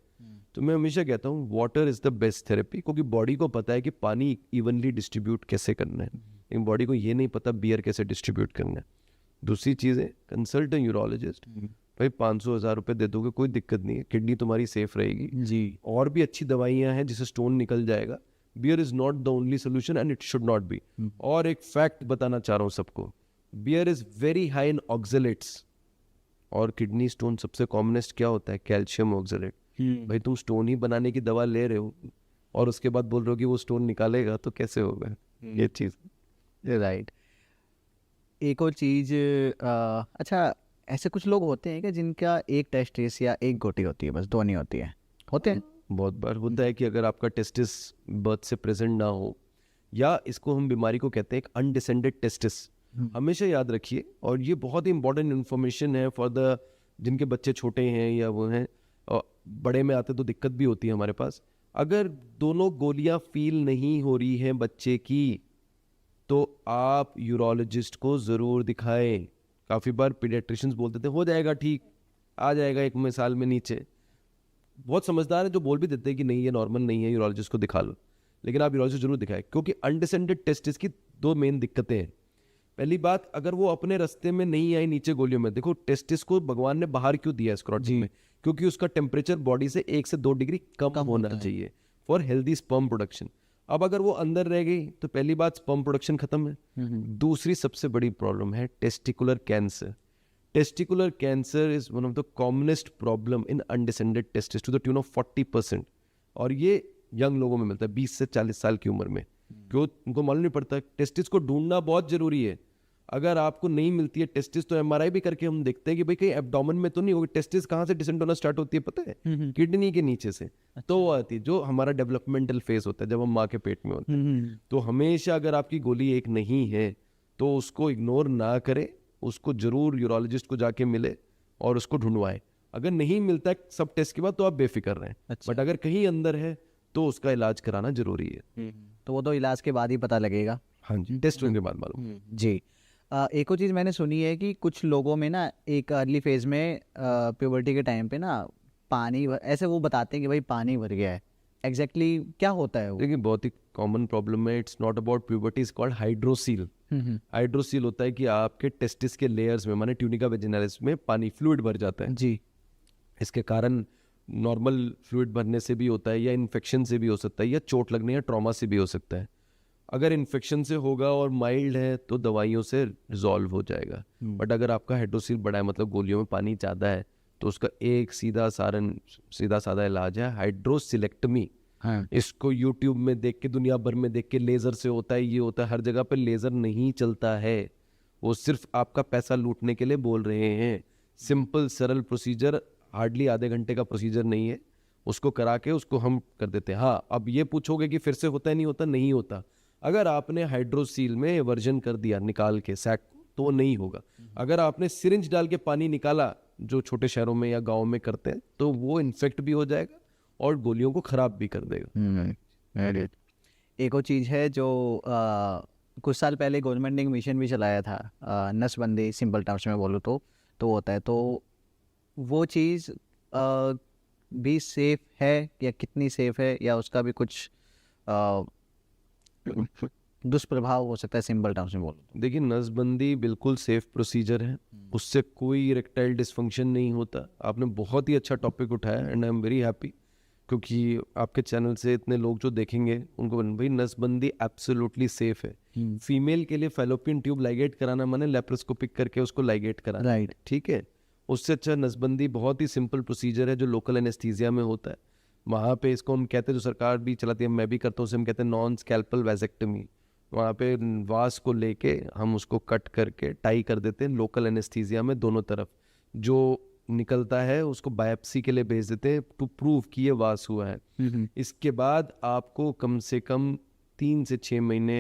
तो मैं हमेशा कहता हूँ water is the best therapy, क्योंकि बॉडी को पता है कि पानी इवनली डिस्ट्रीब्यूट कैसे करना है, लेकिन बॉडी को ये नहीं पता बियर कैसे डिस्ट्रीब्यूट करना है। दूसरी चीज़ है कंसल्ट अ यूरोलॉजिस्ट, भाई 500-1000 रुपये दे दोगे कोई दिक्कत नहीं है, किडनी तुम्हारी सेफ रहेगी जी। और भी अच्छी दवाइयाँ हैं जिससे स्टोन निकल जाएगा। Beer is not the only solution and it should not be. और एक फैक्ट बताना चाह रहा हूँ सबको, beer is very high in oxalates, और किडनी स्टोन सबसे कॉमनेस्ट क्या होता है, कैल्शियम ऑक्जेलेट। भाई तुम स्टोन ही बनाने की दवा ले रहे हो और उसके बाद बोल रहे हो कि वो स्टोन निकालेगा, तो कैसे होगा ये चीज़। राइट। एक और चीज़, अच्छा, ऐसे कुछ लोग होते हैं कि जिनका एक टेस्टिस या एक गोटी होती है, बस 2 नहीं होती है, होते हैं? बहुत बार होता है कि अगर आपका टेस्टिस बर्थ से प्रेजेंट ना हो, या इसको हम बीमारी को कहते हैं एक अनडिसेंडेड टेस्टिस, हमेशा याद रखिए। और ये बहुत ही इंपॉर्टेंट इन्फॉर्मेशन है फॉर द जिनके बच्चे छोटे हैं या वो हैं, और बड़े में आते तो दिक्कत भी होती है हमारे पास। अगर दोनों गोलियां फील नहीं हो रही हैं बच्चे की, तो आप यूरोलॉजिस्ट को ज़रूर दिखाएं। काफ़ी बार पीडियाट्रिशियंस बोलते थे हो जाएगा ठीक, आ जाएगा 1 साल में नीचे। बहुत समझदार है जो बोल भी देते हैं कि नहीं ये नॉर्मल नहीं है, यूरोलॉजिस्ट को दिखा लो, लेकिन आप यूरोलॉजिस्ट जरूर दिखाएं, क्योंकि अनडिसेंडेड टेस्टिस की 2 मेन दिक्कतें हैं। पहली बात, अगर वो अपने रास्ते में नहीं आई नीचे गोलियों में, देखो टेस्टिस को भगवान ने बाहर क्यों दिया स्क्रोटम में, क्योंकि उसका टेम्परेचर बॉडी से 1 से 2 डिग्री कम होना चाहिए फॉर हेल्दी स्पर्म प्रोडक्शन। अब अगर वो अंदर रह गई तो पहली बात स्पर्म प्रोडक्शन खत्म है। दूसरी सबसे बड़ी प्रॉब्लम है testicular cancer. Testicular cancer is one of the commonest problem in undescended testis to the tune of 40%, और ये यंग लोगों में मिलता है 20 से 40 साल की उम्र में। क्यों, उनको मालूम नहीं पड़ता। टेस्टिस को ढूंढना बहुत जरूरी है। अगर आपको नहीं मिलती है टेस्टिस, तो एमआरआई भी करके हम देखते हैं कि भाई कहीं एब्डोमेन में तो नहीं होगी। टेस्टिस कहाँ से डिसेंड होना स्टार्ट होती है पता है, किडनी के नीचे से। तो वो आती है जो हमारा डेवलपमेंटल फेज होता है, जब हम माँ के पेट में होते हैं। तो हमेशा अगर आपकी गोली एक नहीं है तो उसको इग्नोर ना करें, उसको जरूर यूरोलॉजिस्ट को जाके मिले और उसको ढूंढवाएं। अगर नहीं मिलता है सब टेस्ट के बाद तो आप बेफिक्र रहें, बट अगर कहीं अंदर है तो उसका इलाज कराना जरूरी है। तो वो तो इलाज के बाद ही पता लगेगा। हाँ जी, टेस्ट होने के बाद मालूम। जी। एक और चीज़ मैंने सुनी है कि कुछ लोगों में ना एक अर्ली फेज में प्यूबर्टी के टाइम पे ना ऐसे वो बताते हैं कि भाई पानी भर गया है। एग्जैक्टली क्या होता है वो? देखिए बहुत ही कॉमन प्रॉब्लम है, it's not about puberty, is called hydrocele. Hydrocele होता है कि आपके टेस्टिस के लेयर्स में, माने ट्यूनिका वेजिनालिस में पानी फ्लूइड भर जाता है। जी। इसके कारण नॉर्मल फ्लूइड भरने से भी होता है, या इन्फेक्शन से भी हो सकता है, या चोट लगने या ट्रॉमा से भी हो सकता है। अगर इन्फेक्शन से होगा और माइल्ड है तो दवाइयों से रिजॉल्व हो जाएगा। बट अगर आपका हाइड्रोसील बड़ा है, मतलब गोलियों में पानी ज़्यादा है, तो उसका एक सीधा साधा इलाज है हाइड्रोसिलेक्टमी। हाँ। इसको यूट्यूब में देख के, दुनिया भर में देख के, लेज़र से होता है, ये होता है, हर जगह पे लेज़र नहीं चलता है। वो सिर्फ आपका पैसा लूटने के लिए बोल रहे हैं। सिंपल सरल प्रोसीजर, हार्डली आधे घंटे का प्रोसीजर नहीं है, उसको करा के उसको हम कर देते हैं। हाँ, अब ये पूछोगे कि फिर से होता है नहीं होता, नहीं होता। अगर आपने हाइड्रोसील में वर्जन कर दिया निकाल के सैक, तो वो नहीं होगा। अगर आपने सिरिंज डाल के पानी निकाला, जो छोटे शहरों में या गांव में करते हैं, तो वो इन्फेक्ट भी हो जाएगा और गोलियों को खराब भी कर देगा। एक और चीज़ है जो कुछ साल पहले गवर्नमेंट ने एक मिशन भी चलाया था, नसबंदी, सिंपल टर्म्स में बोलूँ तो होता है। तो वो चीज़ भी सेफ है या कितनी सेफ है, या उसका भी कुछ दुष्प्रभाव हो सकता है, सिंपल टर्म्स में बोलूँ? देखिए नसबंदी बिल्कुल सेफ प्रोसीजर है, उससे कोई इरेक्टाइल डिसफंक्शन नहीं होता। आपने बहुत ही अच्छा टॉपिक उठाया and I am very happy, क्योंकि आपके चैनल से इतने लोग जो देखेंगे उनको भाई नसबंदी एब्सोल्युटली सेफ है। फीमेल के लिए फैलोपियन ट्यूब लाइगेट कराना माने लेप्रोस्कोपिक करके उसको लाइगेट कराना, राइट। ठीक है। उससे अच्छा नसबंदी बहुत ही सिंपल प्रोसीजर है जो लोकल एनेस्थीसिया में होता है। वहाँ पे इसको हम कहते हैं, जो सरकार भी चलाती है, मैं भी करता हूँ, उसे हम कहते हैं नॉन स्कैल्पल वैसेक्टमी। वहाँ पे वास को लेके हम उसको कट करके टाई कर देते हैं लोकल एनेस्थीसिया में दोनों तरफ। जो निकलता है उसको बायोप्सी के लिए भेज देते हैं टू प्रूव कि ये वास हुआ है। इसके बाद आपको कम से कम 3 से 6 महीने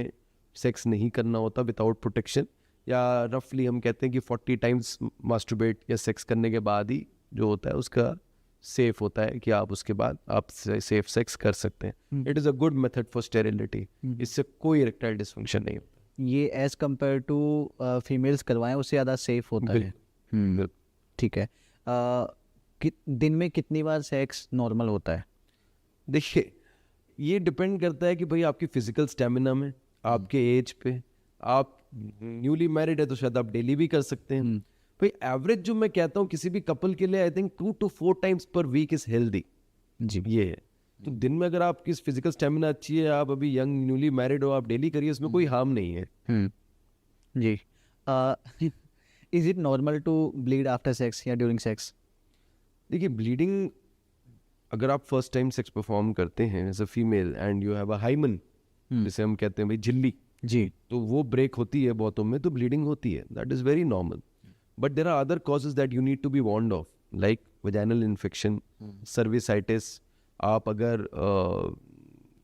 सेक्स नहीं करना होता विदाउट प्रोटेक्शन, या रफली हम कहते हैं कि 40 टाइम्स मास्टरबेट या सेक्स करने के बाद ही जो होता है उसका सेफ होता है कि आप उसके बाद आप सेफ सेक्स कर सकते हैं। It is a good method for sterility, इससे कोई इरेक्टाइल डिसफंक्शन नहीं होता। ये एज कम्पेयर टू फीमेल्स करवाएं उससे ज़्यादा सेफ होता है। बिल्कुल। ठीक है। दिन में कितनी बार सेक्स नॉर्मल होता है? देखिए ये डिपेंड करता है कि भाई आपकी फिजिकल स्टेमिना में, आपके एज पे, आप न्यूली मैरिड है तो शायद आप डेली भी कर सकते हैं। भाई एवरेज जो मैं कहता हूँ किसी भी कपल के लिए I think 2 to 4 times per week is healthy जी। ये है। तो दिन में अगर आपकी फिजिकल स्टेमिना अच्छी है, आप अभी यंग न्यूली मैरिड हो, आप डेली करिए, इसमें कोई हार्म नहीं है। जी। Is it normal to bleed after sex या ड्यूरिंग सेक्स? देखिए ब्लीडिंग अगर आप फर्स्ट टाइम सेक्स परफॉर्म करते हैं as a female and you have a hymen, जिसे हम कहते हैं भाई झिल्ली, जी, तो वो ब्रेक होती है बहुतों में, तो ब्लीडिंग होती है, that is very normal. But there are other causes that you need to be warned of, like vaginal infection, cervicitis, आप अगर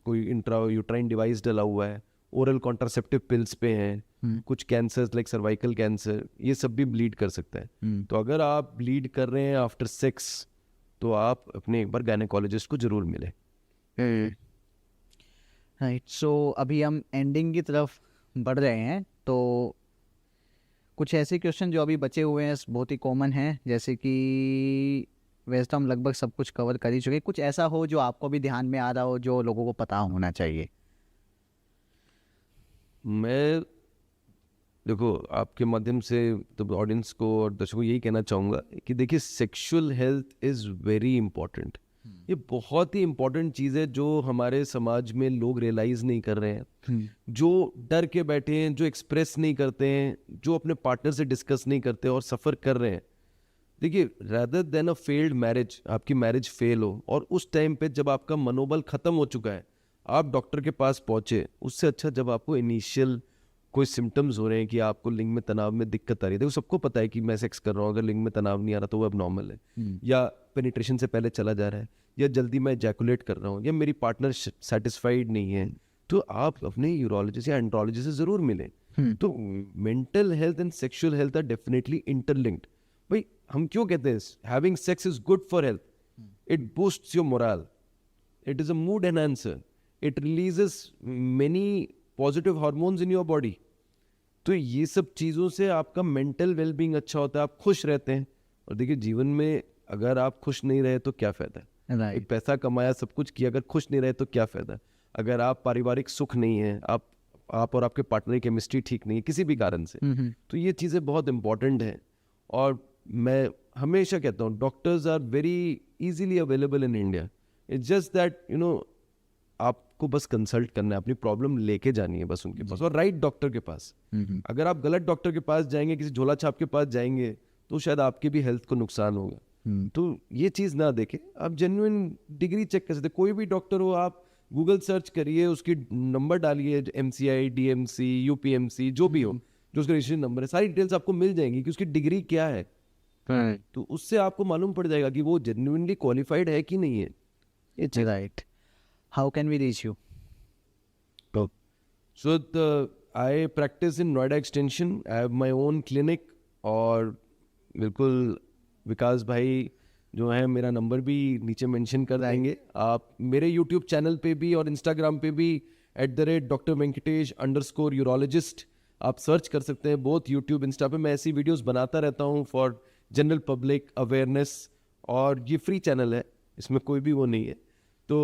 कोई इंट्रा यूट्राइन डिवाइस डला हुआ है, ओरल कॉन्ट्रासेप्टिव पिल्स पे हैं, कुछ कैंसर्स लाइक सर्वाइकल कैंसर, ये सब भी ब्लीड कर सकता है। तो अगर आप ब्लीड कर रहे हैं आफ्टर सेक्स तो आप अपने एक बार गायनेकोलॉजिस्ट को जरूर मिले। राइट। सो अभी हम एंडिंग की तरफ बढ़ रहे हैं, तो कुछ ऐसे क्वेश्चन जो अभी बचे हुए हैं बहुत ही कॉमन हैं, जैसे कि वैसे तो हम लगभग सब कुछ कवर कर ही चुके, कुछ ऐसा हो जो आपको भी ध्यान में आ रहा हो जो लोगों को पता होना चाहिए। मैं देखो आपके माध्यम से तो ऑडियंस को और दर्शकों को यही कहना चाहूँगा कि देखिए sexual health is very important. ये बहुत ही इम्पॉर्टेंट चीज़ है जो हमारे समाज में लोग रियलाइज़ नहीं कर रहे हैं, जो डर के बैठे हैं, जो एक्सप्रेस नहीं करते हैं, जो अपने पार्टनर से डिस्कस नहीं करते और सफ़र कर रहे हैं। देखिए rather than a failed marriage, आपकी मैरिज फेल हो और उस टाइम पे जब आपका मनोबल ख़त्म हो चुका है आप डॉक्टर के पास पहुँचे, उससे अच्छा जब आपको इनिशियल कोई सिम्टम्स हो रहे हैं कि आपको लिंग में तनाव में दिक्कत आ रही है। देखो सबको पता है कि मैं सेक्स कर रहा हूँ, अगर लिंग में तनाव नहीं आ रहा तो वो एबनॉर्मल है, या पेनिट्रेशन से पहले चला जा रहा है, या जल्दी मैं एजैकुलेट कर रहा हूँ, या मेरी पार्टनर सेटिस्फाइड नहीं है, तो आप अपने यूरोलॉजिस्ट या एंड्रोलॉजिस्ट से ज़रूर मिलें। तो mental health and sexual health are definitely interlinked. भाई हम क्यों कहते हैं having sex is good for health? It boosts your morale, it is a mood enhancer, it releases many positive hormones in your body. तो ये सब चीज़ों से आपका मेंटल वेलबींग अच्छा होता है, आप खुश रहते हैं। और देखिए जीवन में अगर आप खुश नहीं रहे तो क्या फ़ायदा है? राइट। पैसा कमाया, सब कुछ किया, अगर खुश नहीं रहे तो क्या फ़ायदा? अगर आप पारिवारिक सुख नहीं है, आप और आपके पार्टनर की केमिस्ट्री ठीक नहीं है किसी भी कारण से, तो ये चीज़ें बहुत इंपॉर्टेंट हैं। और मैं हमेशा कहता हूँ doctors are very easily available in India. It's just that आपको बस कंसल्ट करना है, अपनी प्रॉब्लम लेके जानी है बस उनके पास, और राइट डॉक्टर के पास। अगर आप गलत डॉक्टर के पास जाएंगे, किसी झोला छाप के पास जाएंगे, तो शायद आपके भी हेल्थ को नुकसान होगा। तो ये चीज़ ना देखें, आप जेन्युइन डिग्री चेक कर सकते। कोई भी डॉक्टर हो, आप गूगल सर्च करिए, उसकी नंबर डालिए, MCI, DMC, UPMC जो भी हो, जो उसका रजिस्ट्रेशन नंबर है, सारी डिटेल्स आपको मिल जाएंगी कि उसकी डिग्री क्या है। तो उससे आपको मालूम पड़ जाएगा कि वो जेन्युइनली क्वालिफाइड है कि नहीं है। It's right. How can we reach you? So I practice in Noida Extension. I have my own clinic, और बिल्कुल विकास भाई जो है मेरा नंबर भी नीचे मेंशन कर देंगे। आप मेरे YouTube चैनल पे भी और Instagram पे भी @Dr. Venkatesh _urologist आप सर्च कर सकते हैं। बोथ YouTube, Insta पे मैं ऐसी वीडियोस बनाता रहता हूँ फॉर जनरल पब्लिक अवेयरनेस, और ये फ्री चैनल है, इसमें कोई भी वो नहीं है। तो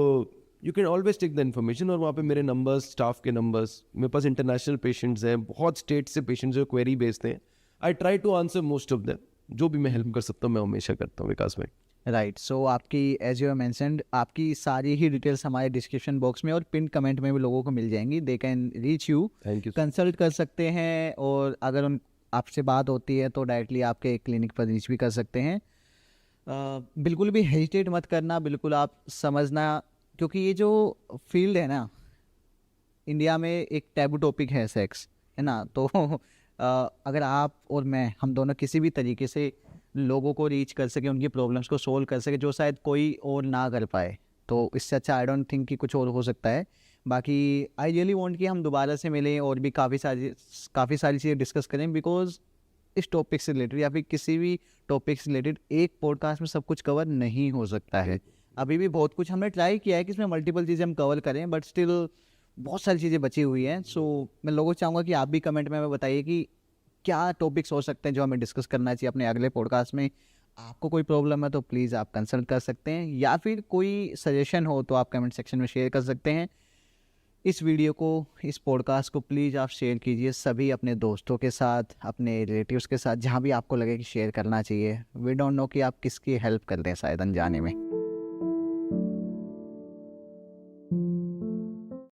you can always take the information, और वहाँ पे मेरे नंबर्स, स्टाफ के नंबर्स, मेरे पास इंटरनेशनल पेशेंट्स हैं, बहुत स्टेट से पेशेंट्स जो क्वेरी भेजते हैं। I try to answer most of them, जो भी मैं हेल्प कर सकता हूँ मैं हमेशा करता हूँ विकास भाई। राइट। सो आपकी एज यू मैंशनड आपकी सारी ही डिटेल्स हमारे डिस्क्रिप्शन बॉक्स में और पिन कमेंट में भी लोगों को मिल जाएंगी। They can reach you, thank you. Consult कर सकते हैं, और अगर उन आपसे बात होती है तो डायरेक्टली आपके क्लिनिक पर रीच भी कर सकते हैं। बिल्कुल भी हेजिटेट मत करना, बिल्कुल आप समझना, क्योंकि ये जो फील्ड है ना, इंडिया में एक टैबू टॉपिक है सेक्स, है ना। तो अगर आप और मैं, हम दोनों किसी भी तरीके से लोगों को रीच कर सके, उनकी प्रॉब्लम्स को सोल्व कर सके, जो शायद कोई और ना कर पाए। तो इससे अच्छा आई डोंट थिंक कि कुछ और हो सकता है। बाकी आई रियली वांट कि हम दोबारा से मिलें और भी काफ़ी सारी चीज़ें डिस्कस करें, बिकॉज इस टॉपिक से रिलेटेड या फिर किसी भी टॉपिक से रिलेटेड एक पॉडकास्ट में सब कुछ कवर नहीं हो सकता है। अभी भी बहुत कुछ हमने ट्राई किया है कि इसमें मल्टीपल चीज़ें हम कवर करें, बट स्टिल बहुत सारी चीज़ें बची हुई हैं। सो मैं लोगों को चाहूँगा कि आप भी कमेंट में हमें बताइए कि क्या टॉपिक्स हो सकते हैं जो हमें डिस्कस करना चाहिए अपने अगले पॉडकास्ट में। आपको कोई प्रॉब्लम है तो प्लीज़ आप कंसल्ट कर सकते हैं, या फिर कोई सजेशन हो तो आप कमेंट सेक्शन में शेयर कर सकते हैं। इस वीडियो को, इस पॉडकास्ट को प्लीज़ आप शेयर कीजिए सभी अपने दोस्तों के साथ, अपने रिलेटिव्स के साथ, जहाँ भी आपको लगे कि शेयर करना चाहिए। वी डोंट नो कि आप किसकी हेल्प कर दें शायद अनजाने में।